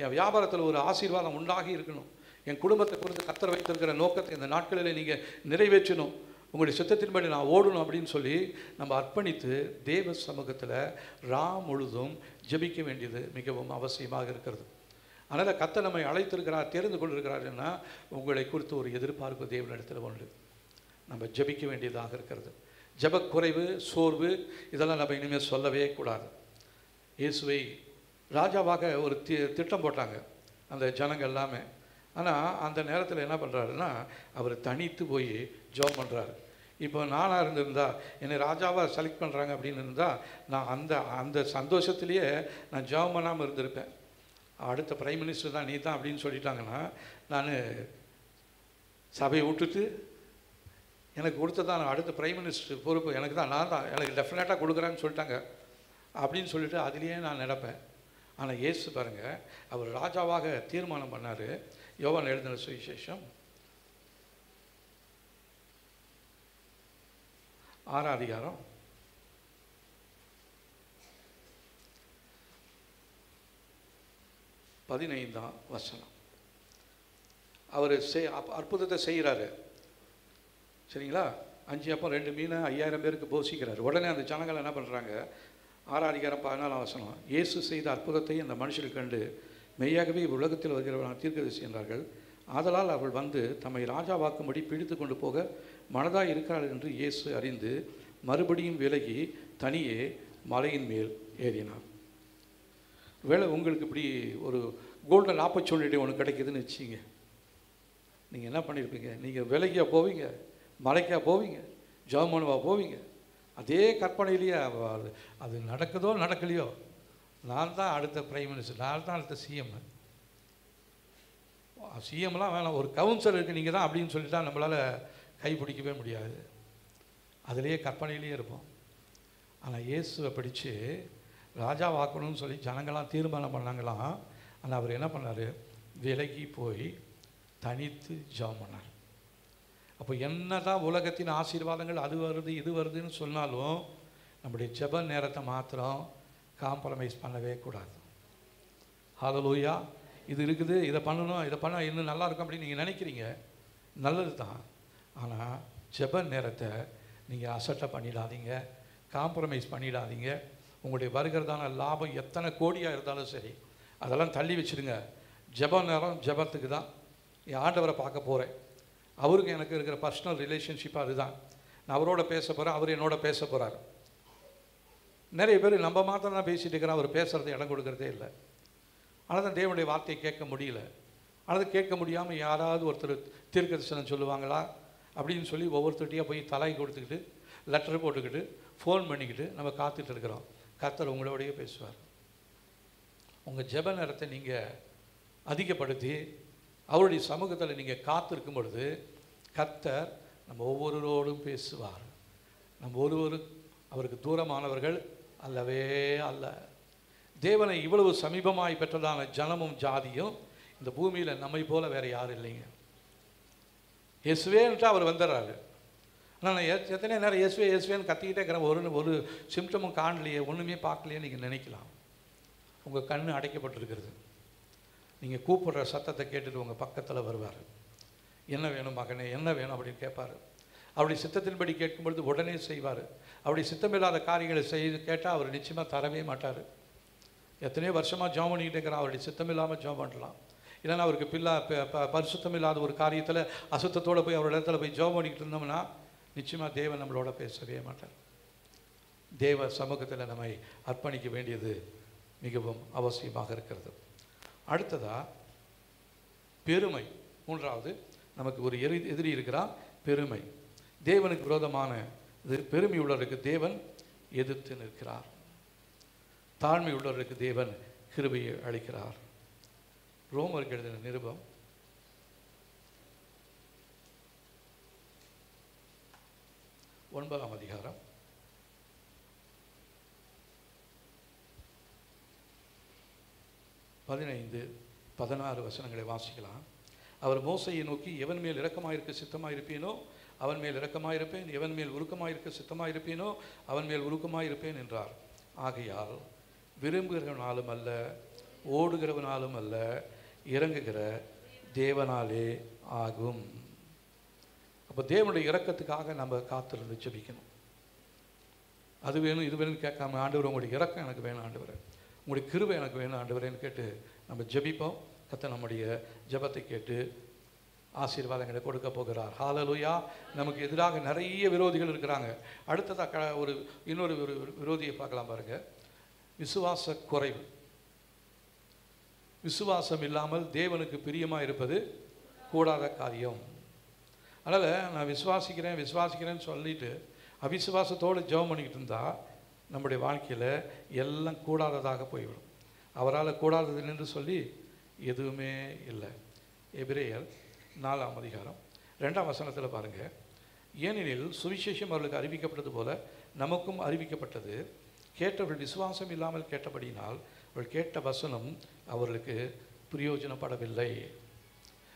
என் வியாபாரத்தில் ஒரு ஆசீர்வாதம் உண்டாகி இருக்கணும். என் குடும்பத்தை குறித்து கர்த்தர் வைத்திருக்கிற நோக்கத்தை இந்த நாட்களில் நீங்கள் நிறைவேற்றணும். உங்களுடைய சித்தத்தின்படி நான் ஓடணும் அப்படின்னு சொல்லி நம்ம அர்ப்பணித்து தேவ சமூகத்தில் முழுதும் ஜெபிக்க வேண்டியது மிகவும் அவசியமாக இருக்கிறது. அதனால் கர்த்தர் நம்மை அழைத்திருக்கிறார், தெரிந்து கொண்டிருக்கிறாருன்னா உங்களை குறித்து ஒரு எதிர்பார்ப்பு தேவனிடத்தில் உண்டு. நம்ம ஜெபிக்க வேண்டியதாக இருக்கிறது. ஜெபக்குறைவு, சோர்வு இதெல்லாம் நம்ம இனிமேல் சொல்லவே கூடாது. இயேசுவை ராஜாவாக ஒரு திட்டம் போட்டாங்க அந்த ஜனங்கள் எல்லாமே. ஆனால் அந்த நேரத்தில் என்ன பண்ணுறாருன்னா, அவர் தனித்து போய் ஜெபம் பண்ணுறாரு. இப்போ நானாக இருந்திருந்தால், என்னை ராஜாவாக செலக்ட் பண்ணுறாங்க அப்படின்னு இருந்தால், நான் அந்த சந்தோஷத்துலேயே நான் ஜெபம் பண்ணாமல் இருந்திருப்பேன். அடுத்த பிரைம் மினிஸ்டர் தான் நீ தான் அப்படின்னு சொல்லிட்டாங்கன்னா, நான் சபையை விட்டுட்டு எனக்கு கொடுத்ததான் அடுத்த பிரைம் மினிஸ்டர் பொறுப்பு எனக்கு தான், நான் தான், எனக்கு டெஃபினட்டாக கொடுக்குறேன்னு சொல்லிட்டாங்க அப்படின்னு சொல்லிட்டு அதிலேயே நான் நடப்பேன். ஆனால் இயேசு பாருங்கள், அவர் ராஜாவாக தீர்மானம் பண்ணார். யோவான் எழுதின சுவிசேஷம் 6ஆம் அதிகாரம் 15ஆம் வசனம். அவர் அற்புதத்தை செய்கிறாரு. சரிங்களா? 5 அப்பம் 2 மீன் 5000 பேருக்கு போஷிக்கிறார். உடனே அந்த ஜனங்கள் என்ன பண்ணுறாங்க? 6ஆம் அதிகாரம் 14ஆம் வசனம். இயேசு செய்த அற்புதத்தை அந்த மனுஷர்கள் கண்டு மெய்யாகவே உலகத்தில் வருகிறவர்கள் தீர்க்கதரிசி என்றார்கள். ஆதலால் அவர்கள் வந்து தம்மை ராஜாவாக்கும்படி பிடித்து கொண்டு போக மனதாக இருக்கிறார்கள் என்று இயேசு அறிந்து மறுபடியும் விலகி தனியே மலையின் மேல் ஏறினார். வேலை உங்களுக்கு இப்படி ஒரு கோல்டன் ஆப்பர்ச்சுனிட்டி ஒன்று கிடைக்குதுன்னு வச்சிங்க. நீங்கள் என்ன பண்ணியிருப்பீங்க? நீங்கள் வேலைக்கா போவீங்க, மலைக்கா போவீங்க, ஜெர்மனுவா போவீங்க? அதே கற்பனையிலேயே அது நடக்குதோ நடக்கலையோ, நான் தான் அடுத்த பிரைம் மினிஸ்டர், நான் தான் அடுத்த சிஎம். சிஎம்லாம் வேணாம், ஒரு கவுன்சிலருக்கு நீங்கள் தான் அப்படின்னு சொல்லிட்டா நம்மளால் கைப்பிடிக்கவே முடியாது. அதிலேயே கற்பனையிலேயே இருப்போம். ஆனால் இயேசுவை பிடிச்சு ராஜாவாக்கணும்னு சொல்லி ஜனங்களாம் தீர்மானம் பண்ணாங்களாம். ஆனால் அவர் என்ன பண்ணார்? விலகி போய் தனித்து ஜெபம் பண்ணார். அப்போ என்ன தான் உலகத்தின் ஆசீர்வாதங்கள் அது வருது இது வருதுன்னு சொன்னாலும் நம்முடைய ஜெப நேரத்தை மாத்திரம் காம்ப்ரமைஸ் பண்ணவே கூடாது. ஹல்லேலூயா. இது இருக்குது, இதை பண்ணணும், இதை பண்ண இன்னும் நல்லா இருக்கும் அப்படின்னு நீங்கள் நினைக்கிறீங்க, நல்லது தான். ஆனால் ஜெப நேரத்தை நீங்கள் அசட்டை பண்ணிடாதீங்க, காம்ப்ரமைஸ் பண்ணிடாதீங்க. உங்களுடைய வருகிறதான லாபம் எத்தனை கோடியாக இருந்தாலும் சரி, அதெல்லாம் தள்ளி வச்சுடுங்க. ஜெப நேரம் ஜெபத்துக்கு தான். என் ஆண்டவரை பார்க்க போகிறேன், அவருக்கு எனக்கு இருக்கிற பர்சனல் ரிலேஷன்ஷிப் அதுதான். நான் அவரோட பேச போகிறேன், அவர் என்னோட பேச போகிறார். நிறைய பேர் நம்ம மாத்திரம் தான் பேசிகிட்டு இருக்கிறோம், அவர் பேசுகிறது இடம் கொடுக்குறதே இல்லை. ஆனால் தான் தேவனுடைய வார்த்தையை கேட்க முடியல. ஆனால் கேட்க முடியாமல் யாராவது ஒருத்தர் தீர்க்கதரிசனம் சொல்லுவாங்களா அப்படின்னு சொல்லி ஒவ்வொருத்தருட்டையாக போய் தலை கொடுத்துக்கிட்டு லெட்டர் போட்டுக்கிட்டு ஃபோன் பண்ணிக்கிட்டு நம்ம காத்துட்டு இருக்கிறோம். கர்த்தர் உங்களோடையே பேசுவார். உங்கள் ஜெப நேரத்தை நீங்கள் அதிகப்படுத்தி அவருடைய சமூகத்தில் நீங்கள் காத்திருக்கும் பொழுது கர்த்தர் நம்ம ஒவ்வொருவரோடும் பேசுவார். நம்ம ஒருவரும் அவருக்கு தூரமானவர்கள் அல்லவே அல்ல. தேவனை இவ்வளவு சமீபமாய் பெற்றதான ஜனமும் ஜாதியும் இந்த பூமியில் நம்மை போல வேறு யாரும் இல்லைங்க. இயேசுவேன்ட்டு அவர் வந்துடுறாரு. ஆனால் நான் எத்தனை நேரம் இயேசுவே இயேசுவேன்னு கத்திக்கிட்டே இருக்கிறேன், ஒரு சிம்டமும் காணலையே, ஒன்றுமே பார்க்கலையே நீங்கள் நினைக்கலாம். உங்கள் கண் அடைக்கப்பட்டிருக்கிறது. நீங்கள் கூப்பிடுற சத்தத்தை கேட்டுட்டு உங்கள் பக்கத்தில் வருவார். என்ன வேணும் மகனே, என்ன வேணும் அப்படின்னு கேட்பார். அவருடைய சித்தத்தின்படி கேட்கும்பொழுது உடனே செய்வார். அவருடைய சித்தமில்லாத காரியங்களை செய்து கேட்டால் அவர் நிச்சயமாக தரவே மாட்டார். எத்தனையோ வருஷமாக ஜெபம் பண்ணிக்கிட்டு இருக்கிறான், அவருடைய சித்தம் இல்லாமல் ஜெபம் பண்ணலாம். இல்லைன்னா அவருக்கு பரிசுத்தம் இல்லாத ஒரு காரியத்தில் அசுத்தத்தோடு போய் அவரோட இடத்துல போய் ஜெபம் பண்ணிக்கிட்டு இருந்தோம்னா நிச்சயமாக தேவன் நம்மளோட பேசவே மாட்டார். தேவ சமூகத்தில் நம்மை அர்ப்பணிக்க வேண்டியது மிகவும் அவசியமாக இருக்கிறது. அடுத்ததாக பெருமை. மூன்றாவது, நமக்கு ஒரு எதிரி இருக்கிறான், பெருமை. தேவனுக்கு விரோதமான இது. பெருமை உள்ளவருக்கு தேவன் எதிர்த்து நிற்கிறார். தாழ்மை உள்ளவருக்கு தேவன் கிருபையை அளிக்கிறார். ரோமருக்கு எழுதின நிருபம் 9ஆம் அதிகாரம் 15-16 வசனங்களை வாசிக்கலாம். அவர் மோசையை நோக்கி, எவன் மேல் இரக்கமாயிருக்க சித்தமாயிருப்பேனோ அவன் மேல் இரக்கமாயிருப்பேன், எவன் மேல் உருக்கமாயிருக்க சித்தமாயிருப்பேனோ அவன் மேல் உருக்கமாயிருப்பேன் என்றார். ஆகையால் விரும்புகிறவனாலும் அல்ல, ஓடுகிறவனாலும் அல்ல, இறங்குகிற தேவனாலே ஆகும். அப்போ தேவனுடைய இரக்கத்துக்காக நம்ம காத்திருந்து ஜெபிக்கணும். அது வேணும் இது வேணும்னு கேட்காம, ஆண்டவர் உங்களுடைய இரக்கம் எனக்கு வேணும் ஆண்டவர், உங்களுடைய கிருபை எனக்கு வேணும் ஆண்டவரேன்னு கேட்டு நம்ம ஜெபிப்போம். கர்த்தர் நம்முடைய ஜெபத்தை கேட்டு ஆசீர்வாதங்களை கொடுக்க போகிறார். ஹல்லேலூயா. நமக்கு எதிராக நிறைய விரோதிகள் இருக்கிறாங்க. அடுத்ததாக இன்னொரு விரோதியை பார்க்கலாம் பாருங்க. விசுவாச குறைவு. விசுவாசம் இல்லாமல் தேவனுக்கு பிரியமாக இருப்பது கூடாத காரியம். அதனால் நான் விசுவாசிக்கிறேன்னு சொல்லிட்டு அவிசுவாசத்தோடு ஜெபம் பண்ணிக்கிட்டு இருந்தால் நம்முடைய வாழ்க்கையில் எல்லாம் கூடாததாக போய்விடும். அவரால் கூடாதது என்று சொல்லி எதுவுமே இல்லை. எபிரேயர் 4ஆம் அதிகாரம் 2ஆம் வசனத்தில் பாருங்கள். ஏனெனில் சுவிசேஷம் அவர்களுக்கு அறிவிக்கப்பட்டது போல நமக்கும் அறிவிக்கப்பட்டது. கேட்டவர்கள் விசுவாசம் இல்லாமல் கேட்டபடியினால் அவர்கள் கேட்ட வசனம் அவர்களுக்கு பிரயோஜனப்படவில்லை.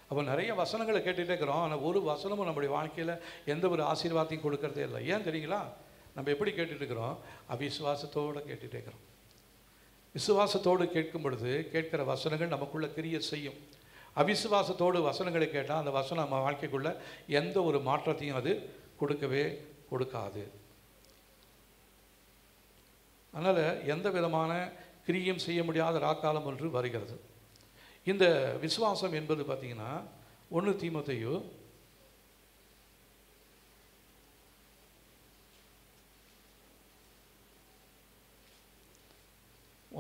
அப்போ நிறைய வசனங்களை கேட்டுகிட்டே இருக்கிறோம், ஆனால் ஒரு வசனமும் நம்முடைய வாழ்க்கையில் எந்த ஒரு ஆசீர்வாதத்தையும் கொடுக்கறதே இல்லை. ஏன் தெரியுங்களா? நம்ம எப்படி கேட்டுட்டு இருக்கிறோம்? அவிசுவாசத்தோடு கேட்டுகிட்டே இருக்கிறோம். விசுவாசத்தோடு கேட்கும் பொழுது கேட்கிற வசனங்கள் நமக்குள்ளே கிரிய செய்யும். அவிசுவாசத்தோடு வசனங்களை கேட்டால் அந்த வசனம் நம்ம வாழ்க்கைக்குள்ளே எந்த ஒரு மாற்றத்தையும் அது கொடுக்கவே கொடுக்காது. அதனால் எந்த விதமான கிரியும் செய்ய முடியாத ராக்காலம் ஒன்று வருகிறது. இந்த விசுவாசம் என்பது பார்த்திங்கன்னா 1 தீமோத்தேயு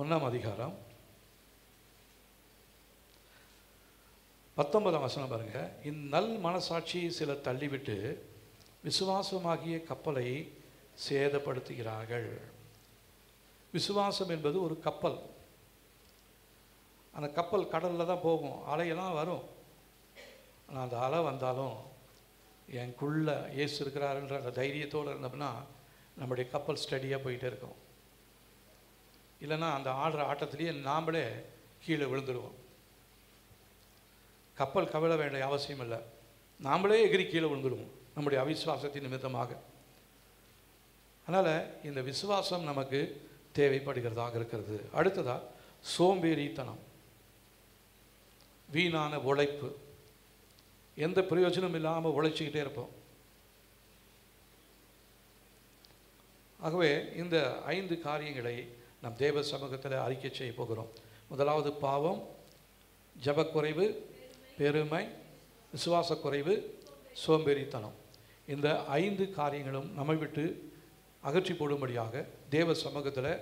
1ஆம் அதிகாரம் 19ஆம் வசனம் பாருங்க. இந்நல் மனசாட்சியை சிலர் தள்ளிவிட்டு விசுவாசமாகிய கப்பலை சேதப்படுத்துகிறார்கள். விசுவாசம் என்பது ஒரு கப்பல். அந்த கப்பல் கடலில் தான் போகும், அலையெல்லாம் வரும். ஆனால் அந்த அலை வந்தாலும் எனக்குள்ள இயேசு இருக்கிறாருன்ற அந்த தைரியத்தோடு இருந்தோம்னா நம்முடைய கப்பல் ஸ்டடியாக போயிட்டே இருக்கும். இல்லைன்னா அந்த ஆடுற ஆட்டத்திலேயே நாமளே கீழே விழுந்துடுவோம். கப்பல் கவிழ வேண்டிய அவசியம் இல்லை, நாமளே எகிரி கீழே விழுந்துடுவோம் நம்முடைய அவிசுவாசத்தின் நிமித்தமாக. அதனால் இந்த விசுவாசம் நமக்கு தேவைப்படுகிறதாக இருக்கிறது. அடுத்ததாக சோம்பேறித்தனம், வீணான உழைப்பு, எந்த பிரயோஜனம் இல்லாமல் உழைச்சிக்கிட்டே இருப்போம். ஆகவே இந்த 5 காரியங்களை நம் தேவ சமூகத்தில் அறிக்கை செய்ய போகிறோம். முதலாவது பாவம், ஜபக்குறைவு, பெருமை, விசுவாசக்குறைவு, சோம்பேறித்தனம். இந்த 5 காரியங்களும் நம்மை விட்டு அகற்றி போடும்படியாக தேவ சமூகத்தில்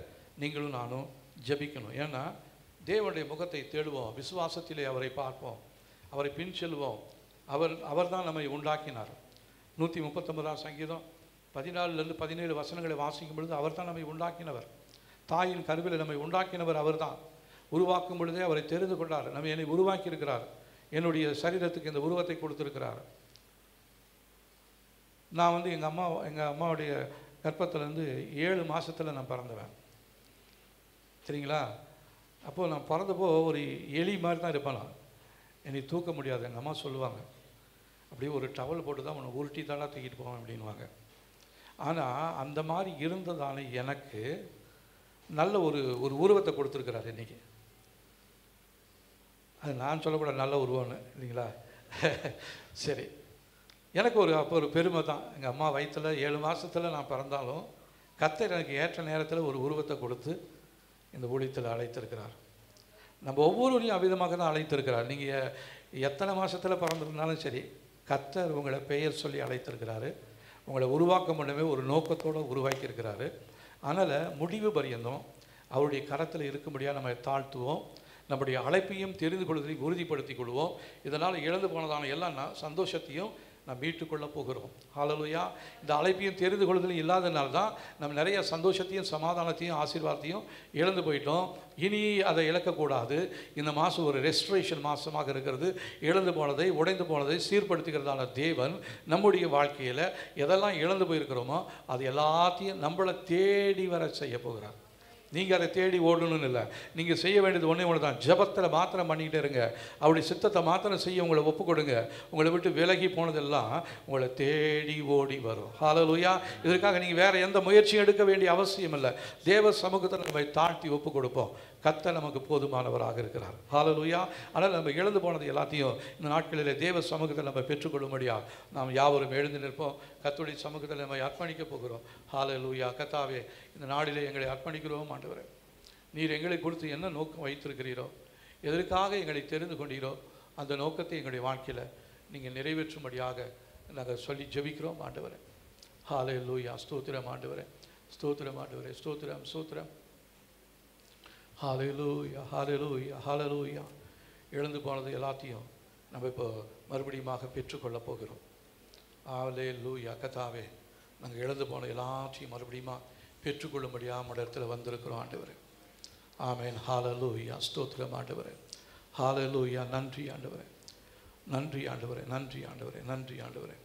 நீங்களும் நானும் ஜபிக்கணும். ஏன்னா தேவனுடைய முகத்தை தேடுவோம், விசுவாசத்திலே அவரை பார்ப்போம், அவரை பின் செல்வோம். அவர் தான் நம்மை உண்டாக்கினார். 139ஆம் சங்கீதம் 14 - 17 வசனங்களை வாசிக்கும் பொழுது அவர் தான் நம்மை உண்டாக்கினவர். தாயின் கருவில் நம்மை உண்டாக்கினவர் அவர் தான். உருவாக்கும் பொழுதே அவரை தெரிந்து கொண்டார். என்னை உருவாக்கி இருக்கிறார், என்னுடைய சரீரத்துக்கு இந்த உருவத்தை கொடுத்துருக்கிறார். நான் எங்கள் அம்மாவுடைய கர்ப்பத்திலேருந்து 7 மாதத்தில் நான் பிறந்தவன், சரிங்களா? அப்போது நான் பிறந்தப்போ ஒரு எலி மாதிரி தான் இருப்பேன். நான் என்னை தூக்க முடியாது. எங்கள் அம்மா சொல்லுவாங்க, அப்படியே ஒரு டவல் போட்டு தான் உன்னை உருட்டி தானே தூக்கிட்டு போவேன் அப்படின்வாங்க. ஆனால் அந்த மாதிரி இருந்ததான எனக்கு நல்ல ஒரு உருவத்தை கொடுத்துருக்கிறார் இன்றைக்கி. அது நான் சொல்லக்கூடாது நல்ல உருவம்னு, இல்லைங்களா? சரி, எனக்கு அப்போ ஒரு பெருமை தான். எங்கள் அம்மா வயிற்றில் 7 மாதத்தில் நான் பிறந்தாலும் கர்த்தர் எனக்கு ஏற்ற நேரத்தில் ஒரு உருவத்தை கொடுத்து இந்த ஊழியத்தில் அழைத்திருக்கிறார். நம்ம ஒவ்வொருவரையும் அவ்விதமாக தான் அழைத்திருக்கிறார். நீங்கள் எத்தனை மாதத்தில் பிறந்திருந்தாலும் சரி, கர்த்தர் உங்களை பெயர் சொல்லி அழைத்திருக்கிறாரு. உங்களை உருவாக்க பண்ணவே ஒரு நோக்கத்தோடு உருவாக்கியிருக்கிறாரு. அதனால் முடிவு பரியந்தம் அவருடைய கரத்தில் இருக்கும்படியாக நம்ம தாழ்த்துவோம். நம்முடைய அழைப்பையும் தெரிந்து கொள்வதை உறுதிப்படுத்திக் கொள்வோம். இதனால் இழந்து போனதான எல்லா சந்தோஷத்தையும் நாம் மீட்டுக்கொள்ள போகிறோம். ஹல்லேலூயா. இந்த அழைப்பையும் தெரிந்து கொள்வதில் இல்லாதனால தான் நம்ம நிறைய சந்தோஷத்தையும் சமாதானத்தையும் ஆசீர்வாதத்தையும் இழந்து போயிட்டோம். இனி அதை இழக்கக்கூடாது. இந்த மாதம் ஒரு ரெஸ்டரேஷன் மாதமாக இருக்கிறது. இழந்து போனதை, உடைந்து போனதை சீர்படுத்துகிறதான தேவன் நம்முடைய வாழ்க்கையில் எதெல்லாம் இழந்து போயிருக்கிறோமோ அது எல்லாத்தையும் நம்மளை தேடி வர செய்ய போகிறார். நீங்கள் அதை தேடி ஓடணும்னு இல்லை. நீங்கள் செய்ய வேண்டியது ஒன்று தான், ஜபத்தில் மாத்திரம் பண்ணிக்கிட்டே இருங்க. அவருடைய சித்தத்தை மாத்திரம் செய்ய உங்களை ஒப்பு கொடுங்க. உங்களை விட்டு விலகி போனதெல்லாம் உங்களை தேடி ஓடி வரும். ஹல்லேலூயா. இதற்காக நீங்கள் வேறு எந்த முயற்சியும் எடுக்க வேண்டிய அவசியம் இல்லை. தேவ சமூகத்தை நம்ம தாழ்த்தி ஒப்பு கொடுப்போம். கர்த்தர் நமக்கு போதுமானவராக இருக்கிறார். ஹல்லேலூயா. ஆனால் நம்ம இழந்து போனது எல்லாத்தையும் இந்த நாட்களிலே தேவ சமூகத்தில் நம்ம பெற்றுக்கொள்ளும்படியாக நாம் யாவரும் எழுந்து நிற்போம். கர்த்தருடைய சமூகத்தில் நம்ம அர்ப்பணிக்க போகிறோம். ஹல்லேலூயா. கர்த்தாவே, இந்த நாளிலே எங்களை அர்ப்பணிக்கிறோம். ஆண்டவரே, நீர் எங்களை குறித்து என்ன நோக்கம் வைத்திருக்கிறீரோ, எதற்காக எங்களை தெரிந்து கொண்டீரோ, அந்த நோக்கத்தை எங்களுடைய வாழ்க்கையில் நீங்கள் நிறைவேற்றும்படியாக நாங்கள் சொல்லி ஜெபிக்கிறோம். ஆண்டவரே, ஹல்லேலூயா. ஸ்தோத்திரம் ஆண்டவரே, ஸ்தோத்திரம் ஆண்டவரே, ஸ்தோத்திரம் ஸ்தோத்திரம். ஹல்லேலூயா, ஹல்லேலூயா, ஹல்லேலூயா. இழந்து போனது எல்லாத்தையும் நம்ம இப்போ மறுபடியும் பெற்றுக்கொள்ள போகிறோம். ஹல்லேலூயா. கர்த்தாவே, நாங்கள் இழந்து போன எல்லாத்தையும் மறுபடியும் பெற்றுக்கொள்ளும்படியாக நம்ம இடத்துல வந்திருக்கிறோம் ஆண்டவரே. ஆமென். ஹல்லேலூயா. ஸ்தோத்திரம் ஆண்டவரே, ஹல்லேலூயா. நன்றி ஆண்டவரே, நன்றி ஆண்டவரே, நன்றி ஆண்டவரே, நன்றி ஆண்டவரே.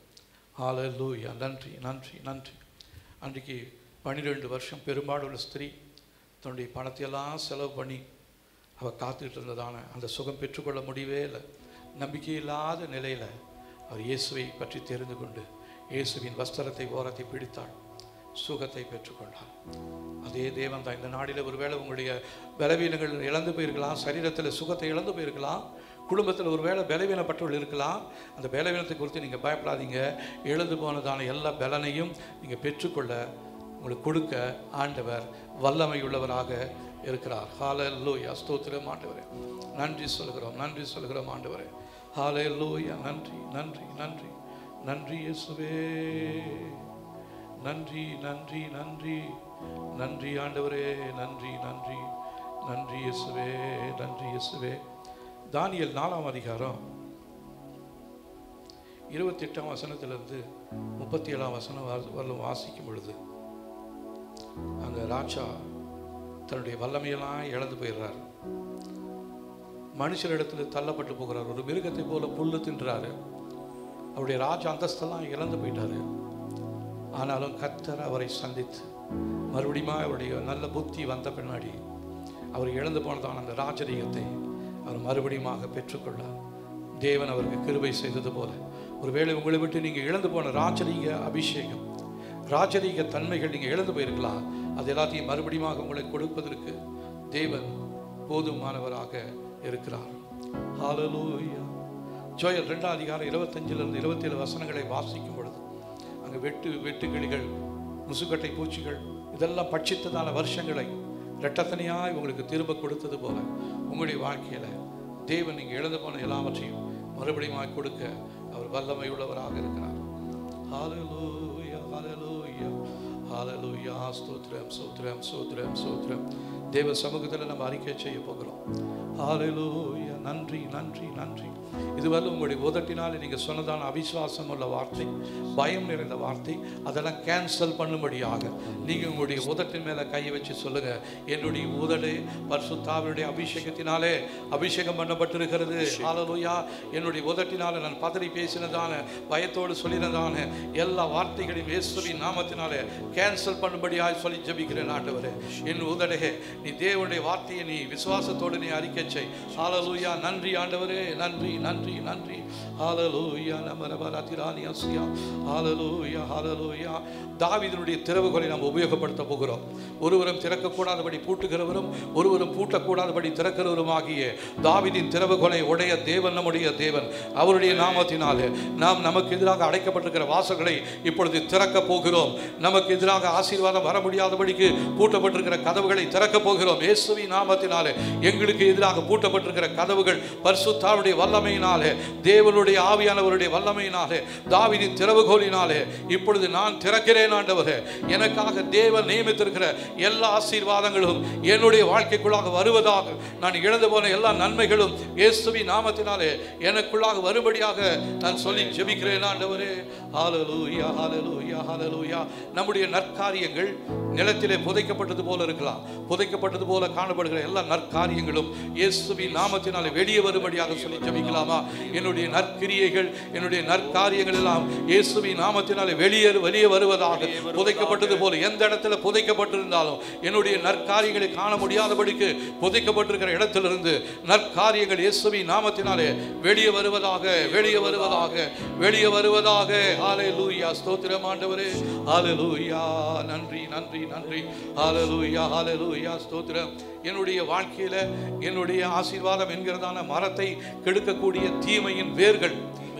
ஹல்லேலூயா. நன்றி நன்றி நன்றி. அன்றைக்கு 12 வருஷம் பெரும்பாடுள்ள ஸ்திரீ தன்னுடைய பணத்தையெல்லாம் செலவு பண்ணி அவள் காத்துக்கிட்டு இருந்ததான அந்த சுகம் பெற்றுக்கொள்ள முடியவே இல்லை. நம்பிக்கை இல்லாத நிலையில் அவர் இயேசுவை பற்றி தெரிந்து கொண்டு இயேசுவின் வஸ்திரத்தை ஓரத்தை பிடித்தாள், சுகத்தை பெற்றுக்கொண்டாள். அதே தேவன் தான் இந்த நாடில் ஒருவேளை உங்களுடைய பலவீனங்கள் இழந்து போயிருக்கலாம், சரீரத்தில் சுகத்தை இழந்து போயிருக்கலாம், குடும்பத்தில் ஒரு வேளை பலவீனப்பட்டவர்கள் இருக்கலாம். அந்த பலவீனத்தை குறித்து நீங்கள் பயப்படாதீங்க. இழந்து போனதான எல்லா பலனையும் நீங்கள் பெற்றுக்கொள்ள உங்களுக்கு கொடுக்க ஆண்டவர் வல்லமை உள்ளவராக இருக்கிறார். ஹல்லேலூயா. ஸ்தோத்திரம் ஆண்டவரே, நன்றி சொல்கிறோம், நன்றி சொல்கிறோம் ஆண்டவரே. ஹல்லேலூயா. நன்றி நன்றி நன்றி நன்றி இயேசுவே. நன்றி நன்றி நன்றி நன்றி ஆண்டவரே, நன்றி நன்றி நன்றி இயேசுவே, நன்றி இயேசுவே. தானியேல் 4ஆம் அதிகாரம் 28ஆம் வசனத்திலிருந்து 37ஆம் வசனம் வரலும் வாசிக்கும் பொழுது அந்த ராஜா தன்னுடைய வல்லமையெல்லாம் இழந்து போயிடுறாரு. மனுஷரிடத்தில் தள்ளப்பட்டு போகிறார். ஒரு மிருகத்தை போல புல்லு தின்றாரு. அவருடைய ராஜ அந்தஸ்தெல்லாம் இழந்து போயிட்டாரு. ஆனாலும் கர்த்தர் அவரை சந்தித்து மறுபடியும் அவருடைய நல்ல புத்தி வந்த பின்னாடி அவர் இழந்து போனதான அந்த ராஜரீகத்தை அவர் மறுபடியும் பெற்றுக்கொள்ளார். தேவன் அவருக்கு கிருபை செய்தது போல ஒருவேளை உங்களை விட்டு நீங்கள் இழந்து போன ராஜரீக அபிஷேகம், ராஜரீக தன்மைகள் நீங்கள் இழந்து போயிருக்கலாம். அது எல்லாத்தையும் மறுபடியும் உங்களை கொடுப்பதற்கு தேவன் போதுமானவராக இருக்கிறார். ஹல்லேலூயா. ஜோயல் 2ஆம் அதிகாரம் 25லிருந்து 27 வசனங்களை வாசிக்கும் பொழுது அங்கே வெட்டுக்கிளிகள், முசுக்கட்டை பூச்சிகள் இதெல்லாம் பட்சித்ததான வருஷங்களை இரட்டத்தனையாய் உங்களுக்கு திரும்ப கொடுத்தது போல உங்களுடைய வாழ்க்கையில் தேவன் நீங்கள் இழந்து போன எல்லாவற்றையும் மறுபடியும் கொடுக்க அவர் வல்லமை உள்ளவராக இருக்கிறார். ஹல்லேலூயா, ஹல்லேலூயா, ஹல்லேலூயா. ஸ்தோத்திரம், ஸ்தோத்திரம், ஸ்தோத்திரம், ஸ்தோத்திரம். தேவ சமூகத்தில் நம்ம அறிக்கை செய்ய போகிறோம். ஹல்லேலூயா. நன்றி, நன்றி, நன்றி. இதுவரை உங்களுடைய உதட்டினாலே நீங்கள் சொன்னதான அவிசுவாசம் உள்ள வார்த்தை, பயம் நிறைந்த வார்த்தை, அதெல்லாம் கேன்சல் பண்ணும்படியாக நீங்கள் உங்களுடைய உதட்டின் மேலே கையை வச்சு சொல்லுங்க, என்னுடைய உதடு பரிசுத்தாவினுடைய அபிஷேகத்தினாலே அபிஷேகம் பண்ணப்பட்டிருக்கிறது. ஹல்லேலூயா. என்னுடைய உதட்டினால நான் பதறி பேசினதான, பயத்தோடு சொல்லினதான எல்லா வார்த்தைகளையும் இயேசுவின் நாமத்தினாலே கேன்சல் பண்ணும்படியாக சொல்லி ஜெபிக்கிறேன். ஆண்டவரே, என் உதடே நீ தேவனுடைய வார்த்தையை நீ விசுவாசத்தோடு நீ அறிக்கை செய். ஹல்லேலூயா. நன்றி ஆண்டவரே, நன்றி, நன்றி, நன்றி. ஹல்லேலூயா. நமரபரதிரானியஸ்யா. ஹல்லேலூயா, ஹல்லேலூயா. தாவீதினுடைய திறவுகோலை நாம் உபயோகப்படுத்த போகிறோம். ஒருவரும் திறக்கக்கூடாதபடி பூட்டுகிறவரும் ஒருவரும் பூட்டக்கூடாதபடி திறக்கிறவருமாகிய தாவீதின் திறவுகோலை உடைய தேவன் நம்முடைய தேவன். அவருடைய நாமத்தினாலே நாம் நமக்கு எதிராக அடைக்கப்பட்டிருக்கிற வாசல்களை இப்பொழுது திறக்க போகிறோம். நமக்கு எதிராக ஆசீர்வாதம் வர முடியாதபடிக்கு பூட்டப்பட்டிருக்கிற கதவுகளை திறக்க போகிறோம். இயேசுவின் நாமத்தினாலே எங்களுக்கு எதிராக பூட்டப்பட்டிருக்கிற கதவுகள் பரிசுத்தாவுடைய வல்லமையினாலே, தேவனுடைய ஆவியானவருடைய வல்லமையினாலே, தாவீதின் திறவுகோலினாலே இப்பொழுது நான் திறக்கிறேன். ஆண்டவரே, எனக்காக தேவன் நியமித்திருக்கிற எல்லா ஆசீர்வாதங்களும் என்னுடைய வாழ்க்கைக்குள்ளாக வருவதாக, நான் இழந்து போன எல்லா நன்மைகளும் இயேசுவின் நாமத்தினாலே எனக்குள்ளாக வரும்படியாக நான் சொல்லி ஜெபிக்கிறேன். ஆண்டவரே, ஹல்லேலூயா, ஹல்லேலூயா, ஹல்லேலூயா. நம்முடைய நற்காரியங்கள் நிலத்திலே புதைக்கப்பட்டது போல இருக்கலாம். புதைக்கப்பட்டது போல காணப்படுகிற எல்லா நற்காரியங்களும் இயேசுவின் நாமத்தினாலே வெளியே வரும்படியாக சொல்லி ஜெபிக்கலாமா? என்னுடைய நற்கிரியைகள், என்னுடைய நற்காரியங்கள் எல்லாம் இயேசுவின் நாமத்தினாலே வெளியே வருவதாக. புதைக்கப்பட்டது போல எந்த இடத்துல புதைக்கப்பட்டிருந்தாலும் என்னுடைய நற்காரியங்களை காண முடியாதபடிக்கு புதைக்கப்பட்டிருக்கிற இடத்திலிருந்து நற்காரியங்கள் இயேசுவின் நாமத்தினாலே வெளியே வருவதாக, வெளியே வருவதாக, வெளியே வருவதாக. ஹல்லேலூயா. ஸ்தோத்திரம் ஆண்டவரே. ஹல்லேலூயா. நன்றி, நன்றி, நன்றி. ஹல்லேலூயா, ஹல்லேலூயா. ஸ்தோத்திரம். என்னுடைய வாழ்க்கையில என்னுடைய ஆசீர்வாதம் என்கிறதான மரத்தை கெடுக்கக்கூடிய தீமையின் வேர்கள்,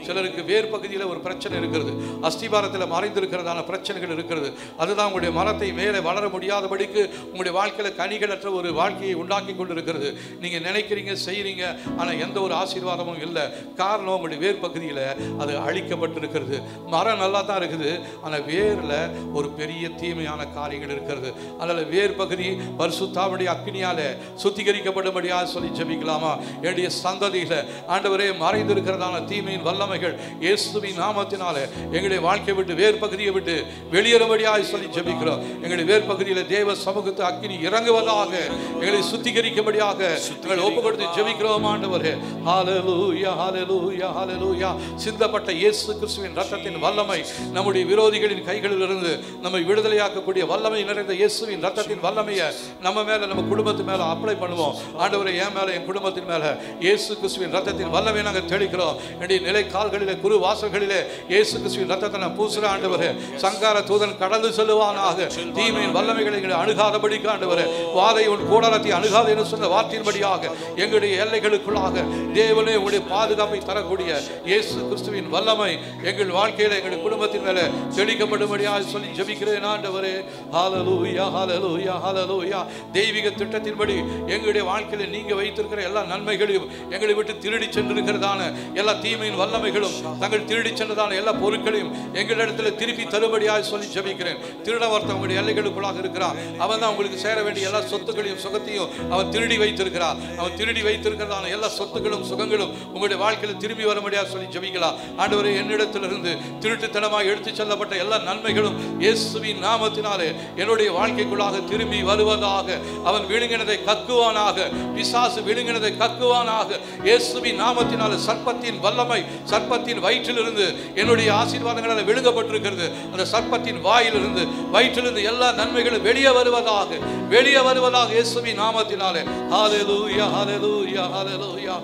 சிலருக்கு வேர் பகுதியில் ஒரு பிரச்சனை இருக்கிறது, அஸ்திபாரத்தில் மறைந்திருக்கிறதான பிரச்சனைகள் இருக்கிறது. அதுதான் உங்களுடைய மரத்தை மேலே வளர முடியாதபடிக்கு உங்களுடைய வாழ்க்கையில் கனிகளற்ற ஒரு வாழ்க்கையை உண்டாக்கி கொண்டு இருக்கிறது. நீங்கள் நினைக்கிறீங்க, செய்கிறீங்க, ஆனால் எந்த ஒரு ஆசீர்வாதமும் இல்லை. காரணம் உங்களுடைய வேர் பகுதியில் அது அழிக்கப்பட்டிருக்கிறது. மரம் நல்லா தான் இருக்குது, ஆனால் வேரில் ஒரு பெரிய தீமையான காரியங்கள் இருக்கிறது. அதனால் வேர் பகுதி பரிசுத்தாவுடைய அக்கினியால் சுத்திகரிக்கப்படும்படியாக சொல்லி ஜெபிக்கலாமா? என்னுடைய சந்ததியில் ஆண்டவரே மறைந்திருக்கிறதான தீமையின் வல்லமை இயேசுவின் நாமத்தினாலே எங்களுடைய வாழ்க்கை விட்டு வேர் பகுதியை விட்டு வெளியேறும்படியாக சொல்லி ஜெபிக்கிறோம். எங்களுடைய வேர் பகுதியில் தேவ சமூகத்து அக்கினி இறங்குவதாக, எங்களை சுத்திகரிக்கும்படியாக எங்களை ஒப்புக்கொடுத்து ஜெபிக்கிறோம். ஆண்டவரே, ஹல்லேலூயா, ஹல்லேலூயா, ஹல்லேலூயா. சிந்தப்பட்ட இயேசு கிறிஸ்துவின் இரத்தத்தின் வல்லமை நம்முடைய விரோதிகளின் கைகளில் இருந்து நம்மை விடுதலையாக்கக்கூடிய வல்லமை நிறைந்த இயேசுவின் இரத்தத்தின் வல்லமையை நம்ம மேல, நம்ம குடும்பத்து மேல அப்ளை பண்ணுவோம். ஆண்டவரே, என் மேல, என் குடும்பத்தின் மேல இயேசு கிறிஸ்துவின் இரத்தத்தின் வல்லமையை நாங்கள் தெளிக்கிறோம். என்னுடைய நிலை கால்களிலே, குரு வாசல்களிலே இயேசு கிறிஸ்துவின் இரத்தத்தை நான் பூசுற ஆண்டவரே. சங்கார தூதன் கடந்து செல்லுவானாக, தீமையின் வல்லமைகளை எங்களை அணுகாதபடிக்கு ஆண்டவரே, வாதை உன் கூடாரத்தை அணுகாது என்று சொன்ன வார்த்தையின்படியாக எங்களுடைய எல்லைகளுக்குள்ளாக தேவனே உங்களுடைய பாதுகாப்பை தரக்கூடிய இயேசு கிறிஸ்துவின் வல்லமை எங்கள் வாழ்க்கையில, எங்கள் குடும்பத்தின் மேல தெளிக்கப்படும்படியாக சொல்லி ஜெபிக்கிறேன். ஆண்டவரே, ஹல்லேலூயா, ஹல்லேலூயா, ஹல்லேலூயா. தெய்வீக திட்டத்தின்படி எங்களுடைய வாழ்க்கையில நீங்க வைத்திருக்கிற எல்லா நன்மைகளையும் எங்களை விட்டு திருடி சென்றிருக்கிறதான எல்லா தீமையின் வல்லமைகள் மனிதர்களும் தங்கள் திருடி சென்றதான எல்லா பொருட்களையும் எங்களிடத்தில் திருப்பி தரும்படியாக சொல்லி ஜெபிக்கிறேன். திருடவர்த்தன் உங்களுடைய எல்லைகளுக்குள்ளாக இருக்கிறான். அவன் தான் உங்களுக்கு சேர வேண்டிய எல்லா சொத்துக்களையும் சுகத்தையும் அவன் திருடி வைத்திருக்கிறான். அவன் திருடி வைத்திருக்கிறதான எல்லா சொத்துக்களும் சுகங்களும் உங்களுடைய வாழ்க்கையில் திரும்பி வரும்படியாக சொல்லி ஜெபிக்கலாம். ஆண்டவரே, என்னிடத்திலிருந்து திருட்டுத்தனமாக எடுத்து செல்லப்பட்ட எல்லா நன்மைகளும் இயேசுவின் நாமத்தினாலே என்னுடைய வாழ்க்கைக்குள்ளாக திரும்பி வருவதாக. அவன் விழுங்கினதை கக்குவானாக, பிசாசு விழுங்கினதை கக்குவானாக. இயேசுவின் நாமத்தினாலே சர்ப்பத்தின் வல்லமை சர்ப்பத்தின் வயிற்றிலிருந்து என்னுடைய ஆசீர்வாதங்களால் விழுங்கப்பட்டிருக்கிறது. அந்த சர்ப்பத்தின் வாயிலிருந்து வயிற்றிலிருந்து எல்லா நன்மைகளும் வெளியே வருவதாக, வெளியே வருவதாக இயேசுவின் நாமத்தினாலே. ஹல்லேலூயா, ஹல்லேலூயா, ஹல்லேலூயா,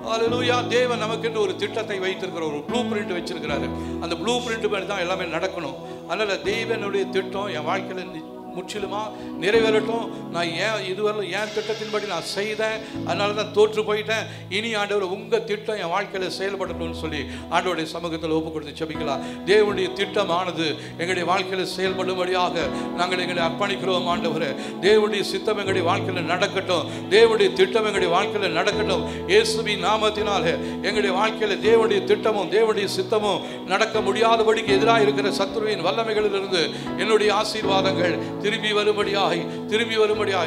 ஹல்லேலூயா. தேவன் நமக்கென்று ஒரு திட்டத்தை வைத்திருக்கிற ஒரு ப்ளூ பிரிண்ட் வச்சிருக்கிறாரு. அந்த ப்ளூ பிரிண்ட் மாதிரி தான் எல்லாமே நடக்கணும். அதனால தேவனுடைய திட்டம் என் வாழ்க்கையில் முற்றிலுமா நிறைவேறட்டும். நான் இதுவரை என் திட்டத்தின்படி நான் செய்தேன், அதனால தான் தோற்று போயிட்டேன். இனி ஆண்டவர் உங்கள் திட்டம் என் வாழ்க்கையில் செயல்படணும்னு சொல்லி ஆண்டவருடைய சமூகத்தில் ஒப்பு கொடுத்து ஜெபிக்கலாம். தேவனுடைய திட்டமானது எங்களுடைய வாழ்க்கையில் செயல்படும்படியாக நாங்கள் எங்களை அர்ப்பணிக்கிறோம். ஆண்டவரே, தேவனுடைய சித்தம் எங்களுடைய வாழ்க்கையில் நடக்கட்டும். தேவனுடைய திட்டம் எங்களுடைய வாழ்க்கையில் நடக்கட்டும். இயேசுவின் நாமத்தினாலே எங்களுடைய வாழ்க்கையில் தேவனுடைய திட்டமும் தேவனுடைய சித்தமும் நடக்க முடியாதபடிக்கு எதிராக இருக்கிற சத்துருவின் வல்லமைகளிலிருந்து என்னுடைய ஆசீர்வாதங்கள் திரும்பி வரும்படியாய்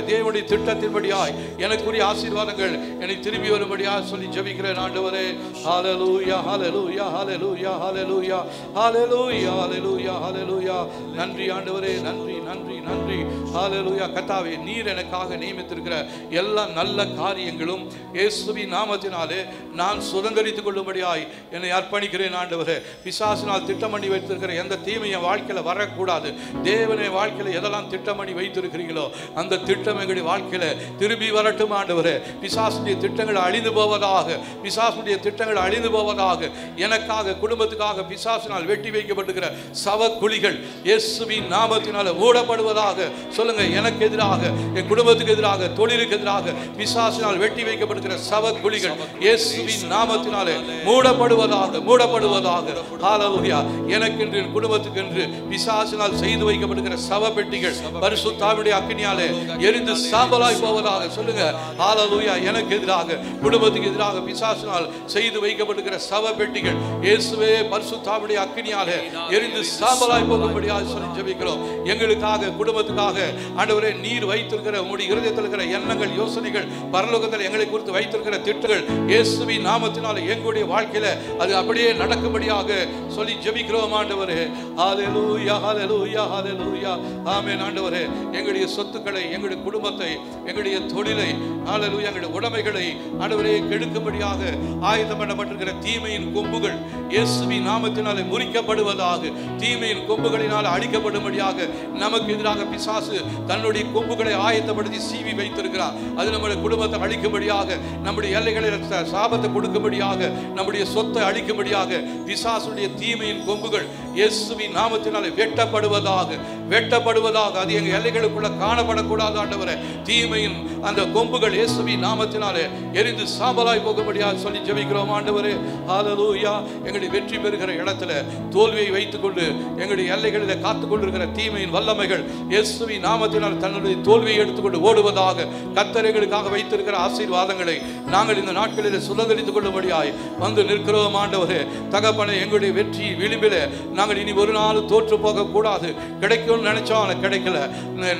தேவனுடைய திட்டத்தின்படியாய் எனக்குரிய ஆசீர்வாதங்கள் என்னை திரும்பி வரும்படியாய் சொல்லி ஜெபிக்கிறேன். ஆண்டவரே, ஹல்லேலூயா, ஹல்லேலூயா, ஹல்லேலூயா, ஹல்லேலூயா, ஹல்லேலூயா, ஹல்லேலூயா, ஹல்லேலூயா. நன்றி ஆண்டவரே, நன்றி, நன்றி, நன்றி. ஹல்லேலூயா. கர்த்தாவே, நீர் எனக்காக நியமித்திருக்கிற எல்லா நல்ல காரியங்களும் இயேசுவின் நாமத்தினாலே நான் சுதந்திரித்துக் கொள்ளும்படியாய் என்னை அர்ப்பணிக்கிறேன். ஆண்டவரே, பிசாசினால் திட்டம் பண்ணி வைத்திருக்கிற எந்த தீமையும் வாழ்க்கையில் வரக்கூடாது. தேவனே, வாழ்க்கையில் எதெல்லாம் திட்டம் பண்ணி வைத்திருக்கிறீங்களோ அந்த திட்டம் எங்களுடைய வாழ்க்கையில திரும்பி வரட்டும். ஆண்டவரே, பிசாசுடைய திட்டங்கள் அழிந்து போவதாக, பிசாசுடைய திட்டங்கள் அழிந்து போவதாக. எனக்காக குடும்பத்துக்காக பிசாசினால் வெட்டி வைக்கப்பட்டிருக்கிற சவ குழிகள் இயேசுவின் நாமத்தினால மூடப்படுவதாக. சொல்லுங்க, எனக்கு எதிராக, என் குடும்பத்துக்கு எதிராக, தொழிலுக்கு எதிராக பிசாசினால் வெட்டி வைக்கப்பட்டிருக்கிற சவ குழிகள் இயேசுவின் நாமத்தினாலே மூடப்படுவதாக, மூடப்படுவதாக. ஹல்லேலூயா. எனக்கென்று, என் குடும்பத்துக்கென்று பிசாசினால் செய்து வைக்கப்பட்டிருக்கிற சவ பெட்டிகள் பரிசுத்த ஆவியுடைய அக்கினியாலே எரிந்து சாம்பலாய் போவதாக. சொல்லுங்க, ஹல்லேலூயா. எனக்கு எதிராக, குடும்பத்துக்கு எதிராக பிசாசினால் செய்து வைக்கப்பட்டிருக்கிற சவ பெட்டிகள் இயேசுவே பரிசுத்த ஆவியுடைய அக்கினியாலே எரிந்து சாம்பலாய் போகும்படியாக சொல்லி ஜெபிக்கிறோம். எங்களுக்காக, குடும்பத்துக்காக ஆண்டவரே, நீர் வைத்திருக்கிற உம்முடைய இருதயத்தில் இருக்கிற எண்ணங்கள், யோசனைகள், பரலோகத்தில் எங்களை குறித்து வைத்திருக்கிற திட்டங்கள் இயேசுவின் நாமத்தினாலே எங்களுடைய வாழ்க்கையில அது அப்படியே நடக்கும்படியாக சொல்லி ஜெபிக்கிறோம். ஆண்டவரே, ஹல்லேலூயா, ஹல்லேலூயா, ஹல்லேலூயா. ஆமென். ஆண்டவரே, எங்களுடைய சொத்துக்களை, எங்களுடைய குடும்பத்தை, எங்களுடைய தொழிலை, ஹல்லேலூயா, எங்களுடைய உடைமைகளை ஆண்டவரே கெடுக்கும்படியாக ஆயுதம் பண்ணப்பட்டிருக்கிற தீமையின் கொம்புகள் இயேசுவின் நாமத்தினாலே முறிக்கப்படுவதாக. தீமையின் கொம்புகளினால் அழிக்கப்படும்படியாக நமக்கு எதிராக பிசாசு தன்னுடைய கொம்புகளை ஆயத்தப்படுத்தி சீவி வைத்திருக்கிறார். அது நம்முடைய குடும்பத்தை அழிக்கும்படியாக, நம்முடைய எல்லைகளில் சாபத்தை கொடுக்கும்படியாக, நம்முடைய சொத்தை அழிக்கும்படியாக பிசாசுடைய தீமையின் கொம்புகள் இயேசுவின் நாமத்தினாலே வெட்டப்படுவதாக, வெட்டப்படுவதாக. அது எங்கள் எல்லைகளுக்குள்ள காணப்படக்கூடாது. ஆண்டவரே, தீமையின் அந்த கொம்புகள் இயேசுவின் நாமத்தினாலே எரிந்து சாம்பலாய் போகும்படியாக சொல்லி ஜெபிக்கிறோம். ஆண்டவரே, ஹல்லேலூயா. எங்களுடைய வெற்றி பெறுகிற இடத்துல தோல்வியை வைத்துக் கொண்டு எங்களுடைய எல்லைகளில் காத்துக் கொண்டிருக்கிற தீமையின் வல்லமைகள் இயேசுவின் நாமத்தினால் தன்னுடைய தோல்வியை எடுத்துக்கொண்டு ஓடுவதாக. கர்த்தர் எங்களுக்காக வைத்திருக்கிற ஆசீர்வாதங்களை நாங்கள் இந்த நாட்களில் சுதந்திரித்துக் கொள்ளும்படியாய் வந்து நிற்கிறோம். ஆண்டவரே, தகப்பனே, எங்களுடைய வெற்றி விளிம்பில் நாங்கள் இனி ஒரு நாள் தோற்று போக கூடாது. கிடைக்கும்னு நினைச்சாலும் கிடைக்கல,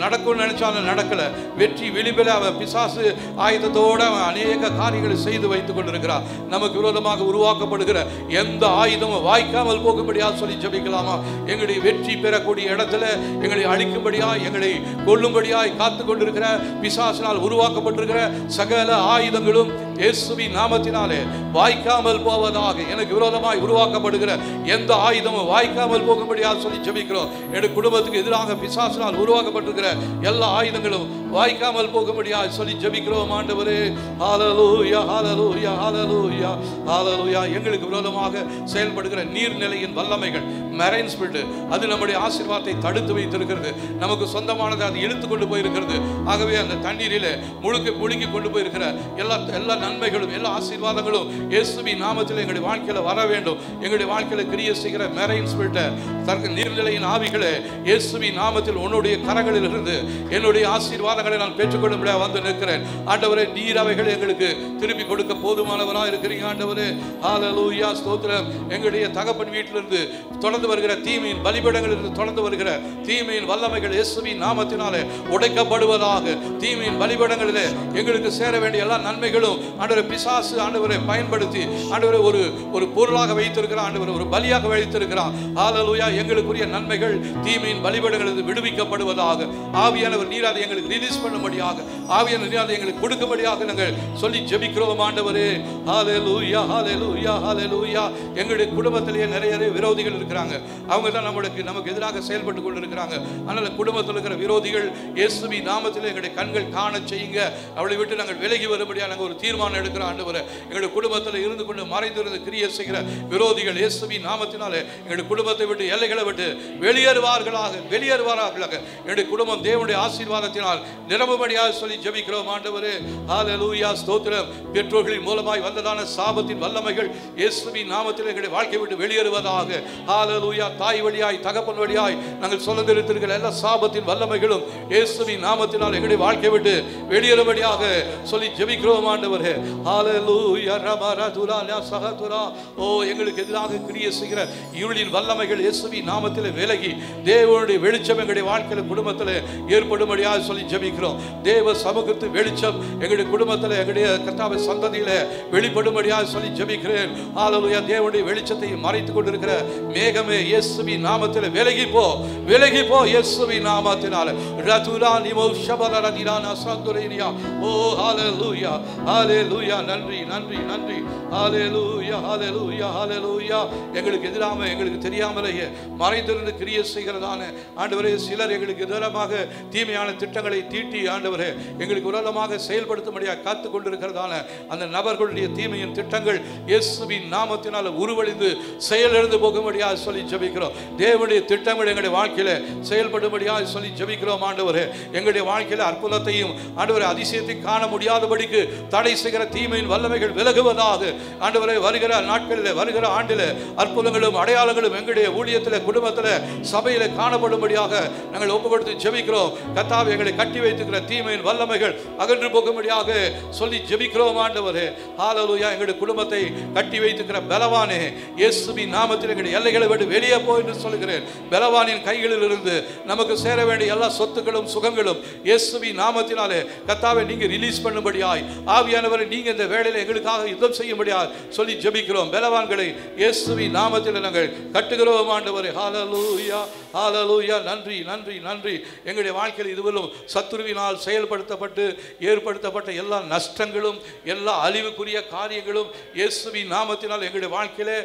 நடக்கும்னு நினைச்சாலும் நடக்கல. வெற்றி விளிம்பில் அவன் பிசாசு ஆயுதத்தோட அவன் அநேக காரியங்களை செய்து வைத்துக் கொண்டிருக்கிறார். நமக்கு விரோதமாக உருவாக்கப்படுகிற எந்த ஆயுதமும் வாய்க்காமல் போகும்படியாக சொல்லி ஜெபிக்கலாமா? எங்களுடைய வெற்றி பெறக்கூடிய இடத்துல எங்களை அழிக்கும்படியாய், எங்களை கொல்லும்படியாய் காத்து கொண்டிருக்கிற பிசாசினால் உருவாக்கப்பட்டிருக்கிற சகல ஆயுதங்களும் இயேசுவின் நாமத்தினாலே வாய்க்காமல் போவதாக. எனக்கு விரோதமாய் உருவாக்கப்படுகிற எந்த ஆயுதமும் வாய்க்காமல் போகும்படியாக சொல்லி ஜெபிக்கிறோம். என் குடும்பத்துக்கு எதிராக பிசாசினால் உருவாக்கப்பட்டிருக்கிற எல்லா ஆயுதங்களும் வாய்க்காமல் போகும்படியாக சொல்லி ஜெபிக்கிறோம். ஆண்டவரே, ஹல்லேலூயா, ஹல்லேலூயா, ஹல்லேலூயா, ஹல்லேலூயா. எங்களுக்கு விரோதமாக செயல்படுகிற நீர்நிலையின் வல்லமைகள், மெரைன் ஸ்பிரிட், அது நம்முடைய ஆசீர்வாதத்தை தடுத்து வைத்திருக்கிறது. நமக்கு சொந்தமானதை அது இழுத்து கொண்டு போயிருக்கிறது. ஆகவே அந்த தண்ணீரில் முழுங்கி கொண்டு போயிருக்கிற எல்லா நன்மைகளும் எல்லா ஆசீர்வாதங்களும் இயேசுவின் நாமத்தில் எங்களுடைய வாழ்க்கையில் வர வேண்டும். எங்களுடைய வாழ்க்கையில் கிரியை செய்கிற மெரைன் ஸ்பிரிட்டை, நீர்நிலையின் ஆவிகளை இயேசுவின் நாமத்தில் உன்னுடைய கரங்களில் இருந்து என்னுடைய ஆசீர்வாதங்களை நான் பெற்றுக்கொள்ள முடியாது வந்து நிற்கிறேன். ஆண்டவரே, நீர் அவைகளை எங்களுக்கு திருப்பி கொடுக்க போதுமானவராக இருக்கிறீங்க. ஆண்டவரே, ஹல்லேலூயா, ஸ்தோத்திரம். எங்களுடைய தகப்பன் வீட்டிலிருந்து தொடர்ந்து வருகிற தீமையின் பலிபீடங்களிலிருந்து தொடர்ந்து வருகிற தீமையின் வல்லமைகள் இயேசுவின் நாமத்தினாலே உடைக்கப்படுவதாக. தீமையின் பலிபீடங்களிலே எங்களுக்கு சேர வேண்டிய எல்லா நன்மைகளும் ஆண்டவரே பிசாசு ஆண்டவரை பயன்படுத்தி ஆண்டவரை ஒரு பொருளாக வைத்திருக்கிறான், ஆண்டவரை ஒரு பலியாக வைத்திருக்கிறான். ஹல்லேலூயா, எங்களுக்குரிய நன்மைகள் தீமையின் பலிபீடங்களிலிருந்து விடுவிக்கப்படுவதாக. ஆவியானவர் நீர் அதை எங்களுக்கு ரிலீஸ் பண்ணும்படியாக, ஆவியானவர் நீர் அதை எங்களுக்கு கொடுக்கும்படியாக நாங்கள் சொல்லி ஜெபிக்கிறோம். ஆண்டவரே, ஹல்லேலூயா, ஹல்லேலூயா, ஹல்லேலூயா. எங்களுடைய குடும்பத்திலேயே நிறைய விரோதிகள் இருக்கிறாங்க. அவங்க தான் நமக்கு எதிராக செயல்பட்டு கொண்டு இருக்கிறாங்க. அதனால குடும்பத்தில் இருக்கிற விரோதிகள் இயேசுவின் நாமத்தில் எங்களுடைய கண்கள் காண செய்யுங்க. அவளை விட்டு நாங்கள் விலகி வரும்படியாக நாங்கள் ஒரு தீர்மானம் எடுக்கிறோம். ஆண்டவரே, எங்களுடைய குடும்பத்தில் இருந்து கொண்டு மறைந்திருந்து கிரியை செய்கிற விரோதிகள் இயேசுவின் நாமத்தினாலே எங்களுடைய குடும்பத்தை விட்டு எல்லைகளை விட்டு வெளியேறுவார்களாக. என்னுடைய குடும்பம் தேவனுடைய ஆசீர்வாதத்தினால் நிரம்பும்படியாக சொல்லி ஜெபிக்கிறோம். ஆண்டவரே, ஹல்லேலூயா, ஸ்தோத்திரம். பெற்றோர்களின் மூலமாய் வந்ததான சாபத்தின் வல்லமைகள் இயேசுவின் நாமத்தில் எங்களுடைய வாழ்க்கை விட்டு வெளியேறுவதாக. ஹல்லேலூயா, தாய் வழியாய் தகப்பன் வழியாய் நாங்கள் சுதந்திரித்திருக்கிற எல்லா சாபத்தின் வல்லமைகளும் இயேசுவின் நாமத்தினால் எங்களுடைய வாழ்க்கை விட்டு வெளியேறும்படியாக சொல்லி ஜெபிக்கிறோம். ஆண்டவரே, ஹல்லேலூயா, ரபரதுலா சஹதுரா. ஓ, எங்களுக்கு எதிராக கிரியை செய்கிற இருளின் வல்லமைகள் இயேசுவின் நாமத்தில் விலகி தேவனுடைய வெளிச்சம் எங்களுடைய வாழ்க்கையில் குடும்பத்தில் ஏற்படும்படியாக சொல்லி ஜெபிக்கிறோம். தேவ சமூகத்து வெளிச்சம் எங்களுடைய குடும்பத்தில் எங்களுடைய கர்த்தாவே சந்ததியில் வெளிப்படும்படியாக சொல்லி ஜெபிக்கிறேன். ஹல்லேலூயா, தேவனுடைய வெளிச்சத்தை மறைத்துக் கொண்டிருக்கிற மேகமே இயேசுவின் நாமத்தில் விலகி போ இயேசுவின் நாமத்தினால. ரதுலா நிமோ ஷபலர திரானா சந்துரேனியா. ஓ, ஹல்லேலூயா, ஹல்லேலூயா. நன்றி நன்றி நன்றி. ஹல்லேலூயா, ஹல்லேலூயா, ஹல்லேலூயா. எங்களுக்கு எதிராக எங்களுக்கு தெரியாமலேயே மறைந்திருந்து கிரியை செய்கிறதான ஆண்டவரே சிலர் எங்களுக்கு எதிராக தீமையான திட்டங்களை தீட்டி ஆண்டவரே எங்களுக்கு விரோதமாக செயல்படுத்தும்படியாக காத்து கொண்டிருக்கிறதான அந்த நபர்களுடைய தீமையின் திட்டங்கள் இயேசுவின் நாமத்தினால் உருவழிந்து செயலிழந்து போகும்படியாக சொல்லி ஜெபிக்கிறோம். தேவனுடைய திட்டங்கள் எங்களுடைய வாழ்க்கையில செயல்படும்படியாக சொல்லி ஜெபிக்கிறோம். ஆண்டவரே, எங்களுடைய வாழ்க்கையில அற்புதத்தையும் ஆண்டவரே அதிசயத்தையும் காண முடியாதபடிக்கு தடை செய்கிற தீமையின் வல்லமைகள் விலகுவதாக. ஆண்டவரே, வருகிற நாட்களில் வருகிற ஆண்டில் அற்புதங்களும் அடையாளங்களும் எங்களுடைய ஊழியத்தில் குடும்பத்தில் சபையில் காணப்படும்படியாக நாங்கள் ஒப்பு கொடுத்து ஜெபிக்கிறோம். கர்த்தாவே, எங்களை கட்டி வைத்துக்கிற தீமையின் வல்லமைகள் அகன்று போகும்படியாக சொல்லி ஜெபிக்கிறோம். ஆண்டவரே, ஹல்லேலூயா. எங்களுடைய குடும்பத்தை கட்டி வைத்துக்கிற பலவானே இயேசுவின் நாமத்தில் எங்களுடைய எல்லைகளை விட்டு வெளியே போ என்று சொல்கிறேன். பலவானின் கைகளில் இருந்து நமக்கு சேர வேண்டிய எல்லா சொத்துக்களும் சுகங்களும் இயேசுவின் நாமத்தினாலே கர்த்தாவே நீங்க ரிலீஸ் பண்ணும்படியாய் ஆவியானவரை நீங்க இந்த வேளையில் எங்களுக்காக யுத்தம் செய்யும்படியாக சொல்லி ஜெபிக்கிறோம். பலவான்களை இயேசுவின் நாமத்தில் நாங்கள் கட்டுகிறோம். ஆண்டவரே, ஹல்லேலூயா, ஹல்லேலூயா. நன்றி நன்றி நன்றி. எங்களுடைய வாழ்க்கையில் இதுவரையும் சத்துருவினால் செயல்படுத்தப்பட்டு ஏற்படுத்தப்பட்ட எல்லா நஷ்டங்களும் எல்லா அழிவுக்குரிய காரியங்களும் இயேசுவின் நாமத்தினால் எங்களுடைய வாழ்க்கையிலே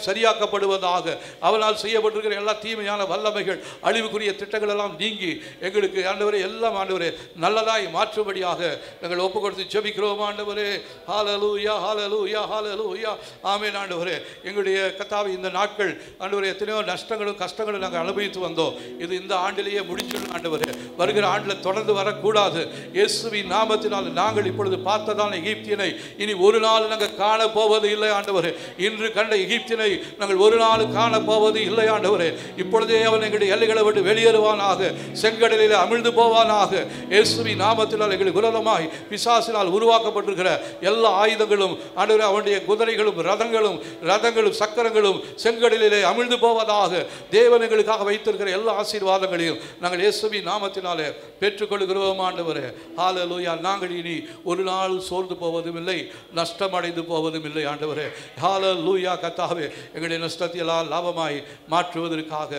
சரியாக்கப்படுவதாக. அவனால் செய்யப்பட்டிருக்கிற எல்லா தீமையான வல்லமைகள் அழிவுக்குரிய திட்டங்கள் எல்லாம் நீங்கி எங்களுக்கு ஆண்டவரே எல்லாம் ஆண்டவரே நல்லதாய் மாற்றும்படியாக நாங்கள் ஒப்பு கொடுத்து ஜெபிக்கிறோம். ஆண்டவரே, ஹல்லேலூயா, ஹல்லேலூயா, ஹல்லேலூயா. ஆமென். ஆண்டவரே, எங்களுடைய கர்த்தாவே இந்த நாட்கள் ஆண்டவரே எத்தனையோ நஷ்டங்களும் கஷ்டங்களும் நாங்கள் அனுபவித்து வந்தோம். இது இந்த ஆண்டிலேயே முடிஞ்சிடும் ஆண்டவரே. வருகிற ஆண்டில் தொடர்ந்து வரக்கூடாது. இயேசுவின் நாமத்தினால் நாங்கள் இப்பொழுது பார்த்ததான எகிப்தியனை இனி ஒரு நாள் நாங்கள் காண போவது இல்லை ஆண்டவரே. இன்று கண்ட எகிப்தியனை நாங்கள் ஒரு நாள் காண போவது இல்லை ஆண்டவரே. இப்பொழுதே அவன் எங்களுடைய எல்லைகளை விட்டு வெளியேறுவானாக, செங்கடலில் அமிழ்ந்து போவானாக. இயேசுவின் நாமத்தினால் எங்களுக்கு விரோதமாய் பிசாசினால் உருவாக்கப்பட்டிருக்கிற எல்லா ஆயுதங்களும் ஆண்டவரே அவனுடைய குதிரைகளும் ரதங்களும் சக்கரங்களும் செங்கடலிலே அமிழ்ந்து போவதாக. தேவன் எங்களுக்காக வைத்திருக்கிற எல்லா ஆசீர்வாதங்களையும் நாங்கள் இயேசுவின் நாமத்தினாலே பெற்றுக்கொள்கிறோம். ஆண்டவரே, ஹல்லேலூயா. நாங்கள் இனி ஒரு நாள் சோர்ந்து போவதும் இல்லை, நஷ்டம் அடைந்து போவதும் இல்லை. ஆண்டவரே, ஹல்லேலூயா. கர்த்தாவே, எங்களுடைய நஷ்டத்தை எல்லாம் லாபமாய் மாற்றுவதற்காக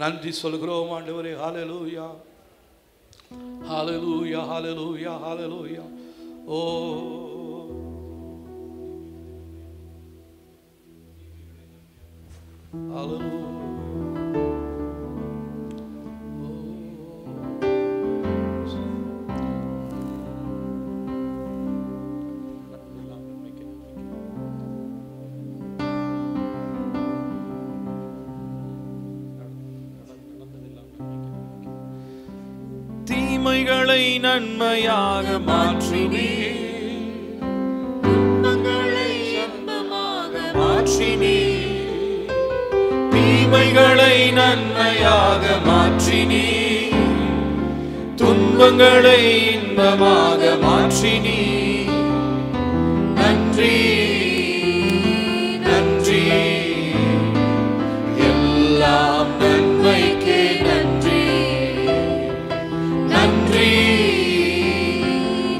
நன்றி சொல்கிறோம். ஆண்டவரே, ஹல்லேலூயா, ஹல்லேலூயா, ஹல்லேலூயா, ஹல்லேலூயா. ஓ, ஹல்லேலூயா. நன்மையாக மாற்றினீர், துன்பங்களை இன்பமாக மாற்றினீர், தீமைகளை நன்மையாக மாற்றினீர், துன்பங்களை இன்பமாக மாற்றினீர். நன்றி நன்றி, எல்லாம் நன்மைக்கே நன்றி. நன்றி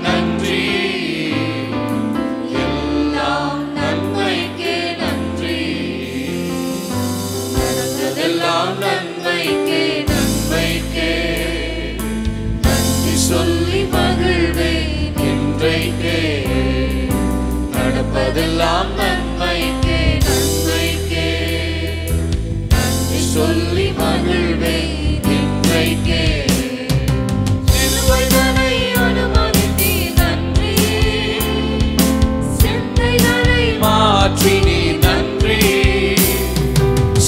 நன்றி, எல்லாம் நன்மைக்கே நன்றி. நடந்ததெல்லாம் நன்மைக்கே நன்மைக்கே, நன்றி சொல்லி மகிழ்வேன் இன்றைக்கே. நடப்பதெல்லாம் நன்மைக்கே நன்மைக்கே, நன்றி சொல்லி மகிழ்வேன் இன்றைக்கே. சிலுவைதனை அனுமதித்தீர் நன்றி, சிந்தைதனை மாற்றினீர் நன்றி,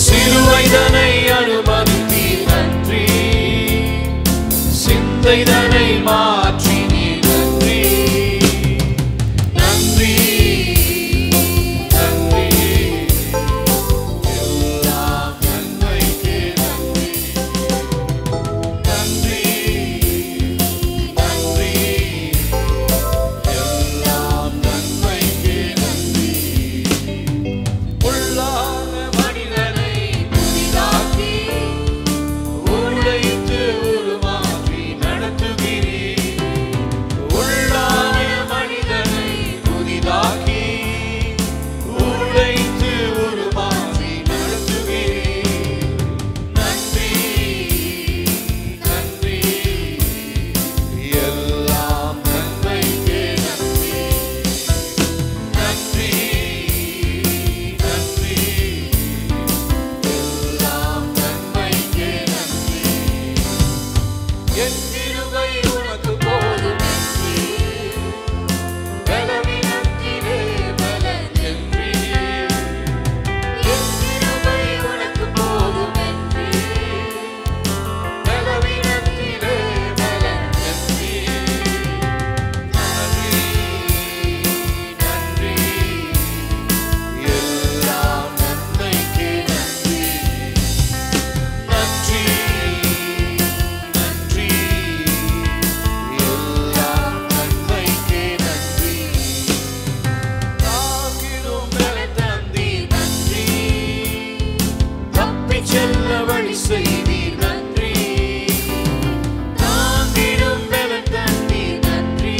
சிலுவைதனை அனுமதித்தீர் நன்றி, சிந்தைதனை மாற்றினீர் நன்றி. நன்றி நன்றி, எல்லாம் நன்மைக்கே நன்றி. நன்றி நன்றி, எல்லாம் நன்மைக்கே நன்றி. உள்ளான மனிதனை புதிதாக்கி, உடைத்து உருமாற்றி நடத்துகிறீர். உள்ளான மனிதனை புதிதாக்கி, உடைத்து உருமாற்றி நடத்துகிறீர். நன்றி நன்றி, எல்லாம் நன்மைக்கே நன்றி. நன்றி நன்றி, எல்லாம் நன்மைக்கே நன்றி. என் கிருபை உனக்கு போதும் என்று, பலவீனத்திலே பலன் என்றீர். என் கிருபை உனக்கு போதும் என்று, பலவீனத்திலே பலன் என்றீர். நன்றி நன்றி, எல்லாம் நன்மைக்கே நன்றி. நன்றி நன்றி, எல்லாம் நன்மைக்கே நன்றி. தாங்கிடும் பலன் தந்தீர் நன்றி, தப்பிச் செல்ல வழி செய்தீர் நன்றி. தாங்கிடும் பலன் தந்தீர் நன்றி,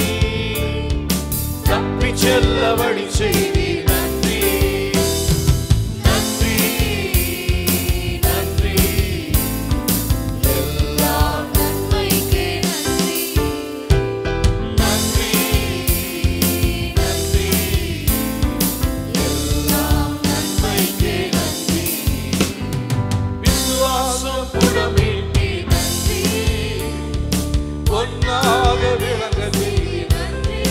தப்பிச் செல்ல வழி செய்தீர் நன்றி. நன்றி நன்றி, எல்லாம் நன்மைக்கே நன்றி. நன்றி நன்றி, எல்லாம் நன்மைக்கே நன்றி. விசுவாசம் புடமிட்டீர் நன்றி, பொன்னாக விளங்க செய்தீர் நன்றி.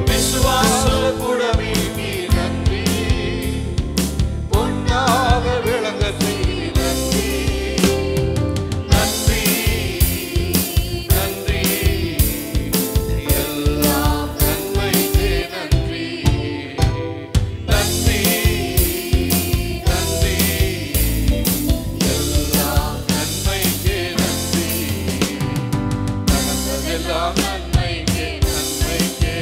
விசுவாசம் புடமிட்டீர் நன்றி, பொன்னாக விளங்க செய்தீர் நன்றி. நன்றி நன்றி, எல்லாம் நன்மைக்கே நன்றி. நன்றி நன்றி, எல்லாம் நன்மைக்கே நன்றி. நடந்ததெல்லாம் நன்மைக்கே நன்மைக்கே,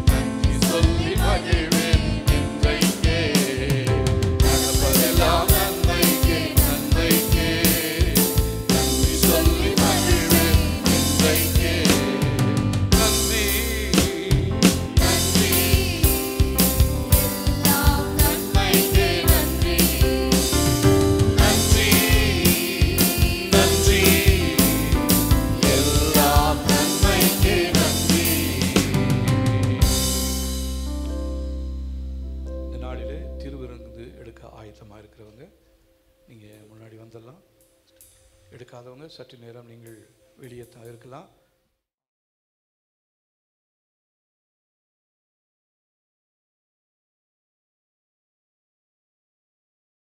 நன்றி சொல்லி மகிழ்வேன் இன்றைக்கே. நடப்பதெல்லாம் நன்மைக்கே நன்மைக்கே, நன்றி சொல்லி மகிழ்வேன் இன்றைக்கே. நன்றி நன்றி, எல்லாம் நன்மைக்கே நன்றி. நன்றி நன்றி, எல்லாம் நன்மைக்கே நன்றி. இந்த நாளிலே திருவிருந்து எடுக்க ஆயத்தமாக இருக்கிறவங்க நீங்கள் முன்னாடி வந்துடலாம். எடுக்காதவங்க சற்று நேரம் நீங்கள் வெளியே தான் இருக்கலாம்.